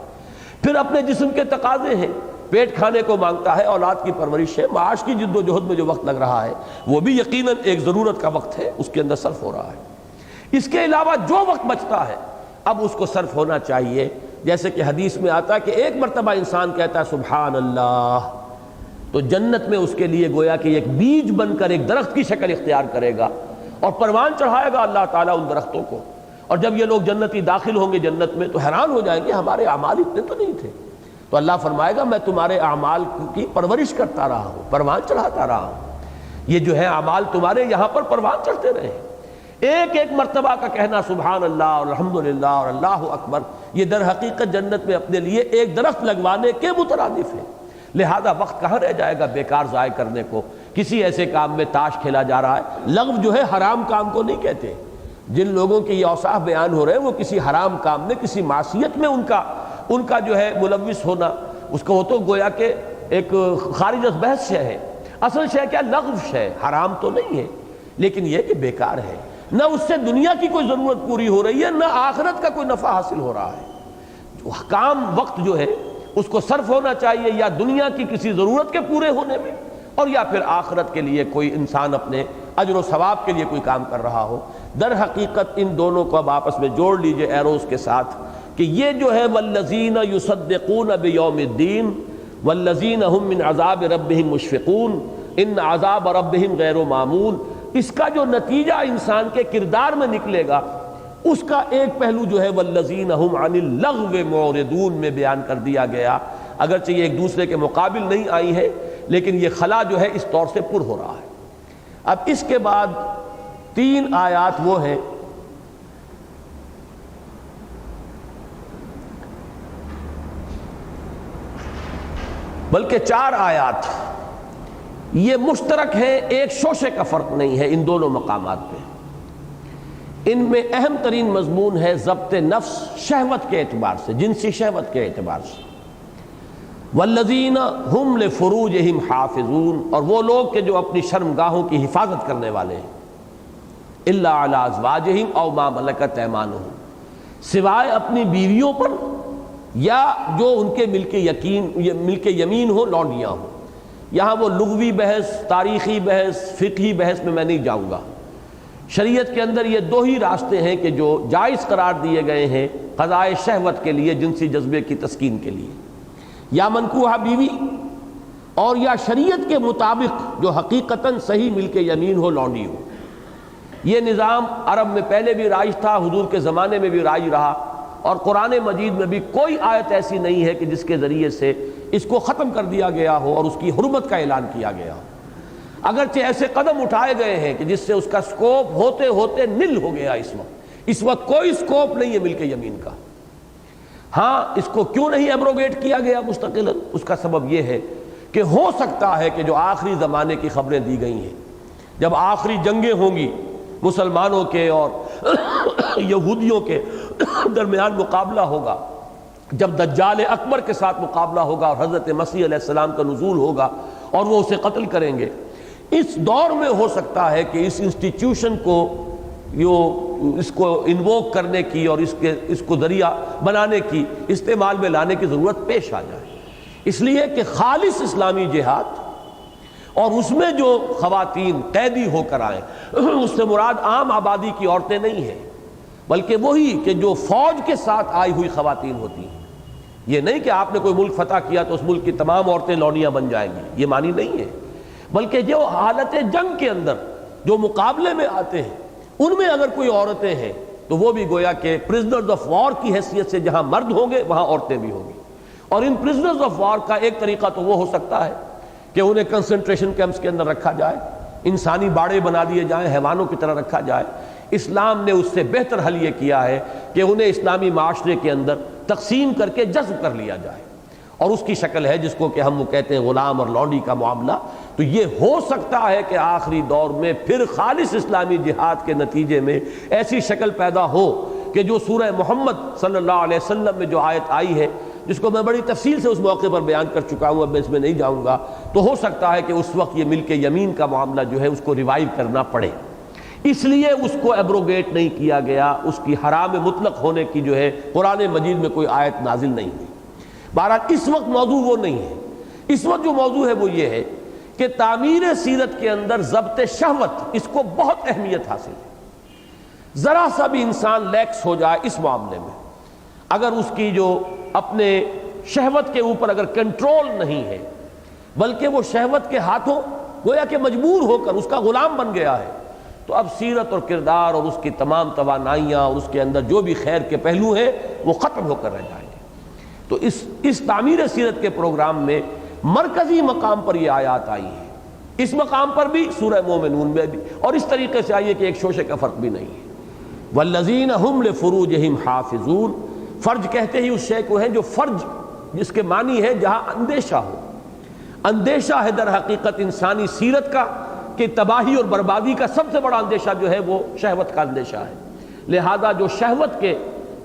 پھر اپنے جسم کے تقاضے ہیں، پیٹ کھانے کو مانگتا ہے، اولاد کی پرورش ہے، معاش کی جد و جہد میں جو وقت لگ رہا ہے وہ بھی یقیناً ایک ضرورت کا وقت ہے، اس کے اندر صرف ہو رہا ہے۔ اس کے علاوہ جو وقت بچتا ہے اب اس کو صرف ہونا چاہیے، جیسے کہ حدیث میں آتا ہے کہ ایک مرتبہ انسان کہتا ہے سبحان اللہ، تو جنت میں اس کے لیے گویا کہ ایک بیج بن کر ایک درخت کی شکل اختیار کرے گا اور پروان چڑھائے گا اللہ تعالیٰ ان درختوں کو۔ اور جب یہ لوگ جنتی داخل ہوں گے جنت میں تو حیران ہو جائیں گے، ہمارے اعمال اتنے تو نہیں تھے۔ تو اللہ فرمائے گا میں تمہارے اعمال کی پرورش کرتا رہا ہوں، پروان چڑھاتا رہا ہوں، یہ جو ہے اعمال تمہارے یہاں پر پروان چڑھتے رہے۔ ایک ایک مرتبہ کا کہنا سبحان اللہ اور الحمدللہ اور اللہ اکبر، یہ در حقیقت جنت میں اپنے لیے ایک درخت لگوانے کے مترادف ہے۔ لہذا وقت کہاں رہ جائے گا بیکار ضائع کرنے کو، کسی ایسے کام میں تاش کھیلا جا رہا ہے۔ لغو جو ہے حرام کام کو نہیں کہتے، جن لوگوں کے یہ اوصاف بیان ہو رہے ہیں وہ کسی حرام کام میں، کسی معصیت میں ان کا جو ہے ملوث ہونا، اس کو وہ تو گویا کہ ایک خارج از بحث شے ہے۔ اصل شے کیا؟ لغو شے، حرام تو نہیں ہے لیکن یہ کہ بیکار ہے، نہ اس سے دنیا کی کوئی ضرورت پوری ہو رہی ہے، نہ آخرت کا کوئی نفع حاصل ہو رہا ہے۔ کام وقت جو ہے اس کو صرف ہونا چاہیے یا دنیا کی کسی ضرورت کے پورے ہونے میں، اور یا پھر آخرت کے لیے کوئی انسان اپنے اجر و ثواب کے لیے کوئی کام کر رہا ہو۔ در حقیقت ان دونوں کو اب آپس میں جوڑ لیجئے ایروز کے ساتھ کہ یہ جو ہے والذین یصدقون بیوم الدین والذین هم من عذاب ربهم مشفقون ان عذاب ربهم غیر معمول، اس کا جو نتیجہ انسان کے کردار میں نکلے گا اس کا ایک پہلو جو ہے والذین هم عن اللغو معرضون میں بیان کر دیا گیا، اگرچہ یہ ایک دوسرے کے مقابل نہیں آئی ہے لیکن یہ خلا جو ہے اس طور سے پر ہو رہا ہے۔ اب اس کے بعد 3 آیات وہ ہیں بلکہ 4 آیات، یہ مشترک ہیں، ایک شوشے کا فرق نہیں ہے ان دونوں مقامات پہ۔ ان میں اہم ترین مضمون ہے ضبط نفس شہوت کے اعتبار سے، جنسی شہوت کے اعتبار سے۔ والذین ہم لفروجہم حافظون، اور وہ لوگ کہ جو اپنی شرمگاہوں کی حفاظت کرنے والے ہیں، الا علی ازواجہم او ما ملکت ایمانہم، سوائے اپنی بیویوں پر یا جو ان کے ملک یمین ہو، لونڈیاں ہوں۔ یہاں وہ لغوی بحث، تاریخی بحث، فقہی بحث میں نہیں جاؤں گا۔ شریعت کے اندر یہ دو ہی راستے ہیں کہ جو جائز قرار دیے گئے ہیں قضائے شہوت کے لیے، جنسی جذبے کی تسکین کے لیے، یا منکوحہ بیوی، اور یا شریعت کے مطابق جو حقیقتاً صحیح ملک یمین ہو، لونڈی ہو۔ یہ نظام عرب میں پہلے بھی رائج تھا، حضور کے زمانے میں بھی رائج رہا، اور قرآن مجید میں بھی کوئی آیت ایسی نہیں ہے کہ جس کے ذریعے سے اس کو ختم کر دیا گیا ہو اور اس کی حرمت کا اعلان کیا گیا ہو۔ اگرچہ ایسے قدم اٹھائے گئے ہیں کہ جس سے اس کا سکوپ ہوتے ہوتے نل ہو گیا۔ اس وقت کوئی سکوپ نہیں ہے ملک یمین کا۔ ہاں، اس کو کیوں نہیں ایبروگیٹ کیا گیا مستقل؟ اس کا سبب یہ ہے کہ ہو سکتا ہے کہ جو آخری زمانے کی خبریں دی گئی ہیں، جب آخری جنگیں ہوں گی، مسلمانوں کے اور یہودیوں کے درمیان مقابلہ ہوگا، جب دجال اکبر کے ساتھ مقابلہ ہوگا اور حضرت مسیح علیہ السلام کا نزول ہوگا اور وہ اسے قتل کریں گے، اس دور میں ہو سکتا ہے کہ اس انسٹیٹیوشن کو اس کو انووک کرنے کی اور اس کو ذریعہ بنانے کی، استعمال میں لانے کی ضرورت پیش آ جائے۔ اس لیے کہ خالص اسلامی جہاد اور اس میں جو خواتین قیدی ہو کر آئیں، اس سے مراد عام آبادی کی عورتیں نہیں ہیں، بلکہ وہی کہ جو فوج کے ساتھ آئی ہوئی خواتین ہوتی ہیں۔ یہ نہیں کہ آپ نے کوئی ملک فتح کیا تو اس ملک کی تمام عورتیں لونڈیاں بن جائیں گی، یہ معنی نہیں ہے، بلکہ جو حالت جنگ کے اندر جو مقابلے میں آتے ہیں ان میں اگر کوئی عورتیں ہیں تو وہ بھی گویا کہ پرزنرز آف وار کی حیثیت سے جہاں مرد ہوں گے وہاں عورتیں بھی ہوں گی۔ اور ان پرزنرز آف وار کا ایک طریقہ تو وہ ہو سکتا ہے کہ انہیں کنسنٹریشن کیمپس کے اندر رکھا جائے، انسانی باڑے بنا دیے جائیں، حیوانوں کی طرح رکھا جائے۔ اسلام نے اس سے بہتر حل یہ کیا ہے کہ انہیں اسلامی معاشرے کے اندر تقسیم کر کے جذب کر لیا جائے، اور اس کی شکل ہے جس کو کہ ہم وہ کہتے ہیں غلام اور لونڈی کا معاملہ۔ تو یہ ہو سکتا ہے کہ آخری دور میں پھر خالص اسلامی جہاد کے نتیجے میں ایسی شکل پیدا ہو کہ جو سورہ محمد صلی اللہ علیہ وسلم میں جو آیت آئی ہے، جس کو میں بڑی تفصیل سے اس موقع پر بیان کر چکا ہوں، اب میں اس میں نہیں جاؤں گا، تو ہو سکتا ہے کہ اس وقت یہ ملک یمین کا معاملہ جو ہے اس کو ریوائیو کرنا پڑے۔ اس لیے اس کو ایبروگیٹ نہیں کیا گیا، اس کی حرام مطلق ہونے کی جو ہے قرآن مجید میں کوئی آیت نازل نہیں ہوئی۔ بہرحال اس وقت موضوع وہ نہیں ہے، اس وقت جو موضوع ہے وہ یہ ہے کہ تعمیر سیرت کے اندر ضبط شہوت، اس کو بہت اہمیت حاصل ہے۔ ذرا سا بھی انسان لیکس ہو جائے اس معاملے میں، اگر اس کی جو اپنے شہوت کے اوپر اگر کنٹرول نہیں ہے، بلکہ وہ شہوت کے ہاتھوں گویا کہ مجبور ہو کر اس کا غلام بن گیا ہے، تو اب سیرت اور کردار اور اس کی تمام توانائیاں اور اس کے اندر جو بھی خیر کے پہلو ہیں وہ ختم ہو کر رہ جائیں گے۔ تو اس تعمیر سیرت کے پروگرام میں مرکزی مقام پر یہ آیات آئی ہیں، اس مقام پر بھی سورہ مومنون میں بھی، اور اس طریقے سے آئیے کہ ایک شوشے کا فرق بھی نہیں ہے۔ والذین هم لفروجہم حافظون، فرج کہتے ہی اس شے کو ہے جو فرج، جس کے معنی ہے جہاں اندیشہ ہو۔ اندیشہ ہے در حقیقت انسانی سیرت کا کہ تباہی اور بربادی کا سب سے بڑا اندیشہ جو ہے وہ شہوت کا اندیشہ ہے۔ لہذا جو شہوت کے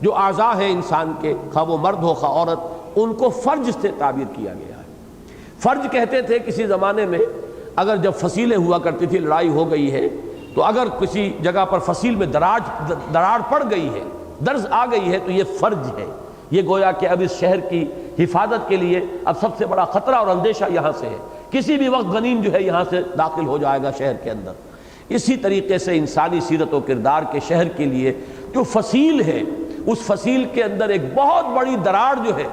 جو اعضاء ہیں انسان کے، خواہ وہ مرد ہو خواہ عورت، ان کو فرج سے تعبیر کیا گیا ہے۔ فرج کہتے تھے کسی زمانے میں اگر جب فصیلیں ہوا کرتی تھی، لڑائی ہو گئی ہے، تو اگر کسی جگہ پر فصیل میں دراڑ پڑ گئی ہے، درز آ گئی ہے، تو یہ فرج ہے۔ یہ گویا کہ اب اس شہر کی حفاظت کے لیے اب سب سے بڑا خطرہ اور اندیشہ یہاں سے ہے، کسی بھی وقت غنیم جو ہے یہاں سے داخل ہو جائے گا شہر کے اندر۔ اسی طریقے سے انسانی سیرت و کردار کے شہر کے لیے جو فصیل ہے، اس فصیل کے اندر ایک بہت بڑی دراڑ جو ہے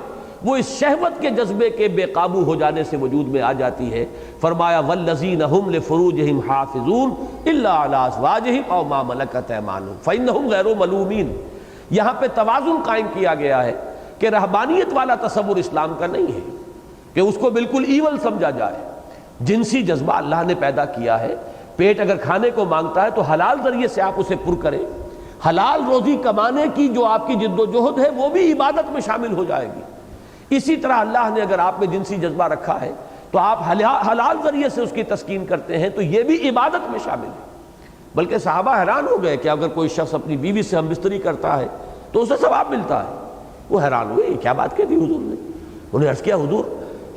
وہ اس شہوت کے جذبے کے بے قابو ہو جانے سے وجود میں آ جاتی ہے۔ فرمایا والذین هم لفروجہم حافظون الا علی ازواجہم او ما ملکت ایمانہم فانہم غیر ملومین۔ یہاں پہ توازن قائم کیا گیا ہے کہ رہبانیت والا تصور اسلام کا نہیں ہے کہ اس کو بالکل ایول سمجھا جائے۔ جنسی جذبہ اللہ نے پیدا کیا ہے، پیٹ اگر کھانے کو مانگتا ہے تو حلال ذریعے سے آپ اسے پر کریں، حلال روزی کمانے کی جو آپ کی جد و جہد ہے وہ بھی عبادت میں شامل ہو جائے گی۔ اسی طرح اللہ نے اگر آپ میں جنسی جذبہ رکھا ہے تو آپ حلال ذریعے سے اس کی تسکین کرتے ہیں تو یہ بھی عبادت میں شامل ہے۔ بلکہ صحابہ حیران ہو گئے کہ اگر کوئی شخص اپنی بیوی سے ہم بستری کرتا ہے تو اسے ثواب ملتا ہے۔ وہ حیران ہوئے، یہ کیا بات کہہ دی حضور نے؟ انہیں عرض کیا حضور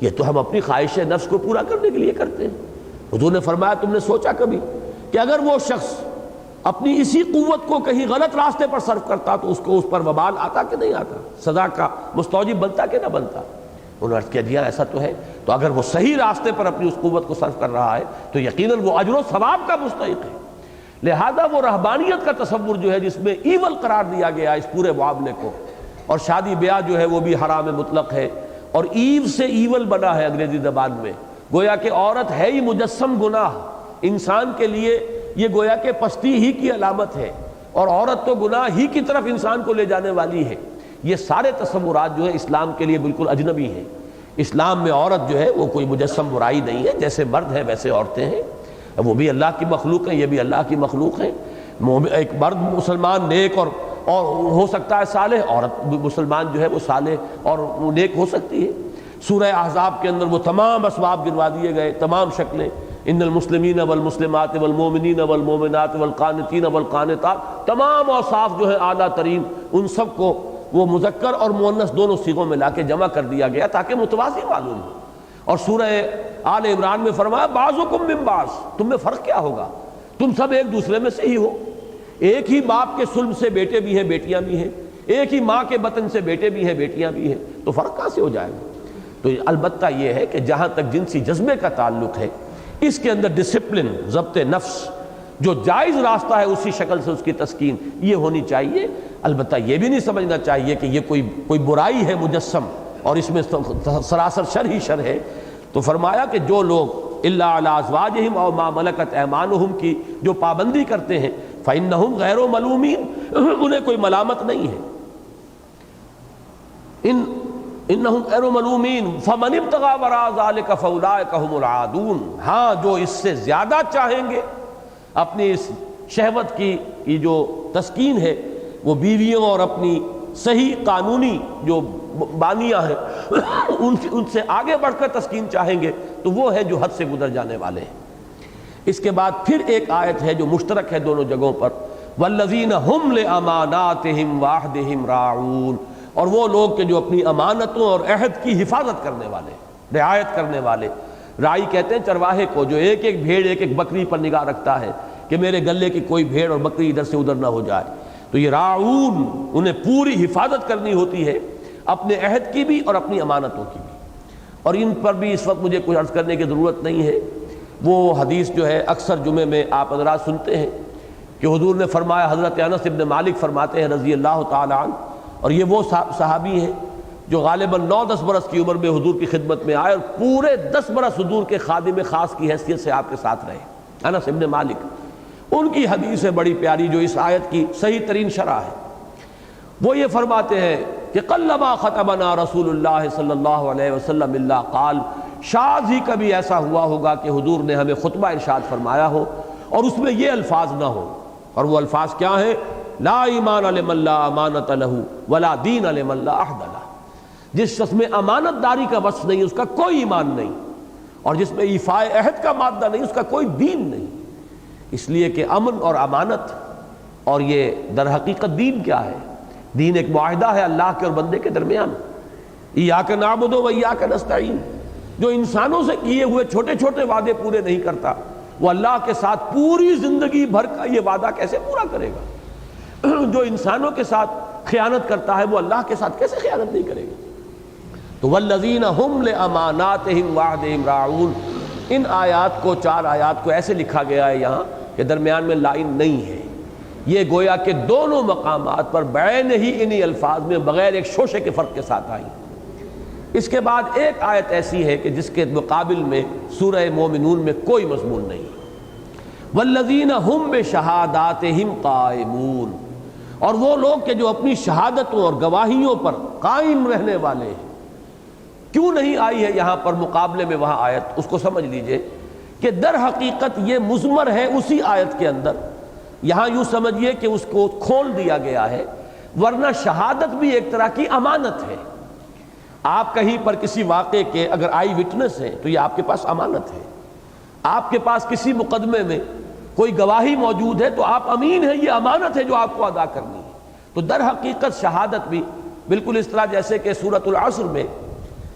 یہ تو ہم اپنی خواہش نفس کو پورا کرنے کے لیے کرتے ہیں۔ حضور نے فرمایا تم نے سوچا کبھی کہ اگر وہ شخص اپنی اسی قوت کو کہیں غلط راستے پر صرف کرتا تو اس کو اس پر وبال آتا کہ نہیں آتا، سزا کا مستوجب بنتا کہ نہ بنتا؟ انہوں نے عرض کیا جی ایسا تو ہے، تو اگر وہ صحیح راستے پر اپنی اس قوت کو صرف کر رہا ہے تو یقیناً وہ اجر و ثواب کا مستحق ہے۔ لہذا وہ رہبانیت کا تصور جو ہے جس میں ایول قرار دیا گیا اس پورے معاملے کو، اور شادی بیاہ جو ہے وہ بھی حرام مطلق ہے، اور ایو سے ایول بنا ہے انگریزی زبان میں، گویا کہ عورت ہے ہی مجسم گناہ، انسان کے لیے یہ گویا کہ پستی ہی کی علامت ہے، اور عورت تو گناہ ہی کی طرف انسان کو لے جانے والی ہے۔ یہ سارے تصورات جو ہے اسلام کے لیے بالکل اجنبی ہیں۔ اسلام میں عورت جو ہے وہ کوئی مجسم برائی نہیں ہے، جیسے مرد ہیں ویسے عورتیں ہیں، وہ بھی اللہ کی مخلوق ہیں، یہ بھی اللہ کی مخلوق ہیں۔ ایک مرد مسلمان نیک اور ہو سکتا ہے صالح، عورت مسلمان جو ہے وہ صالح اور نیک ہو سکتی ہے۔ سورہ احزاب کے اندر وہ تمام اسباب گنوا دیے گئے، تمام شکلیں، ان المسلمین والمسلمات والمومنین والمومنات والقانتین والقانتات، تمام اوصاف جو ہیں اعلیٰ ترین، ان سب کو وہ مذکر اور مؤنث دونوں صیغوں میں لا کے جمع کر دیا گیا تاکہ متوازی معلوم ہو۔ اور سورہ آل عمران میں فرمایا بعضکم من بعض، تم میں فرق کیا ہوگا، تم سب ایک دوسرے میں سے ہی ہو، ایک ہی باپ کے سلب سے بیٹے بھی ہیں بیٹیاں بھی ہیں، ایک ہی ماں کے بطن سے بیٹے بھی ہیں بیٹیاں بھی ہیں، تو فرق کہاں سے ہو جائے گا؟ تو البتہ یہ ہے کہ جہاں تک جنسی جذبے کا تعلق ہے، اس کے اندر ڈسپلن، ضبط نفس، جو جائز راستہ ہے اسی شکل سے اس کی تسکین یہ ہونی چاہیے۔ البتہ یہ بھی نہیں سمجھنا چاہیے کہ یہ کوئی برائی ہے مجسم اور اس میں سراسر شر ہی شر ہے۔ تو فرمایا کہ جو لوگ الا علی ازواجہم او ما ملکت ایمانہم کی جو پابندی کرتے ہیں فإنہم غیر ملومین، انہیں کوئی ملامت نہیں ہے۔ انہم غیر ملومین فمن ابتغى وراء ذلك فاولئک هم العادون، ہاں جو اس سے زیادہ چاہیں گے اپنی اس شہوت کی جو تسکین ہے وہ بیویوں اور اپنی صحیح قانونی جو بانیاں ہیں ان سے آگے بڑھ کر تسکین چاہیں گے تو وہ ہے جو حد سے گزر جانے والے ہیں۔ اس کے بعد پھر ایک آیت ہے جو مشترک ہے دونوں جگہوں پر، والذین ہم لاماناتہم وعہدہم راعون، اور وہ لوگ کہ جو اپنی امانتوں اور عہد کی حفاظت کرنے والے، رعایت کرنے والے۔ رائی کہتے ہیں چرواہے کو جو ایک ایک بھیڑ ایک ایک بکری پر نگاہ رکھتا ہے کہ میرے گلے کی کوئی بھیڑ اور بکری ادھر سے ادھر نہ ہو جائے۔ تو یہ راعون، انہیں پوری حفاظت کرنی ہوتی ہے اپنے عہد کی بھی اور اپنی امانتوں کی بھی۔ اور ان پر بھی اس وقت مجھے کچھ عرض کرنے کی ضرورت نہیں ہے، وہ حدیث جو ہے اکثر جمعے میں آپ حضرات سنتے ہیں کہ حضور نے فرمایا، حضرت انس بن مالک فرماتے ہیں رضی اللہ تعالی عنہ، اور یہ وہ صحابی ہیں جو غالباً 9-10 برس کی عمر میں حضور کی خدمت میں آئے اور پورے 10 برس حضور کے خادم خاص کی حیثیت سے آپ کے ساتھ رہے، انس بن مالک۔ ان کی حدیث ہے بڑی پیاری جو اس آیت کی صحیح ترین شرح ہے۔ وہ یہ فرماتے ہیں کہ قلما خطبنا رسول اللہ صلی اللہ علیہ وسلم الا قال، شاذ ہی کبھی ایسا ہوا ہوگا کہ حضور نے ہمیں خطبہ ارشاد فرمایا ہو اور اس میں یہ الفاظ نہ ہو، اور وہ الفاظ کیا ہیں؟ لا ایمان لمن لا امانت لہ ولا دین لمن لا عہد لہ، جس شخص میں امانت داری کا وصف نہیں اس کا کوئی ایمان نہیں، اور جس میں ایفاء عہد کا مادہ نہیں اس کا کوئی دین نہیں۔ اس لیے کہ امن اور امانت اور یہ در حقیقت دین کیا ہے؟ دین ایک معاہدہ ہے اللہ کے اور بندے کے درمیان، ایاک نعبد و ایاک نستعین۔ جو انسانوں سے کیے ہوئے چھوٹے چھوٹے وعدے پورے نہیں کرتا وہ اللہ کے ساتھ پوری زندگی بھر کا یہ وعدہ کیسے پورا کرے گا؟ جو انسانوں کے ساتھ خیانت کرتا ہے وہ اللہ کے ساتھ کیسے خیانت نہیں کرے گا؟ تو والذین ہم لاماناتہم وعہدہم راعون، ان آیات کو 4 آیات کو ایسے لکھا گیا ہے یہاں کہ درمیان میں لائن نہیں ہے، یہ گویا کہ دونوں مقامات پر بعین ہی انہی الفاظ میں بغیر ایک شوشے کے فرق کے ساتھ آئی۔ اس کے بعد ایک آیت ایسی ہے کہ جس کے مقابل میں سورہ مومنون میں کوئی مضمون نہیں، والذین ہم بشہاداتہم قائمون، اور وہ لوگ کہ جو اپنی شہادتوں اور گواہیوں پر قائم رہنے والے ہیں۔ کیوں نہیں آئی ہے یہاں پر مقابلے میں وہاں آیت؟ اس کو سمجھ لیجئے کہ در حقیقت یہ مضمر ہے اسی آیت کے اندر، یہاں یوں سمجھیے کہ اس کو کھول دیا گیا ہے، ورنہ شہادت بھی ایک طرح کی امانت ہے۔ آپ کہیں پر کسی واقعے کے اگر آئی وٹنس ہیں تو یہ آپ کے پاس امانت ہے، آپ کے پاس کسی مقدمے میں کوئی گواہی موجود ہے تو آپ امین ہیں، یہ امانت ہے جو آپ کو ادا کرنی ہے۔ تو در حقیقت شہادت بھی بالکل اس طرح جیسے کہ سورۃ العصر میں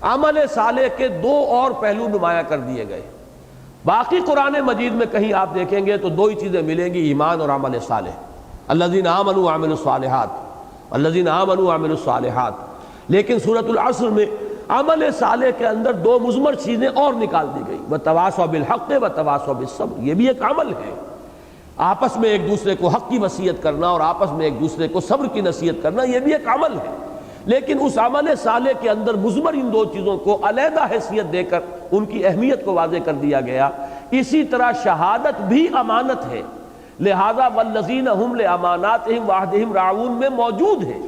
عمل صالح کے 2 اور پہلو نمایاں کر دیے گئے۔ باقی قرآن مجید میں کہیں آپ دیکھیں گے تو دو ہی چیزیں ملیں گی، ایمان اور عمل صالح، الذین آمنوا وعملوا الصالحات، الذین آمنوا وعملوا الصالحات۔ لیکن سورۃ العصر میں عمل صالح کے اندر دو مضمر چیزیں اور نکال دی گئی، وتواصوا بالحق وتواصوا بالصبر، یہ بھی ایک عمل ہے، آپس میں ایک دوسرے کو حق کی وصیت کرنا اور آپس میں ایک دوسرے کو صبر کی نصیحت کرنا، یہ بھی ایک عمل ہے۔ لیکن اس عمل صالح کے اندر مضمر ان دو چیزوں کو علیحدہ حیثیت دے کر ان کی اہمیت کو واضح کر دیا گیا۔ اسی طرح شہادت بھی امانت ہے، لہذا والذین ہم لاماناتہم وعہدہم راعون میں موجود ہے،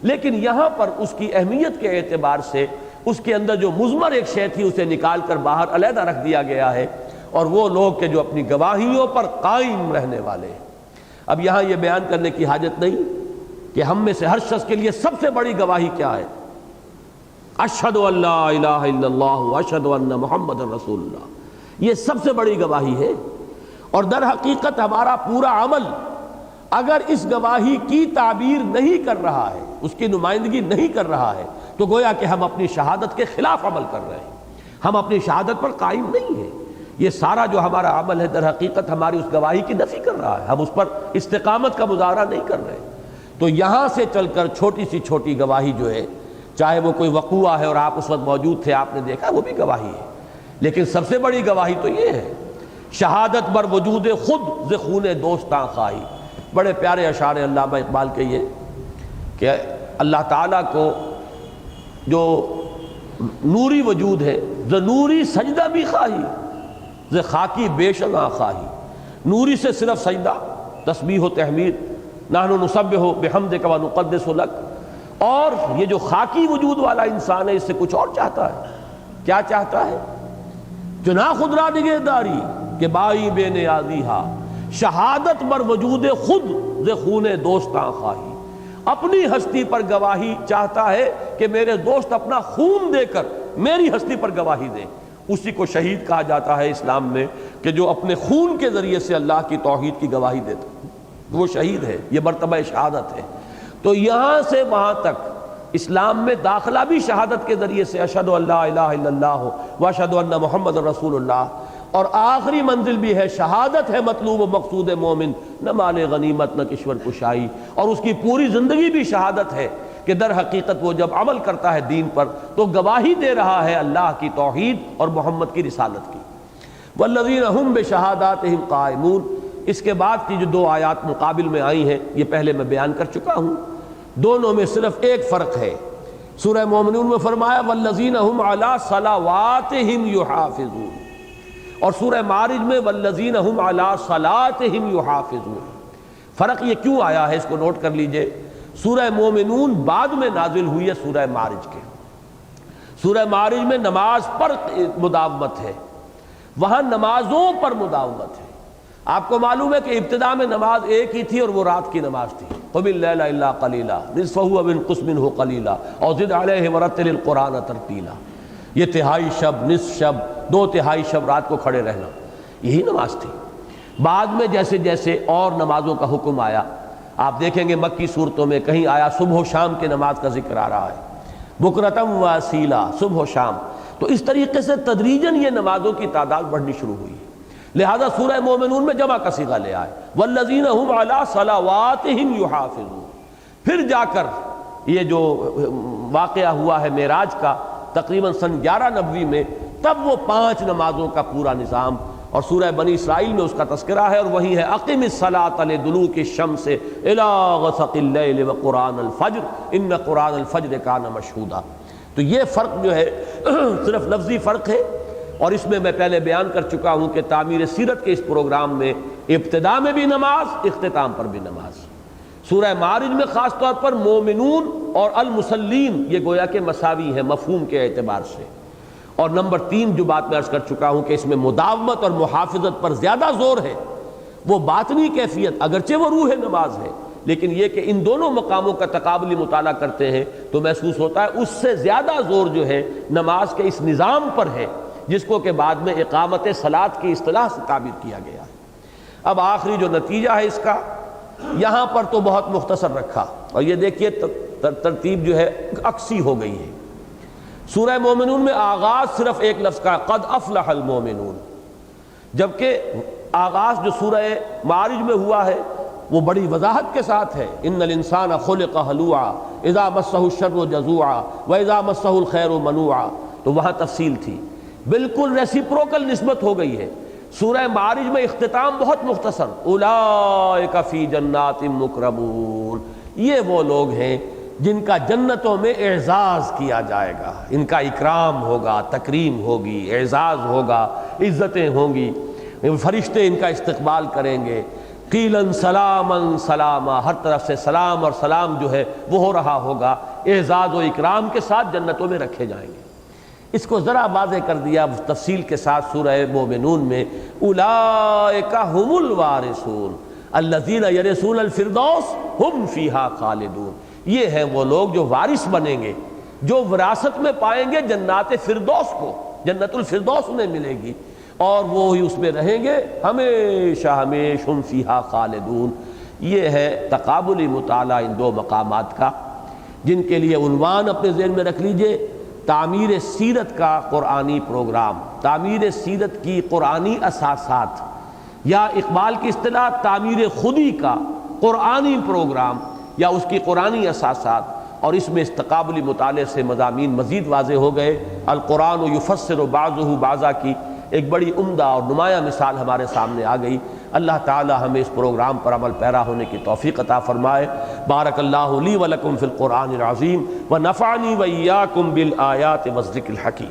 لیکن یہاں پر اس کی اہمیت کے اعتبار سے اس کے اندر جو مضمر ایک شے تھی اسے نکال کر باہر علیحدہ رکھ دیا گیا ہے، اور وہ لوگ کہ جو اپنی گواہیوں پر قائم رہنے والے ہیں۔ اب یہاں یہ بیان کرنے کی حاجت نہیں کہ ہم میں سے ہر شخص کے لیے سب سے بڑی گواہی کیا ہے، اشہد ان لا الہ الا اللہ واشہد ان محمد رسول اللہ، یہ سب سے بڑی گواہی ہے۔ اور در حقیقت ہمارا پورا عمل اگر اس گواہی کی تعبیر نہیں کر رہا ہے، اس کی نمائندگی نہیں کر رہا ہے، تو گویا کہ ہم اپنی شہادت کے خلاف عمل کر رہے ہیں، ہم اپنی شہادت پر قائم نہیں ہیں۔ یہ سارا جو ہمارا عمل ہے در حقیقت ہماری اس گواہی کی نفی کر رہا ہے، ہم اس پر استقامت کا مظاہرہ نہیں کر رہے۔ تو یہاں سے چل کر چھوٹی سی چھوٹی گواہی جو ہے، چاہے وہ کوئی وقوعہ ہے اور آپ اس وقت موجود تھے، آپ نے دیکھا، وہ بھی گواہی ہے، لیکن سب سے بڑی گواہی تو یہ ہے، شہادت بر وجود خود ز خون دوستاں خواہی۔ بڑے پیارے اشعار علامہ اقبال کے یہ کہ اللہ تعالیٰ کو جو نوری وجود ہے، ز نوری سجدہ بھی خواہی ز خاکی بیشنا خواہی، نوری سے صرف سجدہ، تسبیح و تحمید، نحن نسبح بحمدک و نقدس لک، اور یہ جو خاکی وجود والا انسان ہے اس سے کچھ اور چاہتا ہے۔ کیا چاہتا ہے؟ چنا خود را نگہ داری کہ بائی بے نیازی ہا، شہادت بر وجود خود ز خون دوستاں خواہی، اپنی ہستی پر گواہی چاہتا ہے کہ میرے دوست اپنا خون دے کر میری ہستی پر گواہی دیں۔ اسی کو شہید کہا جاتا ہے اسلام میں، کہ جو اپنے خون کے ذریعے سے اللہ کی توحید کی گواہی دیتا وہ شہید ہے، یہ مرتبہ شہادت ہے۔ تو یہاں سے وہاں تک اسلام میں داخلہ بھی شہادت کے ذریعے سے، اشہد ان لا الہ الا اللہ واشہد ان محمد رسول اللہ، اور آخری منزل بھی ہے شہادت ہے مطلوب و مقصود مومن، نہ مال غنیمت نہ کشور کشائی، اور اس کی پوری زندگی بھی شہادت ہے کہ در حقیقت وہ جب عمل کرتا ہے دین پر تو گواہی دے رہا ہے اللہ کی توحید اور محمد کی رسالت کی۔ والذین ہم بشہاداتہم قائمون، اس کے بعد کی جو دو آیات مقابل میں آئی ہیں یہ پہلے میں بیان کر چکا ہوں، دونوں میں صرف ایک فرق ہے۔ سورہ مومنون میں فرمایا والذین ہم علی صلواتہم یحافظون، اور سورہ معارج میں والذین ہم علی صلاتہم یحافظون۔ فرق یہ کیوں آیا ہے اس کو نوٹ کر لیجئے۔ سورہ مومنون بعد میں نازل ہوئی ہے سورہ معارج کے، سورہ معارج میں نماز پر مداومت ہے، وہاں نمازوں پر مداومت ہے۔ آپ کو معلوم ہے کہ ابتدا میں نماز ایک ہی تھی اور وہ رات کی نماز تھی، قم اللیل الا قلیلا نصفہ او انقص منہ قلیلا او زد علیہ ورتل القرآن ترتیلا، یہ تہائی شب، نصف شب، 2/3 شب رات کو کھڑے رہنا، یہی نماز تھی۔ بعد میں جیسے جیسے اور نمازوں کا حکم آیا، آپ دیکھیں گے مکی صورتوں میں کہیں آیا صبح و شام کے نماز کا ذکر آ رہا ہے، بکرتم و اصیلا، صبح و شام۔ تو اس طریقے سے تدریجاً یہ نمازوں کی تعداد بڑھنی شروع ہوئی، لہذا سورہ مومنون میں جمع کا صیغہ لے آئے والذین ہم علی صلواتہم یحافظون۔ پھر جا کر یہ جو واقعہ ہوا ہے معراج کا تقریباً سن 11 نبوی میں، تب وہ 5 نمازوں کا پورا نظام، اور سورہ بنی اسرائیل میں اس کا تذکرہ ہے، اور وہی ہے اقم الصلاۃ لدلوک الشمس الی غسق اللیل وقرآن الفجر ان قرآن الفجر کان مشہودا۔ تو یہ فرق جو ہے صرف لفظی فرق ہے، اور اس میں میں پہلے بیان کر چکا ہوں کہ تعمیر سیرت کے اس پروگرام میں ابتدا میں بھی نماز، اختتام پر بھی نماز۔ سورہ معارج میں خاص طور پر مومنون اور المصلین یہ گویا کہ مساوی ہیں مفہوم کے اعتبار سے۔ اور نمبر 3 جو بات میں عرض کر چکا ہوں کہ اس میں مداومت اور محافظت پر زیادہ زور ہے، وہ باطنی کیفیت اگرچہ وہ روح نماز ہے، لیکن یہ کہ ان دونوں مقاموں کا تقابلی مطالعہ کرتے ہیں تو محسوس ہوتا ہے اس سے زیادہ زور جو ہے نماز کے اس نظام پر ہے، جس کو کہ بعد میں اقامت صلاۃ کی اصطلاح سے تعبیر کیا گیا ہے۔ اب آخری جو نتیجہ ہے اس کا، یہاں پر تو بہت مختصر رکھا، اور یہ دیکھیے ترتیب جو ہے عکسی ہو گئی ہے۔ سورہ مومنون میں آغاز صرف ایک لفظ کا، قد افلح المومنون، جبکہ آغاز جو سورہ معارج میں ہوا ہے وہ بڑی وضاحت کے ساتھ ہے، ان الانسان خلق ہلوعا اذا مسہ الشر جزوعا واذا مسہ الخیر منوعا، تو وہاں تفصیل تھی، بالکل ریسیپروکل نسبت ہو گئی ہے۔ سورہ معارج میں اختتام بہت مختصر، اولئک فی جنات مکرمون، یہ وہ لوگ ہیں جن کا جنتوں میں اعزاز کیا جائے گا، ان کا اکرام ہوگا، تکریم ہوگی، اعزاز ہوگا، عزتیں ہوں گی، فرشتے ان کا استقبال کریں گے، قیلاً سلاما سلاما، ہر طرف سے سلام اور سلام جو ہے وہ ہو رہا ہوگا، اعزاز و اکرام کے ساتھ جنتوں میں رکھے جائیں گے۔ اس کو ذرا واضح کر دیا تفصیل کے ساتھ سورہ مومنون میں، اولئک ھم الوارثون الذین یرثون الفردوس ھم فیہا خالدون، یہ ہیں وہ لوگ جو وارث بنیں گے، جو وراثت میں پائیں گے جنات فردوس کو، جنت الفردوس انہیں ملے گی اور وہ ہی اس میں رہیں گے ہمیشہ ہمیشہ، ہم فیہا خالدون۔ یہ ہے تقابلی مطالعہ ان دو مقامات کا، جن کے لیے عنوان اپنے ذہن میں رکھ لیجئے، تعمیر سیرت کا قرآنی پروگرام، تعمیر سیرت کی قرآنی اساسات، یا اقبال کی اصطلاح تعمیر خودی کا قرآنی پروگرام یا اس کی قرآنی اساسات، اور اس میں اس تقابلی مطالعے سے مضامین مزید واضح ہو گئے۔ القرآن یفسر بعضہ بعضا کی ایک بڑی عمدہ اور نمایاں مثال ہمارے سامنے آ گئی۔ اللہ تعالی ہمیں اس پروگرام پر عمل پیرا ہونے کی توفیق عطا فرمائے۔ بارک اللہ لی ولکم فی القرآن العظیم ونفعنی وإیاکم بالآیات والذکر الحکیم۔